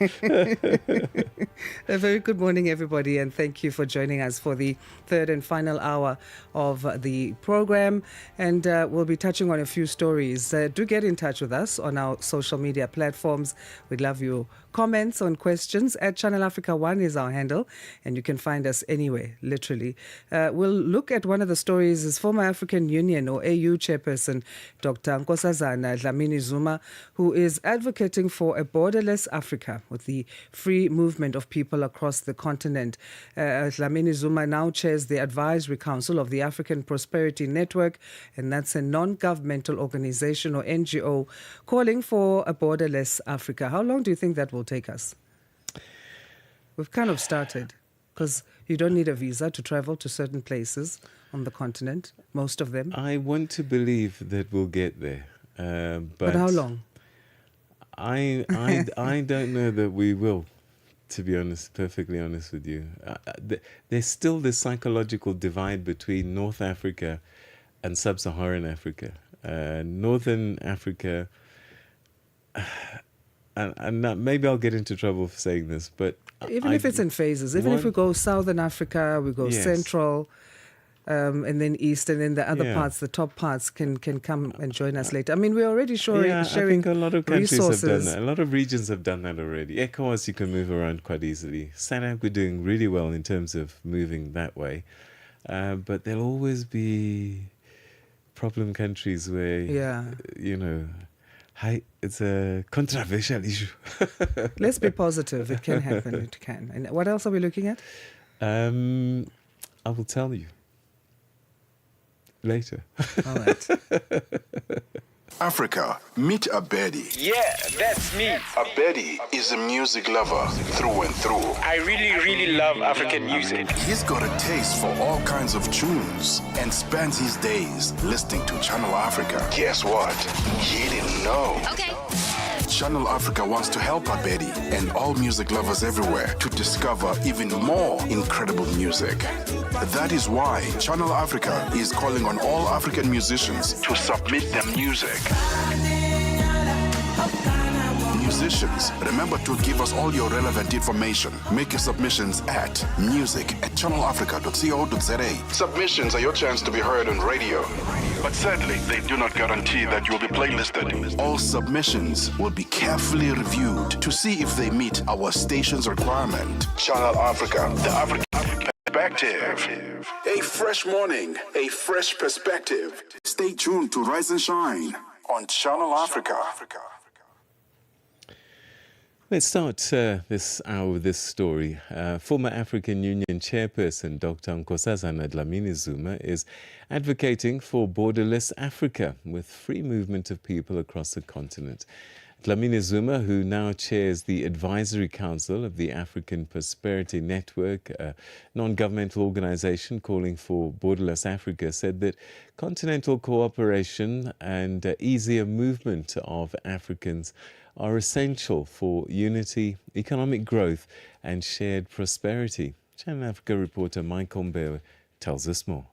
A very good morning, everybody, and thank you for joining us for the third and final hour of the program. And we'll be touching on a few stories. Do get in touch with us on our social media platforms. We'd love your comments on questions. At Channel Africa 1 is our handle, and you can find us anywhere, literally. We'll look at one of the stories is former African Union or AU chairperson, Dr. Nkosazana Dlamini-Zuma, who is advocating for a borderless Africa with the free movement of people across the continent. Dlamini-Zuma now chairs the Advisory Council of the African Prosperity Network, and that's a non-governmental organization or NGO calling for a borderless Africa. How long do you think that will take us? We've kind of started, because you don't need a visa to travel to certain places on the continent, most of them. I want to believe that we'll get there. But how long? I don't know that we will, to be honest, perfectly honest with you. There's still this psychological divide between North Africa and Sub-Saharan Africa. Northern Africa, and maybe I'll get into trouble for saying this, but even if it's in phases, even if we go Southern Africa, we go Central, and then East, and then the other parts, the top parts can come and join us later. I mean, we're already sharing I think a lot of countries resources. have done that. A lot of regions have done that already. ECOWAS, you can move around quite easily. SADC, we're doing really well in terms of moving that way. But there'll always be problem countries where, you know, it's a controversial issue. Let's be positive. It can happen. It can. And what else are we looking at? I will tell you. later. All right. Africa, meet Abedi. Yeah, that's me. Abedi is a music lover through and through. I really love African music. He's got a taste for all kinds of tunes and spends his days listening to Channel Africa. Guess what? He didn't know. Okay. Channel Africa wants to help Abedi and all music lovers everywhere to discover even more incredible music. That is why Channel Africa is calling on all African musicians to submit their music. Musicians, remember to give us all your relevant information. Make your submissions at music@channelafrica.co.za. Submissions are your chance to be heard on radio. But sadly, they do not guarantee that you will be playlisted. All submissions will be carefully reviewed to see if they meet our station's requirement. Channel Africa, the African perspective. A fresh morning, a fresh perspective. Stay tuned to Rise and Shine on Channel Africa. Let's start this hour with this story. Former African Union chairperson Dr. Nkosazana Dlamini-Zuma is advocating for borderless Africa with free movement of people across the continent. Dlamini-Zuma, who now chairs the Advisory Council of the African Prosperity Network, a non-governmental organization calling for borderless Africa, said that continental cooperation and easier movement of Africans are essential for unity, economic growth and shared prosperity. Channel Africa reporter Michael Mbewe tells us more.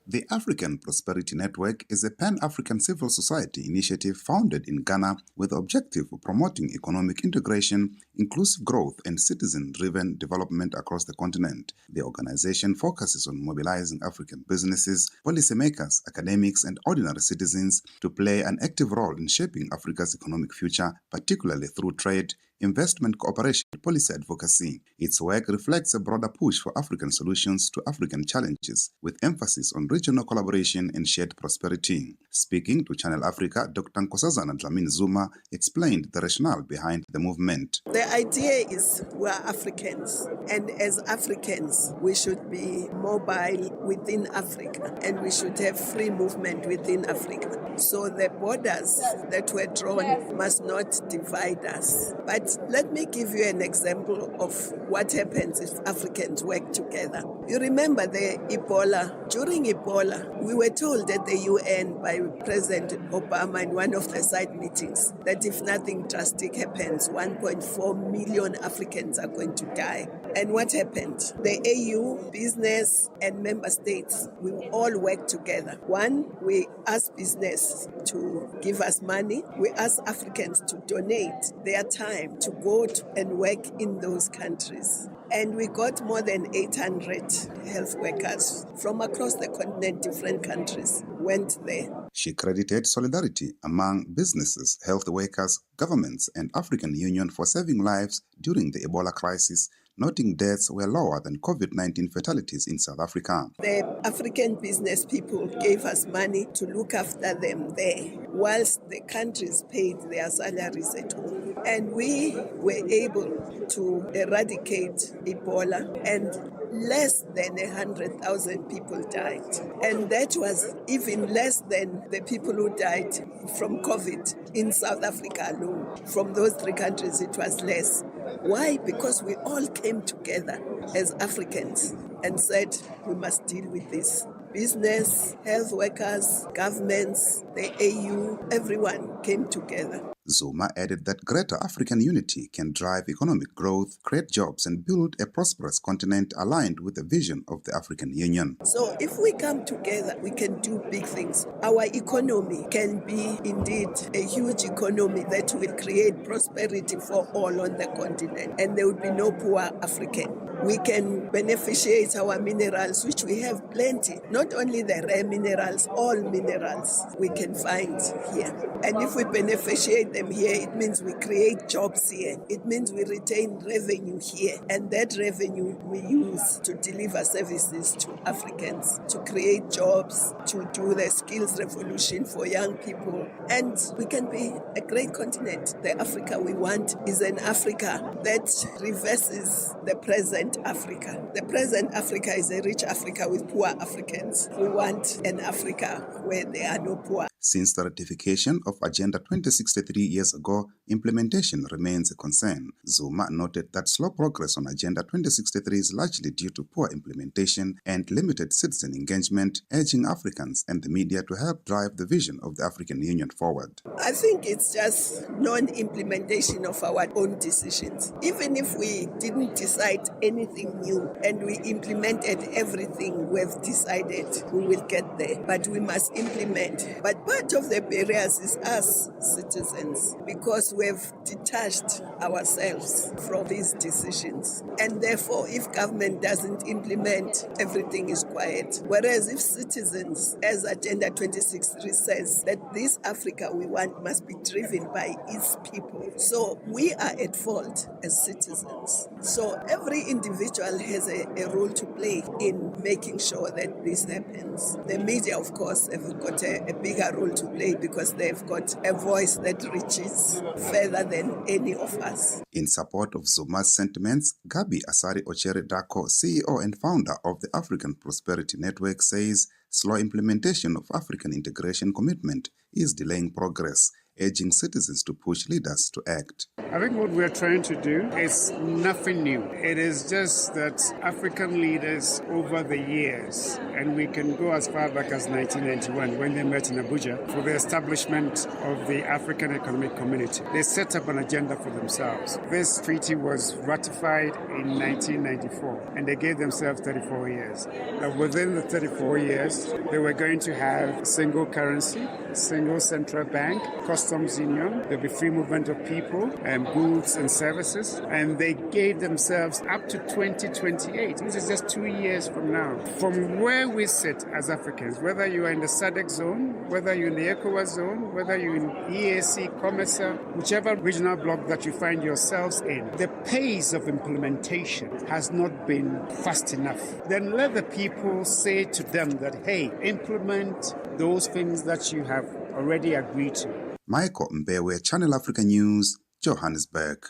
The African Prosperity Network is a pan-African civil society initiative founded in Ghana with the objective of promoting economic integration, inclusive growth, and citizen-driven development across the continent. The organization focuses on mobilizing African businesses, policymakers, academics, and ordinary citizens to play an active role in shaping Africa's economic future, particularly through trade, investment cooperation, and policy advocacy. Its work reflects a broader push for African solutions to African challenges, with emphasis on regional collaboration and shared prosperity. Speaking to Channel Africa, Dr. Nkosazana Dlamini-Zuma explained the rationale behind the movement. The idea is we are Africans, and as Africans, we should be mobile within Africa, and we should have free movement within Africa. So the borders that were drawn must not divide us. But let me give you an example of what happens if Africans work together. You remember the Ebola. During Ebola, we were told at the UN by President Obama in one of the side meetings that if nothing drastic happens, 1.4 million Africans are going to die. And what happened? The AU, business, and member states, we all work together. One, we ask business to give us money. We ask Africans to donate their time to go and work in those countries. And we got more than 800 health workers from across the continent, different countries, went there. She credited solidarity among businesses, health workers, governments, and African Union for saving lives during the Ebola crisis, noting deaths were lower than COVID-19 fatalities in South Africa. The African business people gave us money to look after them there, whilst the countries paid their salaries at home. And we were able to eradicate Ebola, and less than 100,000 people died. And that was even less than the people who died from COVID in South Africa alone. From those three countries, it was less. Why? Because we all came together as Africans and said we must deal with this. Business, health workers, governments, the AU, everyone came together. Zuma added that greater African unity can drive economic growth, create jobs, and build a prosperous continent aligned with the vision of the African Union. So if we come together, we can do big things. Our economy can be indeed a huge economy that will create prosperity for all on the continent, and there will be no poor African. We can beneficiate our minerals, which we have plenty. Not only the rare minerals, all minerals we can find here. And if we beneficiate retain them here, it means we create jobs here. It means we retain revenue here. And that revenue we use to deliver services to Africans, to create jobs, to do the skills revolution for young people. And we can be a great continent. The Africa we want is an Africa that reverses the present Africa. The present Africa is a rich Africa with poor Africans. We want an Africa where there are no poor. Since the ratification of Agenda 2063 years ago, implementation remains a concern. Zuma noted that slow progress on Agenda 2063 is largely due to poor implementation and limited citizen engagement, urging Africans and the media to help drive the vision of the African Union forward. I think it's just non-implementation of our own decisions. Even if we didn't decide anything new and we implemented everything we've decided, we will get there. But we must implement. But part of the barriers is us citizens, because we've detached ourselves from these decisions. And therefore, if government doesn't implement, everything is quiet. Whereas if citizens, as Agenda 2063 says, that this Africa we want must be driven by its people. So we are at fault as citizens. So every individual has a role to play in making sure that this happens. The media, of course, have got a bigger role to play because they've got a voice that reaches further than any of us. In support of Zuma's sentiments, Gabi Asari Ochere Dako, CEO and founder of the African Prosperity Network, says slow implementation of African integration commitment is delaying progress, urging citizens to push leaders to act. I think what we're trying to do is nothing new. It is just that African leaders over the years, and we can go as far back as 1991 when they met in Abuja for the establishment of the African Economic Community. They set up an agenda for themselves. This treaty was ratified in 1994, and they gave themselves 34 years. Now, within the 34 years, they were going to have single currency, single central bank, customs union, there'll be free movement of people, goods and services, and they gave themselves up to 2028, which is just 2 years from now. From where we sit as Africans, whether you are in the SADC zone, whether you're in the ECOWAS zone, whether you're in EAC, COMESA, whichever regional bloc that you find yourselves in, the pace of implementation has not been fast enough. Then let the people say to them that, hey, implement those things that you have already agreed to. Michael Mbewe, Channel Africa News, Johannesburg.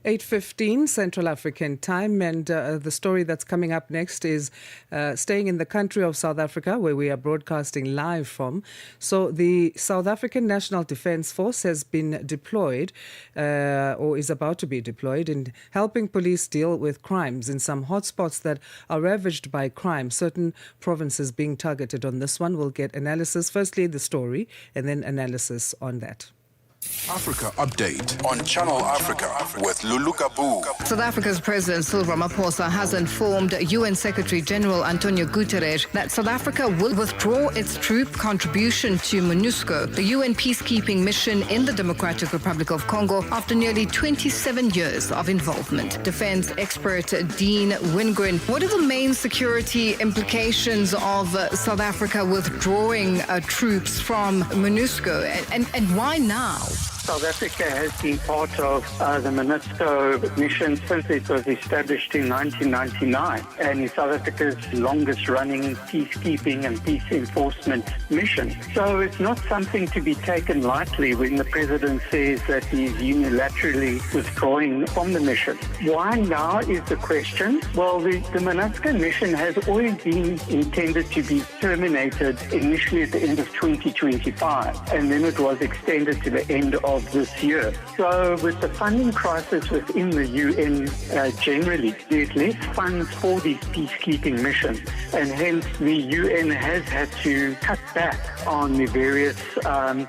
8:15 Central African Time, and the story that's coming up next is staying in the country of South Africa, where we are broadcasting live from. So the South African National Defence Force has been deployed, or is about to be deployed, in helping police deal with crimes in some hotspots that are ravaged by crime. Certain provinces being targeted on this one. We'll get analysis, firstly the story, and then analysis on that. Africa Update on Channel Africa with Lulu Kabu. South Africa's President Cyril Ramaphosa has informed UN Secretary General Antonio Guterres that South Africa will withdraw its troop contribution to MONUSCO, the UN peacekeeping mission in the Democratic Republic of Congo, after nearly 27 years of involvement. Defense expert Dean Wingren, what are the main security implications of South Africa withdrawing troops from MONUSCO, and why now? South Africa has been part of the MONUSCO mission since it was established in 1999, and is South Africa's longest-running peacekeeping and peace enforcement mission. So it's not something to be taken lightly when the President says that he's unilaterally withdrawing from the mission. Why now is the question. Well, the MONUSCO mission has always been intended to be terminated initially at the end of 2025, and then it was extended to the end of this year. So with the funding crisis within the UN generally, there's less funds for these peacekeeping missions, and hence the UN has had to cut back on the various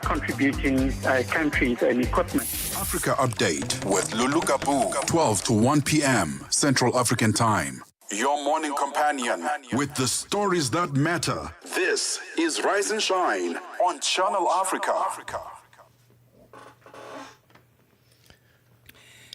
contributing countries and equipment. Africa Update with Lulu Kabu, 12 to 1 p.m. Central African Time. Your morning companion with the stories that matter. This is Rise and Shine on Channel Africa.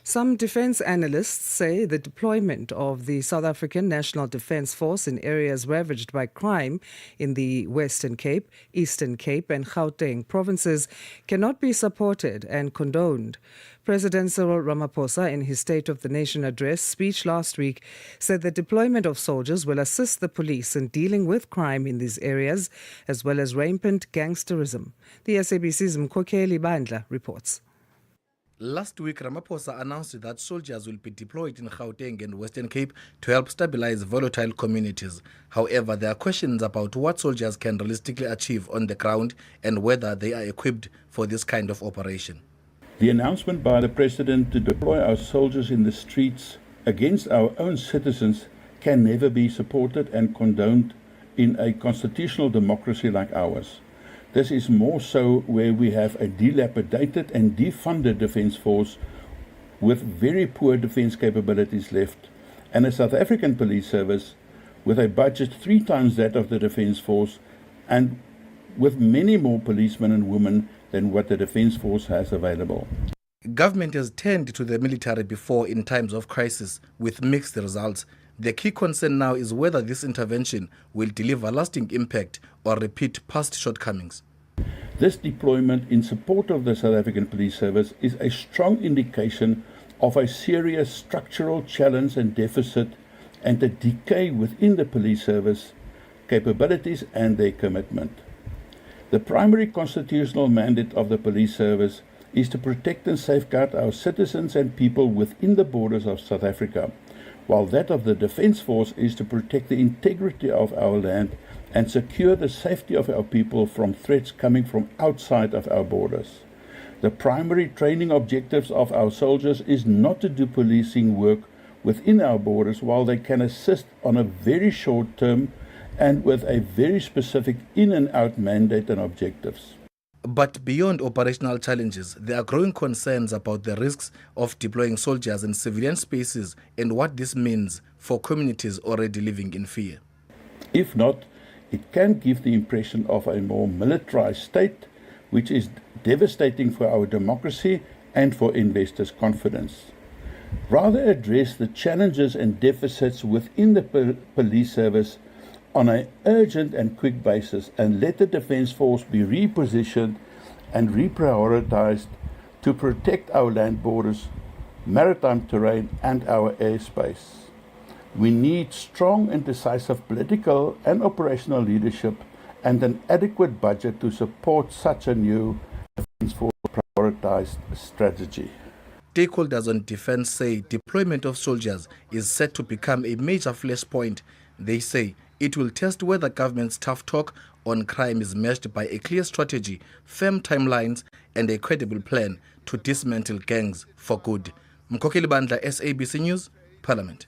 Some defense analysts say the deployment of the South African National Defence Force in areas ravaged by crime in the Western Cape, Eastern Cape and Gauteng provinces cannot be supported and condoned. President Cyril Ramaphosa, in his State of the Nation address speech last week, said the deployment of soldiers will assist the police in dealing with crime in these areas, as well as rampant gangsterism. The SABC's Mkhokheli Bandla reports. Last week, Ramaphosa announced that soldiers will be deployed in Gauteng and Western Cape to help stabilize volatile communities. However, there are questions about what soldiers can realistically achieve on the ground and whether they are equipped for this kind of operation. The announcement by the President to deploy our soldiers in the streets against our own citizens can never be supported and condoned in a constitutional democracy like ours. This is more so where we have a dilapidated and defunded defence force with very poor defence capabilities left, and a South African police service with a budget 3 times that of the defence force and with many more policemen and women than what the defence force has available. Government has turned to the military before in times of crisis with mixed results. The key concern now is whether this intervention will deliver lasting impact or repeat past shortcomings. This deployment in support of the South African Police Service is a strong indication of a serious structural challenge and deficit and a decay within the police service capabilities and their commitment. The primary constitutional mandate of the police service is to protect and safeguard our citizens and people within the borders of South Africa, while that of the Defence Force is to protect the integrity of our land and secure the safety of our people from threats coming from outside of our borders. The primary training objectives of our soldiers is not to do policing work within our borders, while they can assist on a very short term and with a very specific in and out mandate and objectives. But beyond operational challenges, there are growing concerns about the risks of deploying soldiers in civilian spaces and what this means for communities already living in fear. If not, it can give the impression of a more militarized state, which is devastating for our democracy and for investors' confidence. Rather address the challenges and deficits within the police service on an urgent and quick basis and let the Defence Force be repositioned and reprioritized to protect our land borders, maritime terrain and our airspace. We need strong and decisive political and operational leadership and an adequate budget to support such a new Defence Force prioritized strategy. Stakeholders on defense say deployment of soldiers is set to become a major flashpoint. They say it will test whether government's tough talk on crime is matched by a clear strategy, firm timelines, and a credible plan to dismantle gangs for good. Mkhokheli Bandla, SABC News, Parliament.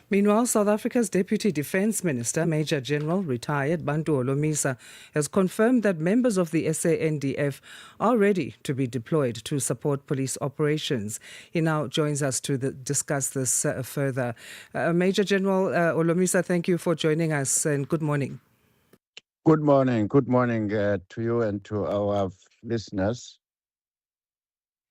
Meanwhile, South Africa's Deputy Defence Minister, Major General retired Bantu Holomisa, has confirmed that members of the SANDF are ready to be deployed to support police operations. He now joins us to discuss this further. Major General Holomisa, thank you for joining us and good morning. Good morning. Good morning to you and to our listeners.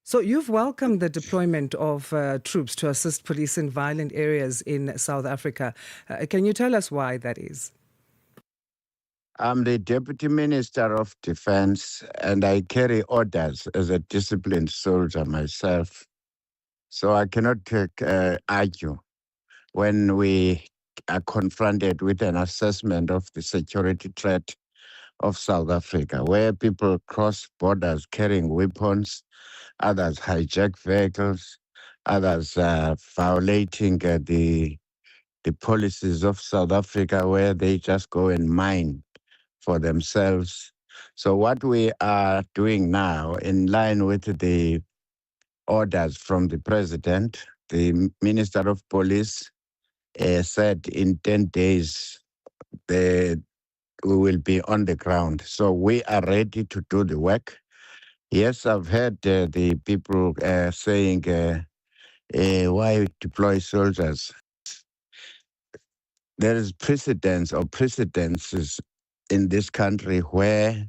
So you've welcomed the deployment of troops to assist police in violent areas in South Africa. Can you tell us why that is? I'm the Deputy Minister of Defense and I carry orders as a disciplined soldier myself. So I cannot argue when we are confronted with an assessment of the security threat of South Africa, where people cross borders carrying weapons, others hijack vehicles, others violating the policies of South Africa where they just go and mine for themselves. So what we are doing now, in line with the orders from the President, the Minister of Police said in 10 days we will be on the ground. So we are ready to do the work. Yes, I've heard the people saying, why deploy soldiers? There is precedents or precedences in this country where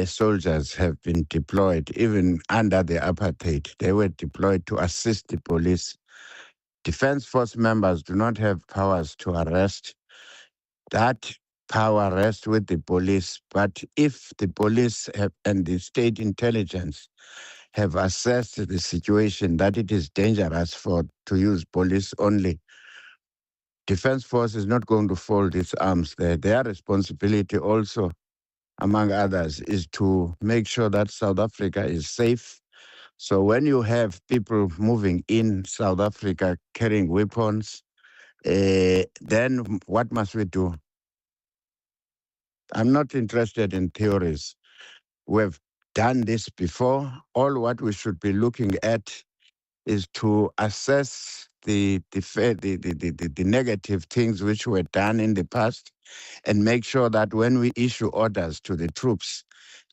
soldiers have been deployed, even under the apartheid. They were deployed to assist the police. Defense force members do not have powers to arrest. That power rests with the police. But if the police and the state intelligence have assessed the situation that it is dangerous to use police only, Defense Force is not going to fold its arms there. Their responsibility also, among others, is to make sure that South Africa is safe. So when you have people moving in South Africa carrying weapons, then what must we do? I'm not interested in theories. We've done this before. All what we should be looking at is to assess the negative things which were done in the past and make sure that when we issue orders to the troops,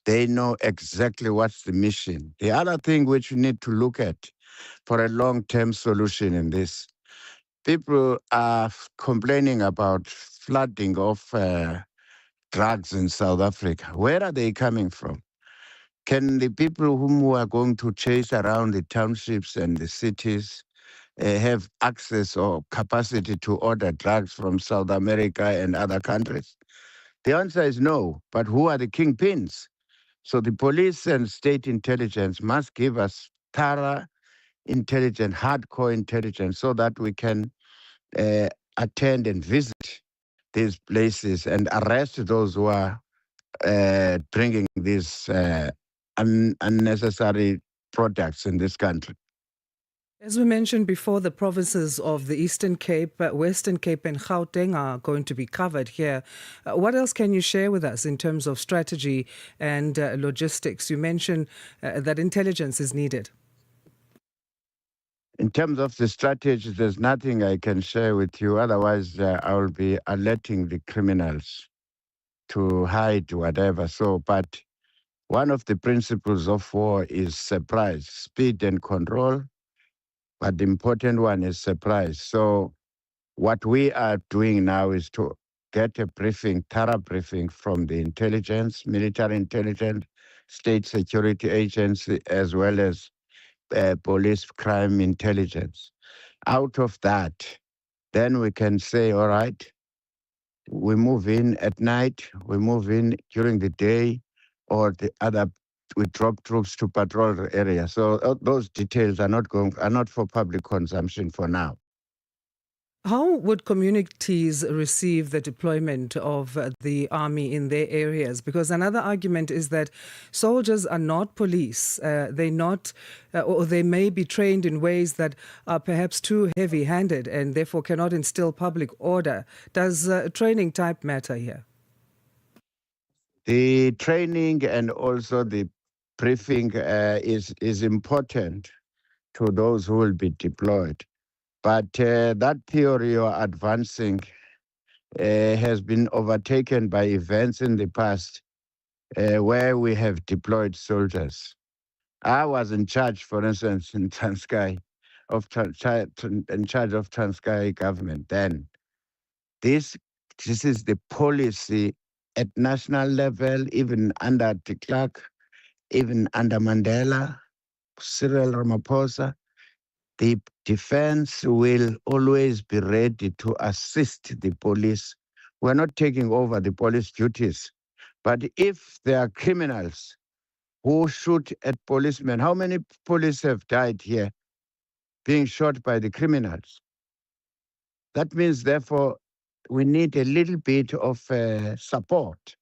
they know exactly what's the mission. The other thing which we need to look at for a long-term solution in this, people are complaining about flooding of drugs in South Africa. Where are they coming from? Can the people who are going to chase around the townships and the cities have access or capacity to order drugs from South America and other countries? The answer is no, but who are the kingpins? So the police and state intelligence must give us thorough intelligence, hardcore intelligence, so that we can attend and visit these places and arrest those who are bringing these unnecessary products in this country. As we mentioned before, the provinces of the Eastern Cape, Western Cape and Gauteng are going to be covered here. What else can you share with us in terms of strategy and logistics? You mentioned that intelligence is needed. In terms of the strategy, there's nothing I can share with you. Otherwise, I will be alerting the criminals to hide whatever. But one of the principles of war is surprise, speed and control. But the important one is surprise. So what we are doing now is to get a briefing, thorough briefing from the intelligence, military intelligence, state security agency, as well as police crime intelligence. Out of that, then we can say, all right, we move in at night, we move in during the day, or the other, we drop troops to patrol the area. So those details are not for public consumption for now. How would communities receive the deployment of the army in their areas? Because another argument is that soldiers are not police. Or they may be trained in ways that are perhaps too heavy-handed and therefore cannot instill public order. Does training type matter here? The training and also the briefing is important to those who will be deployed. But that theory you're advancing has been overtaken by events in the past where we have deployed soldiers. I was in charge, for instance, in Transkei, in charge of Transkei government then. This is the policy at national level, even under de Klerk, even under Mandela, Cyril Ramaphosa. The defense will always be ready to assist the police. We're not taking over the police duties. But if there are criminals who shoot at policemen, how many police have died here being shot by the criminals? That means, therefore, we need a little bit of support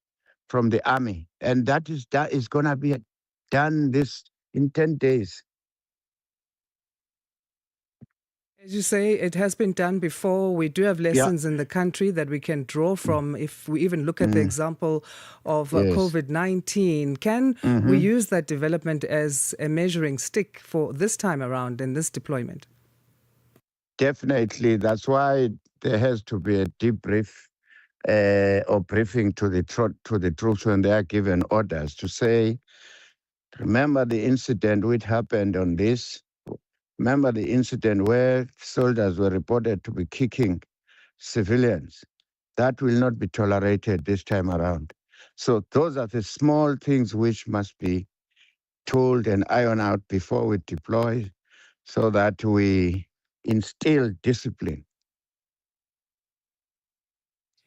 from the army. And that is going to be done in 10 days. As you say, it has been done before. We do have lessons in the country that we can draw from. If we even look at the example of COVID-19, can we use that development as a measuring stick for this time around in this deployment? Definitely. That's why there has to be a debrief or briefing to the troops when they are given orders to say, remember the incident which happened on this. Remember the incident where soldiers were reported to be kicking civilians. That will not be tolerated this time around. So those are the small things which must be told and ironed out before we deploy so that we instill discipline.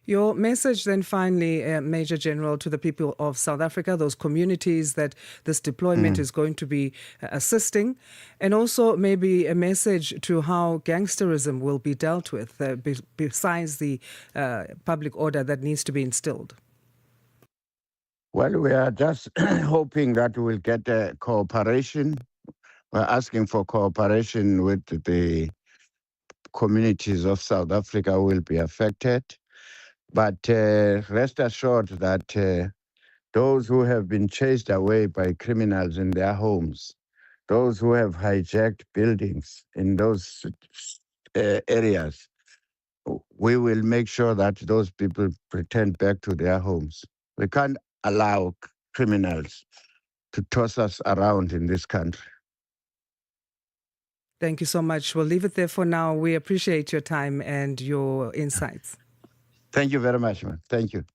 Your message then finally, Major General, to the people of South Africa, those communities that this deployment is going to be assisting, and also maybe a message to how gangsterism will be dealt with besides the public order that needs to be instilled. Well, we are just hoping that we'll get cooperation. We're asking for cooperation with the communities of South Africa who will be affected. But rest assured that those who have been chased away by criminals in their homes, those who have hijacked buildings in those areas, we will make sure that those people return back to their homes. We can't allow criminals to toss us around in this country. Thank you so much. We'll leave it there for now. We appreciate your time and your insights. Thank you very much, man. Thank you.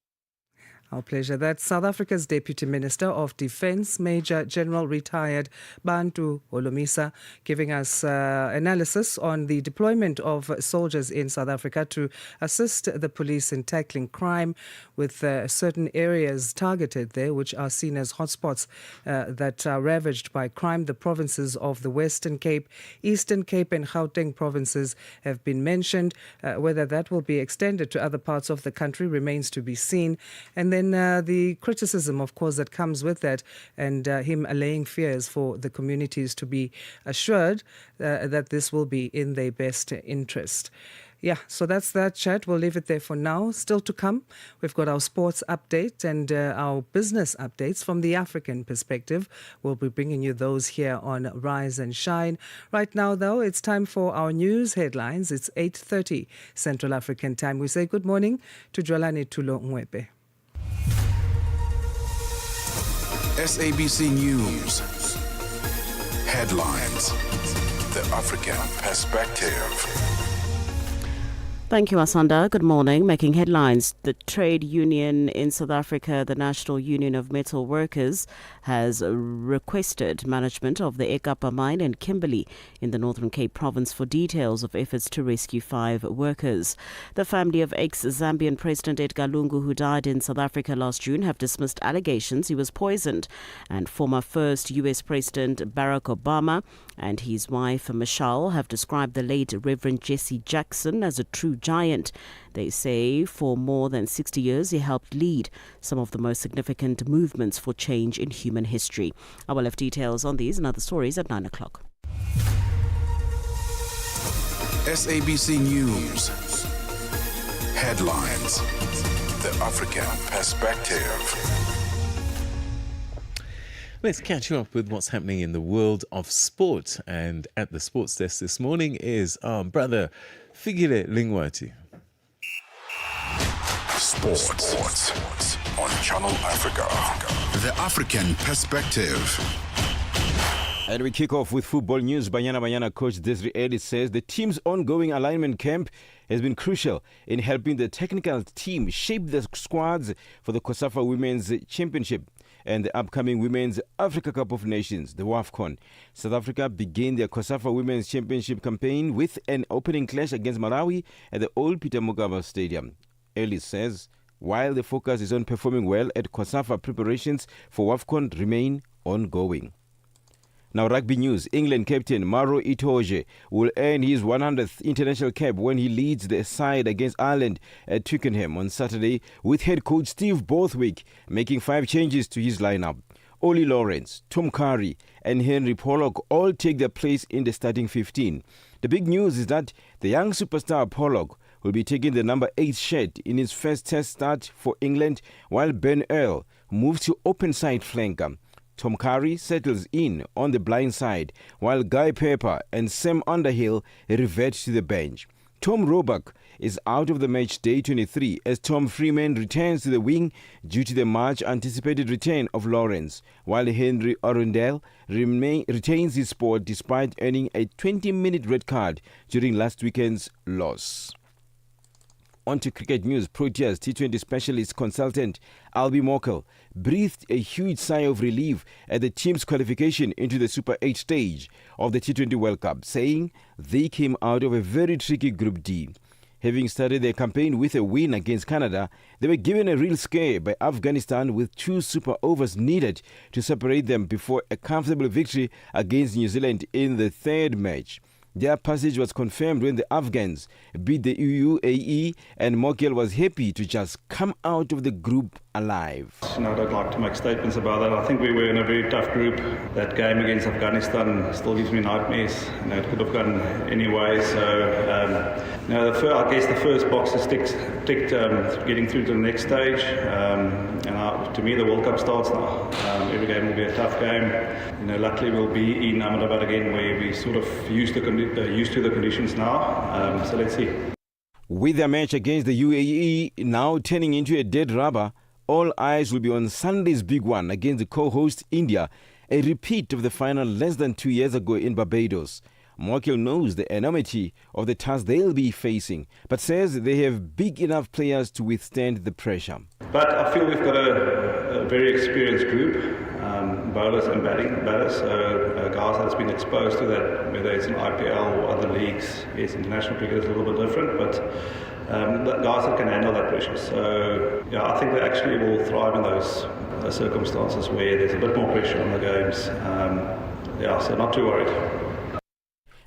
Our pleasure. That's South Africa's Deputy Minister of Defence, Major General Retired Bantu Holomisa, giving us analysis on the deployment of soldiers in South Africa to assist the police in tackling crime, with certain areas targeted there, which are seen as hotspots that are ravaged by crime. The provinces of the Western Cape, Eastern Cape and Gauteng provinces have been mentioned. Whether that will be extended to other parts of the country remains to be seen. And then the criticism, of course, that comes with that, and him allaying fears for the communities to be assured that this will be in their best interest. Yeah, so that's that chat. We'll leave it there for now. Still to come, we've got our sports update and our business updates from the African perspective. We'll be bringing you those here on Rise and Shine. Right now, though, it's time for our news headlines. It's 8:30 Central African time. We say good morning to Jolani Tulo Ngwepe. SABC News. Headlines. The African Perspective. Thank you, Asanda. Good morning. Making headlines, the trade union in South Africa, the National Union of Metal Workers, has requested management of the Ekapa mine in Kimberley in the Northern Cape province for details of efforts to rescue 5 workers. The family of ex-Zambian President Edgar Lungu, who died in South Africa last June, have dismissed allegations he was poisoned. And former first U.S. President Barack Obama and his wife Michelle have described the late Reverend Jesse Jackson as a true giant. They say for more than 60 years he helped lead some of the most significant movements for change in human history. I will have details on these and other stories at 9 o'clock. SABC News. Headlines. The African Perspective. Let's catch up with what's happening in the world of sport. And at the sports desk this morning is our brother Figile Lingwati. Sports on Channel Africa. The African Perspective. And we kick off with football news. Banyana coach Desiree Ellis says the team's ongoing alignment camp has been crucial in helping the technical team shape the squads for the COSAFA Women's Championship and the upcoming Women's Africa Cup of Nations, the WAFCON. South Africa began their COSAFA Women's Championship campaign with an opening clash against Malawi at the old Peter Mokaba Stadium. Ellis says while the focus is on performing well at COSAFA, preparations for WAFCON remain ongoing. Now, rugby news. England captain Maro Itoje will earn his 100th international cap when he leads the side against Ireland at Twickenham on Saturday, with head coach Steve Borthwick making 5 changes to his lineup. Ollie Lawrence, Tom Curry and Henry Pollock all take their place in the starting 15. The big news is that the young superstar Pollock will be taking the number 8 shirt in his first test start for England, while Ben Earl moves to open side flanker. Tom Curry settles in on the blind side, while Guy Pepper and Sam Underhill revert to the bench. Tom Roebuck is out of the match day 23 as Tom Freeman returns to the wing due to the much-anticipated return of Lawrence, while Henry Arundel retains his spot despite earning a 20-minute red card during last weekend's loss. onto cricket news. Proteas T20 specialist consultant Albie Mokel breathed a huge sigh of relief at the team's qualification into the Super 8 stage of the T20 World Cup, saying they came out of a very tricky Group D. Having started their campaign with a win against Canada, they were given a real scare by Afghanistan with 2 super overs needed to separate them before a comfortable victory against New Zealand in the third match. Their passage was confirmed when the Afghans beat the UAE, and Mokel was happy to just come out of the group alive. I don't like to make statements about that. I think we were in a very tough group. That game against Afghanistan still gives me nightmares. It could have gone anyway. So, I guess the first box is ticked getting through to the next stage. To me, the World Cup starts now. Every game will be a tough game. Luckily we'll be in Ahmedabad again, where we sort of used to the conditions now. So let's see. With their match against the UAE now turning into a dead rubber, all eyes will be on Sunday's big one against the co-host India, a repeat of the final less than 2 years ago in Barbados. Mokel knows the enormity of the task they'll be facing, but says they have big enough players to withstand the pressure. But I feel we've got a very experienced group, bowlers and batters, so guys that's been exposed to that, whether it's in IPL or other leagues. Yes, international cricket is a little bit different, but guys that can handle that pressure. So, I think they actually will thrive in those circumstances where there's a bit more pressure on the games. So not too worried.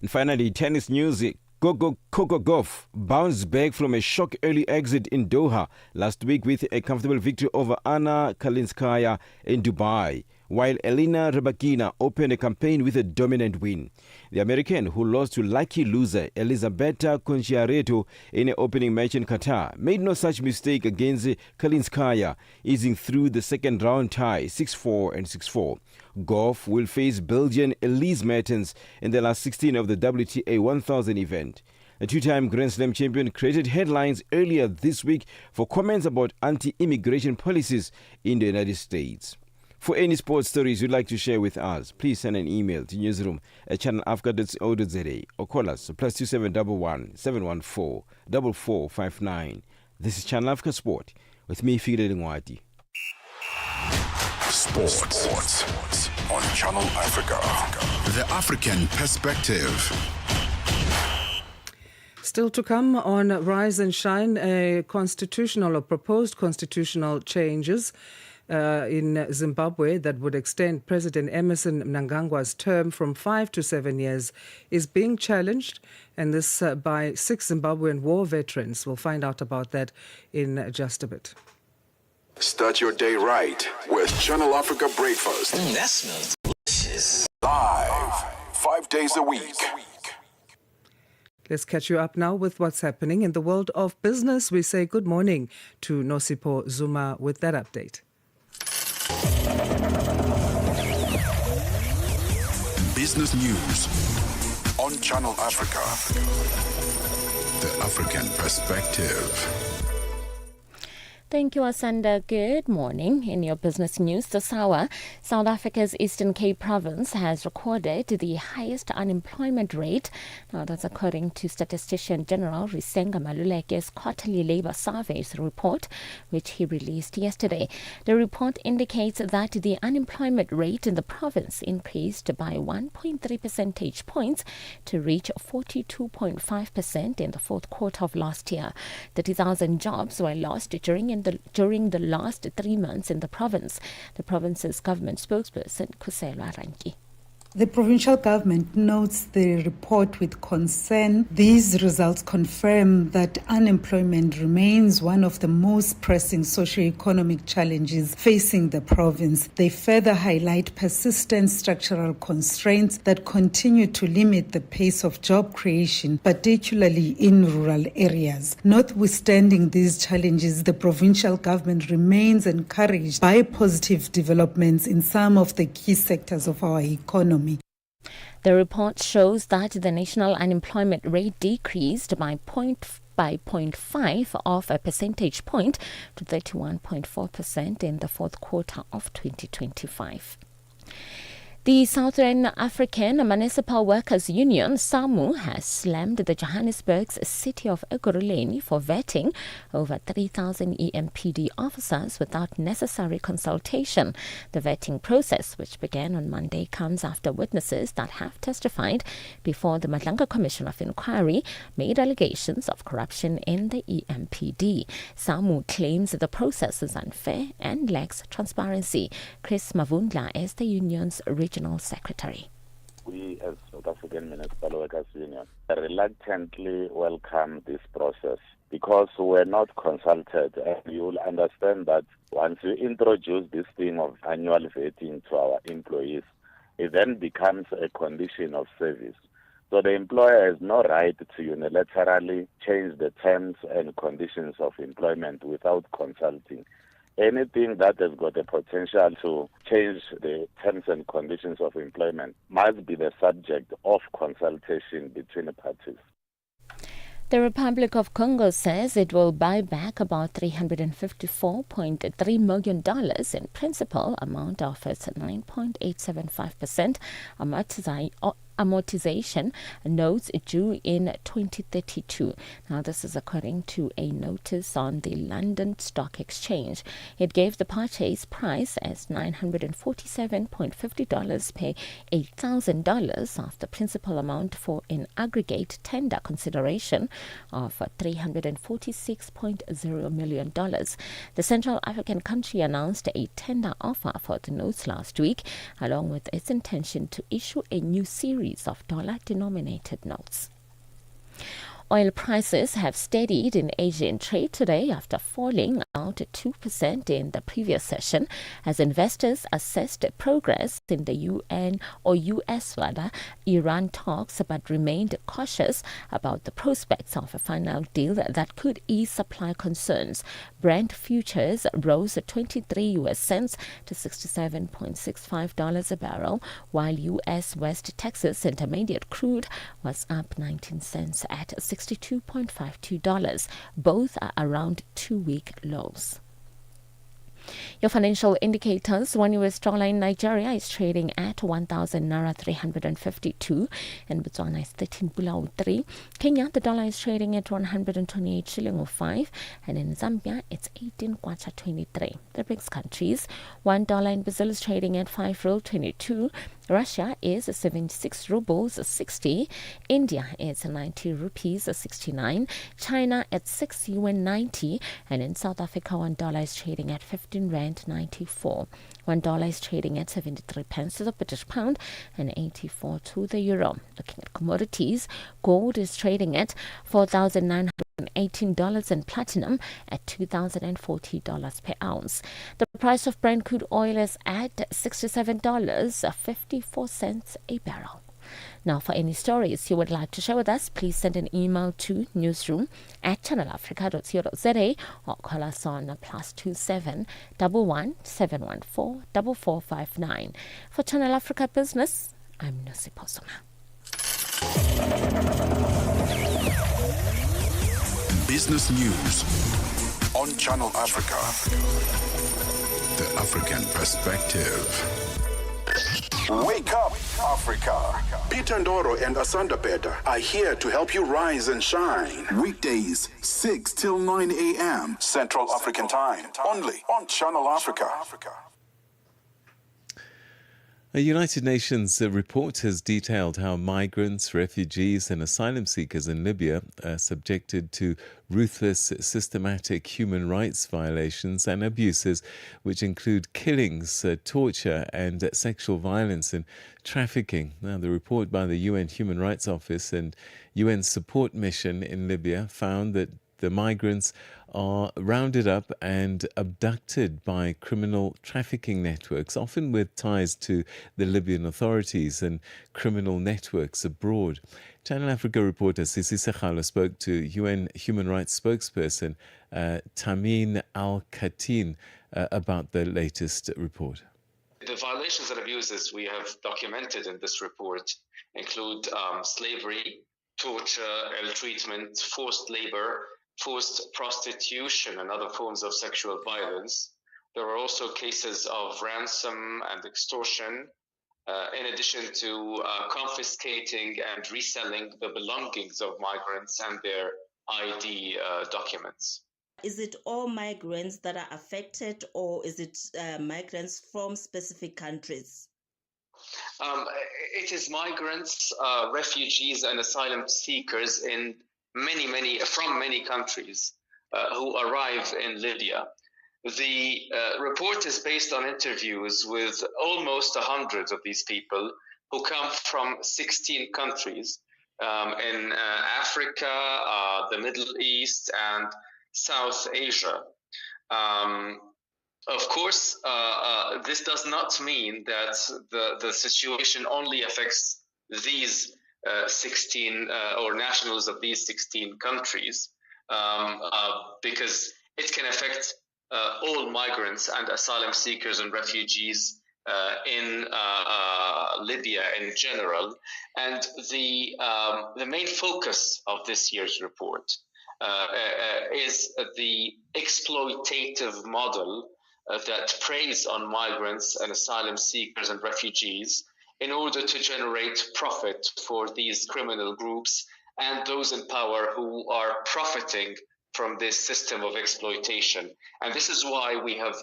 And finally, tennis news. Coco Gauff bounced back from a shock early exit in Doha last week with a comfortable victory over Anna Kalinskaya in Dubai, while Elena Rybakina opened a campaign with a dominant win. The American, who lost to lucky loser Elisabetta Conciaretto in an opening match in Qatar, made no such mistake against Kalinskaya, easing through the second round tie 6-4 and 6-4. Gauff will face Belgian Elise Mertens in the last 16 of the WTA 1000 event. The two-time Grand Slam champion created headlines earlier this week for comments about anti-immigration policies in the United States. For any sports stories you'd like to share with us, please send an email to newsroom@channelafrica.co.za or call us +2711 714 4459. This is Channel Africa Sport with me, Fide Lingwati. Sports on Channel Africa. The African Perspective. Still to come on Rise and Shine, constitutional or proposed constitutional changes in Zimbabwe that would extend President Emmerson Mnangagwa's term from 5 to 7 years is being challenged, and this by 6 Zimbabwean war veterans. We'll find out about that in just a bit. Start your day right with Channel Africa Breakfast. That smells delicious. Live, 5 days a week. Let's catch you up now with what's happening in the world of business. We say good morning to Nosipho Zuma with that update. Business news on Channel Africa. The African Perspective. Thank you, Asanda. Good morning. In your business news this hour, South Africa's Eastern Cape province has recorded the highest unemployment rate. Now, that's according to Statistician General Risenga Maluleke's quarterly labor surveys report, which he released yesterday. The report indicates that the unemployment rate in the province increased by 1.3 percentage points to reach 42.5% in the fourth quarter of last year. 30,000 jobs were lost during the last 3 months in the province. The province's government spokesperson, Kuselwa Ranki. The provincial government notes the report with concern. These results confirm that unemployment remains one of the most pressing socio-economic challenges facing the province. They further highlight persistent structural constraints that continue to limit the pace of job creation, particularly in rural areas. Notwithstanding these challenges, the provincial government remains encouraged by positive developments in some of the key sectors of our economy. The report shows that the national unemployment rate decreased by 0.5 of a percentage point to 31.4% in the fourth quarter of 2025. The Southern African Municipal Workers Union, SAMU, has slammed the Johannesburg's city of Ekurhuleni for vetting over 3,000 EMPD officers without necessary consultation. The vetting process, which began on Monday, comes after witnesses that have testified before the Madlanga Commission of Inquiry made allegations of corruption in the EMPD. SAMU claims the process is unfair and lacks transparency. Chris Mavundla is the union's regional secretary. We, as South African Municipal Workers Union, reluctantly welcome this process because we're not consulted, and you'll understand that once you introduce this thing of annual vetting to our employees, it then becomes a condition of service. So the employer has no right to unilaterally change the terms and conditions of employment without consulting. Anything that has got the potential to change the terms and conditions of employment must be the subject of consultation between the parties. The Republic of Congo says it will buy back about $354.3 million in principal amount of its 9.875% amortization notes due in 2032. Now, this is according to a notice on the London Stock Exchange. It gave the purchase price as $947.50 per $8,000 of the principal amount for an aggregate tender consideration of $346.0 million. The Central African country announced a tender offer for the notes last week, along with its intention to issue a new series of dollar-denominated notes. Oil prices have steadied in Asian trade today after falling out 2% in the previous session as investors assessed progress in the U.S. Iran talks, but remained cautious about the prospects of a final deal that could ease supply concerns. Brent futures rose 23 US cents to $67.65 a barrel, while U.S. West Texas Intermediate crude was up 19 cents at $62.52. Both are around 2-week lows. Your financial indicators: one US dollar in Nigeria is trading at 1,000 Naira 352, and Botswana is 13 Pula 3. Kenya, the dollar is trading at 128 shilling 5, and in Zambia it's 18 kwacha 23. The BRICS countries: $1 in Brazil is trading at 5 Real 22. Russia is 76 rubles 60. India is 90 rupees 69. China at 6 yuan 90, and in South Africa $1 is trading at 15 rand 94. $1 is trading at 73 pence to the British pound and 84 to the euro. Looking at commodities, gold is trading at $4,918 and platinum at $2,040 per ounce. The price of Brent crude oil is at $67.54 a barrel. Now, for any stories you would like to share with us, please send an email to newsroom@channelafrica.co.za or call us on +27 11 714 4459. For Channel Africa Business, I'm Nosi Posoma. Business News on Channel Africa. The African Perspective. Wake up, Africa. Peter Ndoro and Asanda Beda are here to help you rise and shine. Weekdays, 6 till 9 a.m. Central African Time. Only on Channel Africa. A United Nations report has detailed how migrants, refugees and asylum seekers in Libya are subjected to ruthless, systematic human rights violations and abuses, which include killings, torture and sexual violence and trafficking. Now, the report by the UN Human Rights Office and UN Support Mission in Libya found that the migrants are rounded up and abducted by criminal trafficking networks, often with ties to the Libyan authorities and criminal networks abroad. Channel Africa reporter Sisi Sekhala spoke to UN Human Rights spokesperson Tamin Al-Khatin about the latest report. The violations and abuses we have documented in this report include slavery, torture, ill-treatment, forced labor, forced prostitution and other forms of sexual violence. There are also cases of ransom and extortion, in addition to confiscating and reselling the belongings of migrants and their ID documents. Is it all migrants that are affected, or is it migrants from specific countries? It is migrants, refugees, and asylum seekers from many countries who arrive in Libya. The report is based on interviews with almost 100 of these people who come from 16 countries in Africa, the Middle East, and South Asia. Of course, this does not mean that the situation only affects these 16 or nationals of these 16 countries, because it can affect all migrants and asylum seekers and refugees in Libya in general. And the main focus of this year's report is the exploitative model that preys on migrants and asylum seekers and refugees in order to generate profit for these criminal groups and those in power who are profiting from this system of exploitation. And this is why we have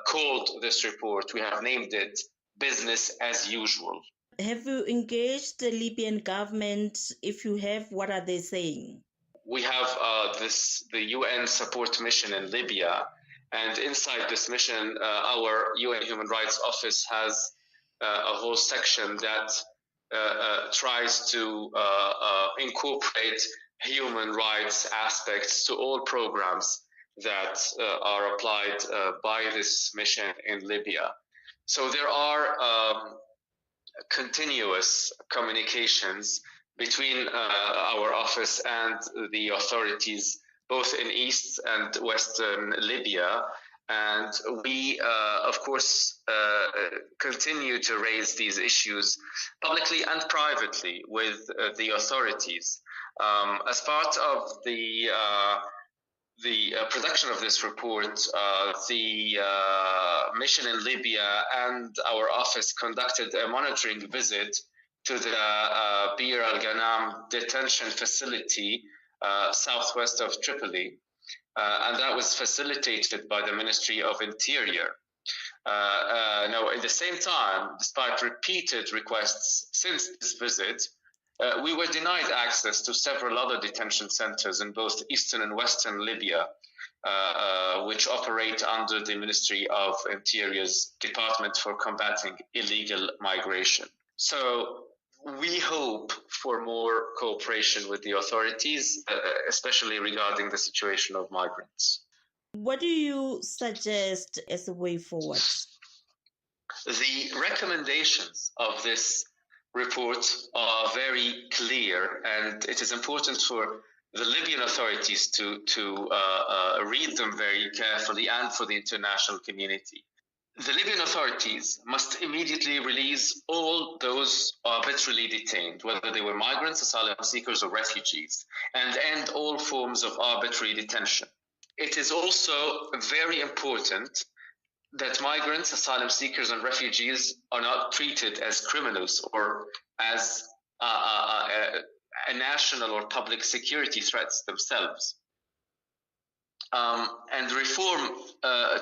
called this report, we have named it Business as Usual. Have you engaged the Libyan government? If you have, what are they saying? We have the UN support mission in Libya. And inside this mission, our UN Human Rights Office has a whole section that tries to incorporate human rights aspects to all programs that are applied by this mission in Libya. So there are continuous communications between our office and the authorities both in East and Western Libya. And we, of course, continue to raise these issues publicly and privately with the authorities. As part of the production of this report, the mission in Libya and our office conducted a monitoring visit to the Bir al-Ghanam detention facility southwest of Tripoli, and that was facilitated by the Ministry of Interior. Now, at the same time, despite repeated requests since this visit, we were denied access to several other detention centers in both eastern and western Libya, which operate under the Ministry of Interior's Department for Combating Illegal Migration. So we hope for more cooperation with the authorities, especially regarding the situation of migrants. What do you suggest as a way forward? The recommendations of this report are very clear, and it is important for the Libyan authorities to read them very carefully and for the international community. The Libyan authorities must immediately release all those arbitrarily detained, whether they were migrants, asylum seekers, or refugees, and end all forms of arbitrary detention. It is also very important that migrants, asylum seekers, and refugees are not treated as criminals or as a national or public security threats themselves. And reform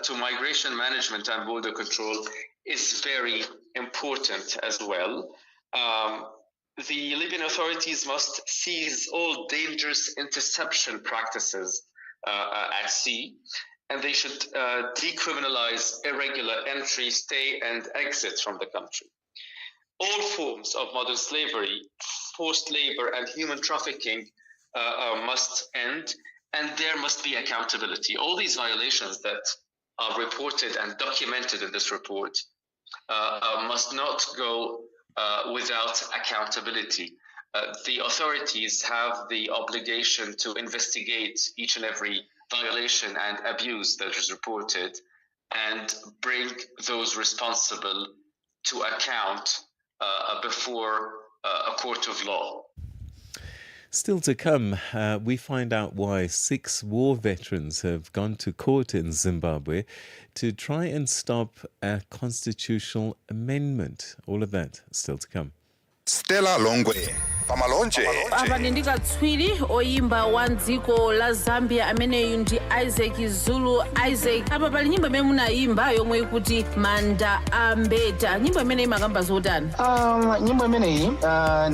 to migration management and border control is very important as well. The Libyan authorities must cease all dangerous interception practices at sea, and they should decriminalize irregular entry, stay, and exit from the country. All forms of modern slavery, forced labor, and human trafficking must end, and there must be accountability. All these violations that are reported and documented in this report must not go without accountability. The authorities have the obligation to investigate each and every violation and abuse that is reported and bring those responsible to account before a court of law. Still to come, we find out why 6 war veterans have gone to court in Zimbabwe to try and stop a constitutional amendment. All of that still to come. Stella Longwe pamalonje. Apa ndikatswiri oyimba wa dziko la Zambia ameneyu ndi Isaac Zulu Isaac. Apa pali nyimbo imene munayimba yomwe ikuti manda ambeta. Nyimbo imene imakamba zotani? Nyimbo imeneyi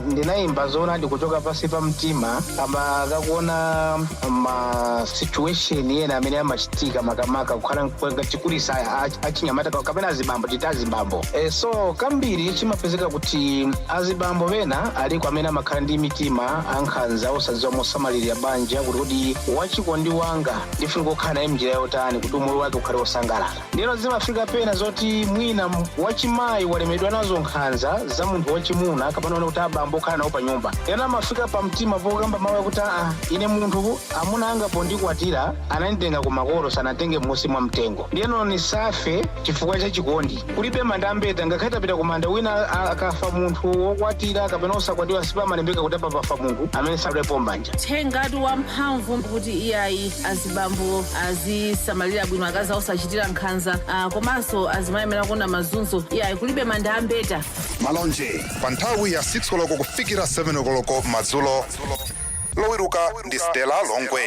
ndinayimba zona ndikuchoka pasi pa mtima amba kakuona ma situation yena amene amachitika makamaka kukhala chikulisa achinyamata kapena azibambo tita azibambo. So kambiri chimapezeka kuti azibambo bena aliko amene amakhala ndi mitima ankhanza osadziwa mosamalirira banja kuti wachikondi wanga ndifuna kukhala naye mnjira yotani kuti moyo wake ukhale wosangalala. Ndino zimafika pena zoti mwina wachimayi walemedwa nazo nkhanza za munthu wachimuna kapena kuti abambo khala nawo pa nyumba. Ena amafika pa mtima pokamba mawu kuti ine munthu amuna anga pondikwatira ananditenga ku makolo sanatenge m'munsi mwa mtengo. Ndino nisafe chifukwa cha chikondi. Kulibe manda ambeta ngakhale tapita ku manda wina akafa munthu wokwatira kapena osakwatiwa sipamalembeka kuti pafa munthu amene sadalepo mbanja. Tengati wamphamvu kuti iyayi azibambo azisamalira bwino akazi osachitira nkhanza komanso azimayemera kuona mazunzo iyayi kulibe manda ambeta. Malonje pa nthawi ya 6 koloko kufikira 7 koloko madzulo. Lowiruka ndi Stella Longwe.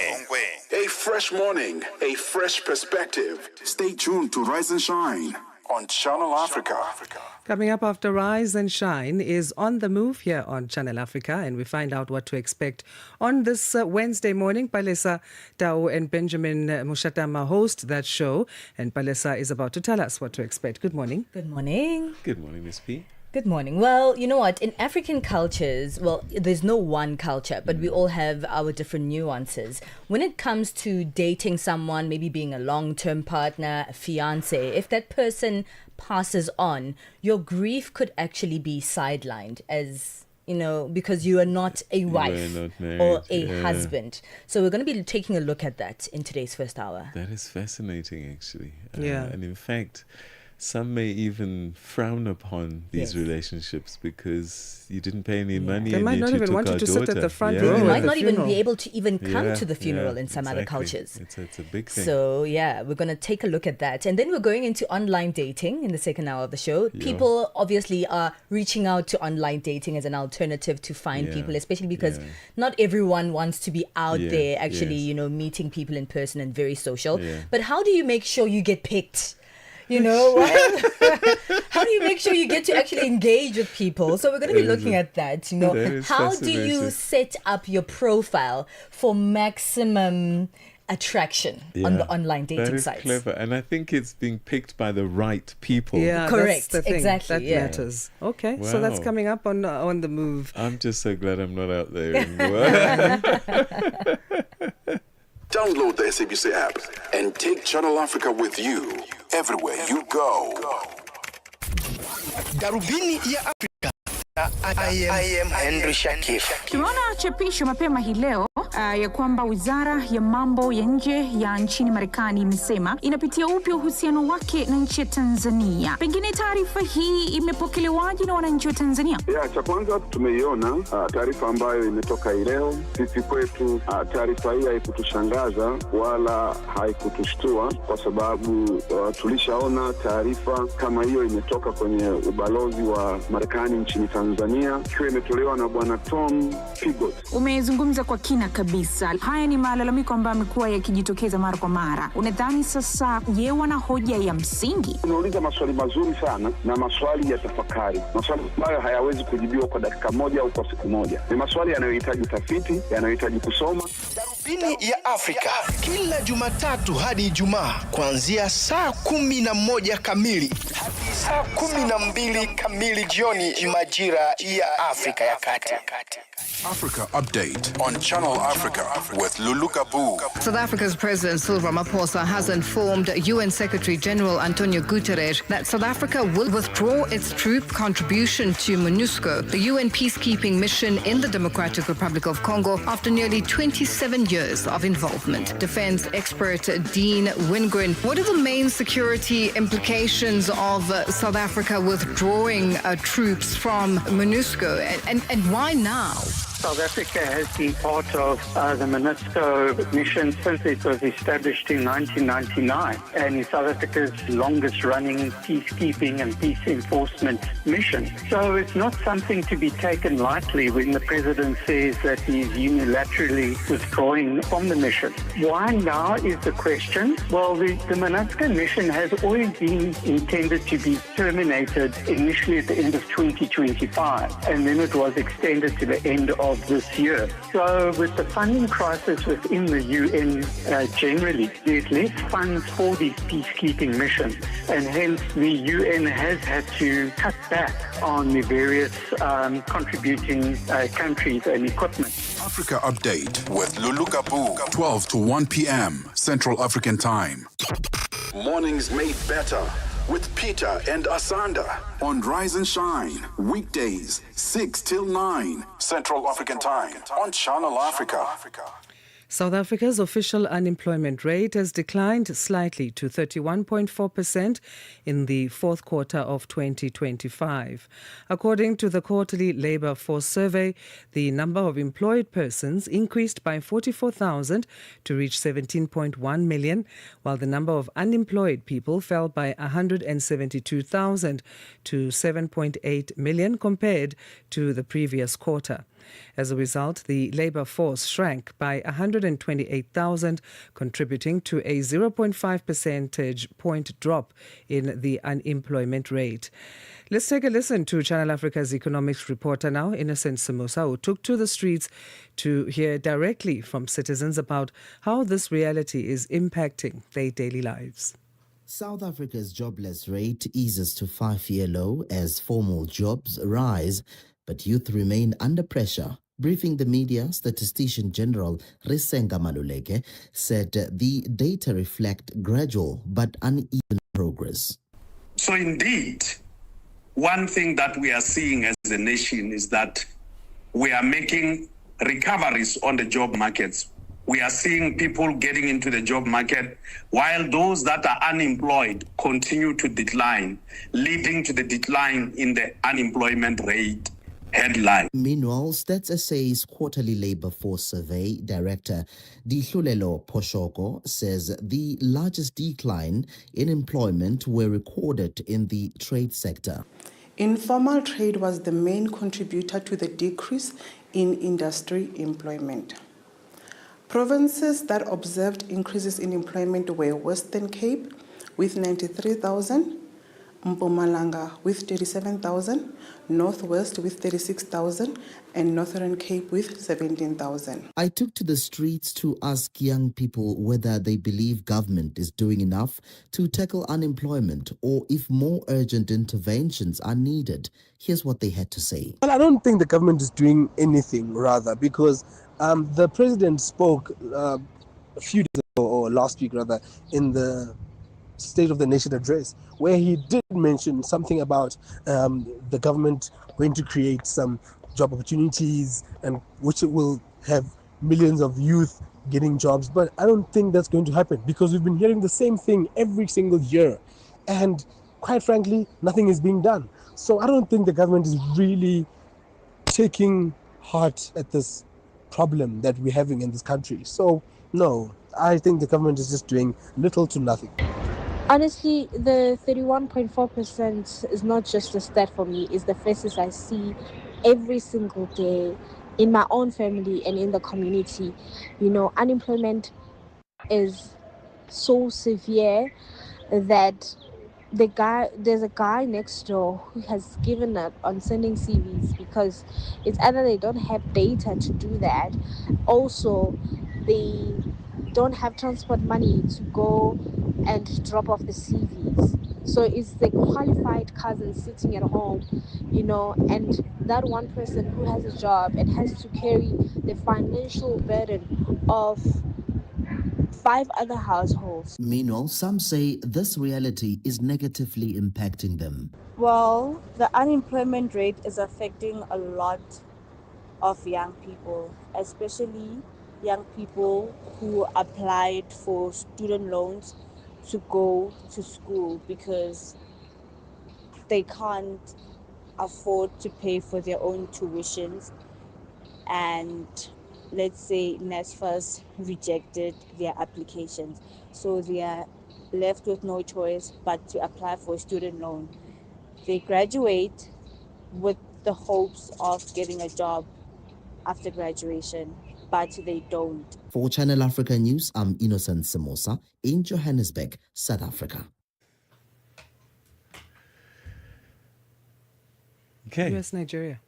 A fresh morning, a fresh perspective. Stay tuned to Rise and Shine on Channel Africa. Coming up after Rise and Shine is On the Move here on Channel Africa, and we find out what to expect on this Wednesday morning. Palesa Tau and Benjamin Mushatama host that show, and Palesa is about to tell us what to expect. Good morning. Good morning. Good morning, Miss P. Good morning. Well, you know what? In African cultures, well, there's no one culture, but we all have our different nuances. When it comes to dating someone, maybe being a long-term partner, a fiancé, if that person passes on, your grief could actually be sidelined as, you know, because you are not a wife or a husband. So we're going to be taking a look at that in today's first hour. That is fascinating, actually. Yeah. And in fact, some may even frown upon these relationships because you didn't pay any money. They might not even want you to sit at the front row. You might not even be able to even come to the funeral in some other cultures. It's a big thing. So, yeah, we're going to take a look at that. And then we're going into online dating in the second hour of the show. People obviously are reaching out to online dating as an alternative to find people, especially because not everyone wants to be out there actually, you know, meeting people in person and very social. But how do you make sure you get picked? You know, how do you make sure you get to actually engage with people? So we're going to be looking at that, you know. How do you set up your profile for maximum attraction on the online dating sites? That is clever. And I think it's being picked by the right people. Yeah, correct. That's the thing. Exactly. That matters. Okay, Wow. so that's coming up on the move. I'm just so glad I'm not out there anymore. Download the SABC app and take Channel Africa with you everywhere you go. Darubini ya Afrika. I am Henry Shakif. Tumeona chapisho mapema hii leo ya kwamba Wizara ya Mambo ya Nje ya nchini Marekani imesema inapitia upya uhusiano wake na nchi ya Tanzania. Pengine taarifa hii imepokelewaje na wananchi wa Tanzania? Cha kwanza tumeiona taarifa ambayo imetoka leo. Sisi kwetu taarifa hii haikutushangaza wala haikutushtua kwa sababu tulishaona taarifa kama hiyo imetoka kwenye ubalozi wa Marekani nchini Tanzania, ikiwa imetolewa na Bwana Tom Pigot. Umezungumza kwa kina kabisa. Haya ni malalamiko ambayo yamekuwa yakijitokeza mara kwa mara. Unadhani sasa je, wana hoja ya msingi? Unauliza maswali mazuri sana na maswali ya tafakari. Maswali ambayo hayawezi kujibiwa kwa dakika moja au kwa siku moja. Ni maswali yanayohitaji tafiti, yanayohitaji kusoma. Darubini ya Afrika kila Jumatatu hadi Ijumaa kuanzia saa 11 kamili hadi saa 12 kamili jioni majira ya Afrika ya Kati. Africa Update on Channel Africa with Lulu Kabu. South Africa's President Cyril Ramaphosa has informed UN Secretary General Antonio Guterres that South Africa will withdraw its troop contribution to MONUSCO, the UN peacekeeping mission in the Democratic Republic of Congo, after nearly 27 years of involvement. Defense expert Dean Wingren, what are the main security implications of South Africa withdrawing troops from MONUSCO, and why now? South Africa has been part of the MONUSCO mission since it was established in 1999 and is South Africa's longest running peacekeeping and peace enforcement mission. So it's not something to be taken lightly when the President says that he's unilaterally withdrawing from the mission. Why now is the question. Well, the MONUSCO mission has always been intended to be terminated initially at the end of 2025, and then it was extended to the end of this year. So with the funding crisis within the UN generally, there's less funds for these peacekeeping missions, and hence the UN has had to cut back on the various contributing countries and equipment. Africa Update with Lulu Kabu, 12 to 1 p.m. Central African Time. Mornings made better with Peter and Asanda on Rise and Shine. Weekdays, 6 till 9 Central African Time on Channel Africa. South Africa's official unemployment rate has declined slightly to 31.4% in the fourth quarter of 2025. According to the quarterly Labour Force Survey, the number of employed persons increased by 44,000 to reach 17.1 million, while the number of unemployed people fell by 172,000 to 7.8 million compared to the previous quarter. As a result, the labour force shrank by 128,000, contributing to a 0.5 percentage point drop in the unemployment rate. Let's take a listen to Channel Africa's economics reporter now, Innocent Samosa, who took to the streets to hear directly from citizens about how this reality is impacting their daily lives. South Africa's jobless rate eases to 5-year low as formal jobs rise, but youth remain under pressure. Briefing the media, Statistician General Risenga Maluleke said the data reflect gradual but uneven progress. So indeed, one thing that we are seeing as a nation is that we are making recoveries on the job markets. We are seeing people getting into the job market, while those that are unemployed continue to decline, leading to the decline in the unemployment rate headline. Meanwhile, Stats SA's quarterly labour force survey director Dihlulelo Poshoko says the largest decline in employment were recorded in the trade sector. Informal trade was the main contributor to the decrease in industry employment. Provinces that observed increases in employment were Western Cape with 93,000, Mpumalanga with 37,000, Northwest with 36,000, and Northern Cape with 17,000. I took to the streets to ask young people whether they believe government is doing enough to tackle unemployment or if more urgent interventions are needed. Here's what they had to say. Well, I don't think the government is doing anything, rather, because the president spoke a few days ago, or last week rather, in the State of the Nation address, where he did mention something about the government going to create some job opportunities, and which it will have millions of youth getting jobs. But I don't think that's going to happen, because we've been hearing the same thing every single year, and quite frankly, nothing is being done. So I don't think the government is really taking heart at this problem that we're having in this country. So no, I think the government is just doing little to nothing. Honestly, the 31.4% is not just a stat for me, it's the faces I see every single day in my own family and in the community. You know, unemployment is so severe that there's a guy next door who has given up on sending CVs because it's either they don't have data to do that, also they don't have transport money to go and drop off the CVs. So it's the qualified cousin sitting at home, you know, and that one person who has a job and has to carry the financial burden of 5 other households. Meanwhile, some say this reality is negatively impacting them. Well, the unemployment rate is affecting a lot of young people, especially young people who applied for student loans to go to school because they can't afford to pay for their own tuitions. and let's say NSFAS rejected their applications. So they are left with no choice but to apply for a student loan. They graduate with the hopes of getting a job after graduation, but they don't. For Channel Africa News, I'm Innocent Samosa in Johannesburg, South Africa. Okay. US, Nigeria.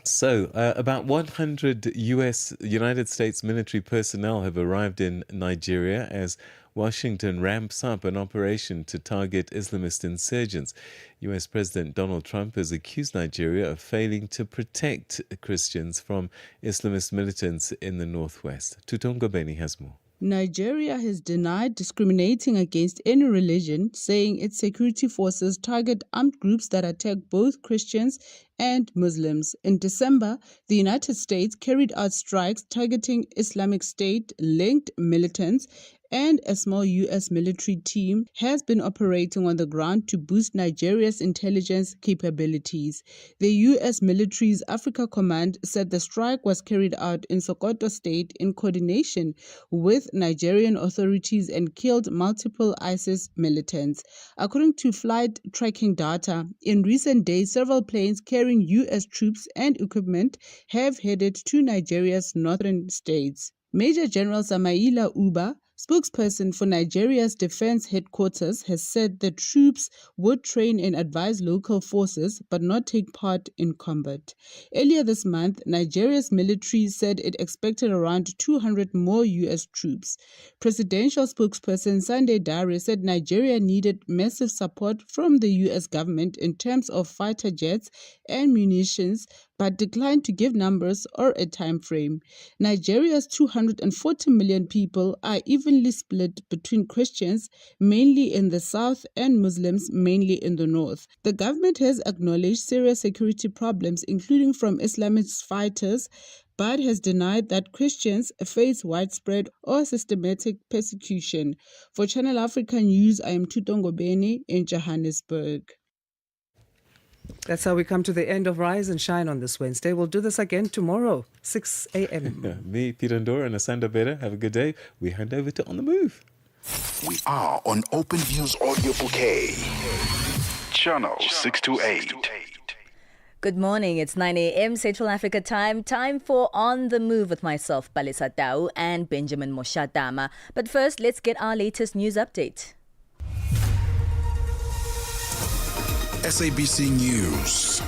So, about 100 United States military personnel have arrived in Nigeria as Washington ramps up an operation to target Islamist insurgents. US President Donald Trump has accused Nigeria of failing to protect Christians from Islamist militants in the northwest. Tutongo Beni has more. Nigeria has denied discriminating against any religion, saying its security forces target armed groups that attack both Christians and Muslims. In December, the United States carried out strikes targeting Islamic State-linked militants, and a small U.S. military team has been operating on the ground to boost Nigeria's intelligence capabilities. The U.S. military's Africa Command said the strike was carried out in Sokoto State in coordination with Nigerian authorities and killed multiple ISIS militants. According to flight tracking data, in recent days, several planes carrying U.S. troops and equipment have headed to Nigeria's northern states. Major General Samaila Uba, spokesperson for Nigeria's defense headquarters, has said the troops would train and advise local forces but not take part in combat. Earlier this month, Nigeria's military said it expected around 200 more U.S. troops. Presidential spokesperson Sunday Dare said Nigeria needed massive support from the U.S. government in terms of fighter jets and munitions, but declined to give numbers or a time frame. Nigeria's 240 million people are evenly split between Christians, mainly in the south, and Muslims, mainly in the north. The government has acknowledged serious security problems, including from Islamist fighters, but has denied that Christians face widespread or systematic persecution. For Channel Africa News, I am Tutongo Beni in Johannesburg. That's how we come to the end of Rise and Shine on this Wednesday. We'll do this again tomorrow, 6 a.m. Me, Peter Ndoro, and Asanda Beda. Have a good day. We hand over to On the Move. We are on Open Views Audio Bouquet. Channel 628. Good morning. It's 9 a.m. Central Africa time. Time for On the Move with myself, Palisa Tau, and Benjamin Moshatama. But first, let's get our latest news update. SABC News.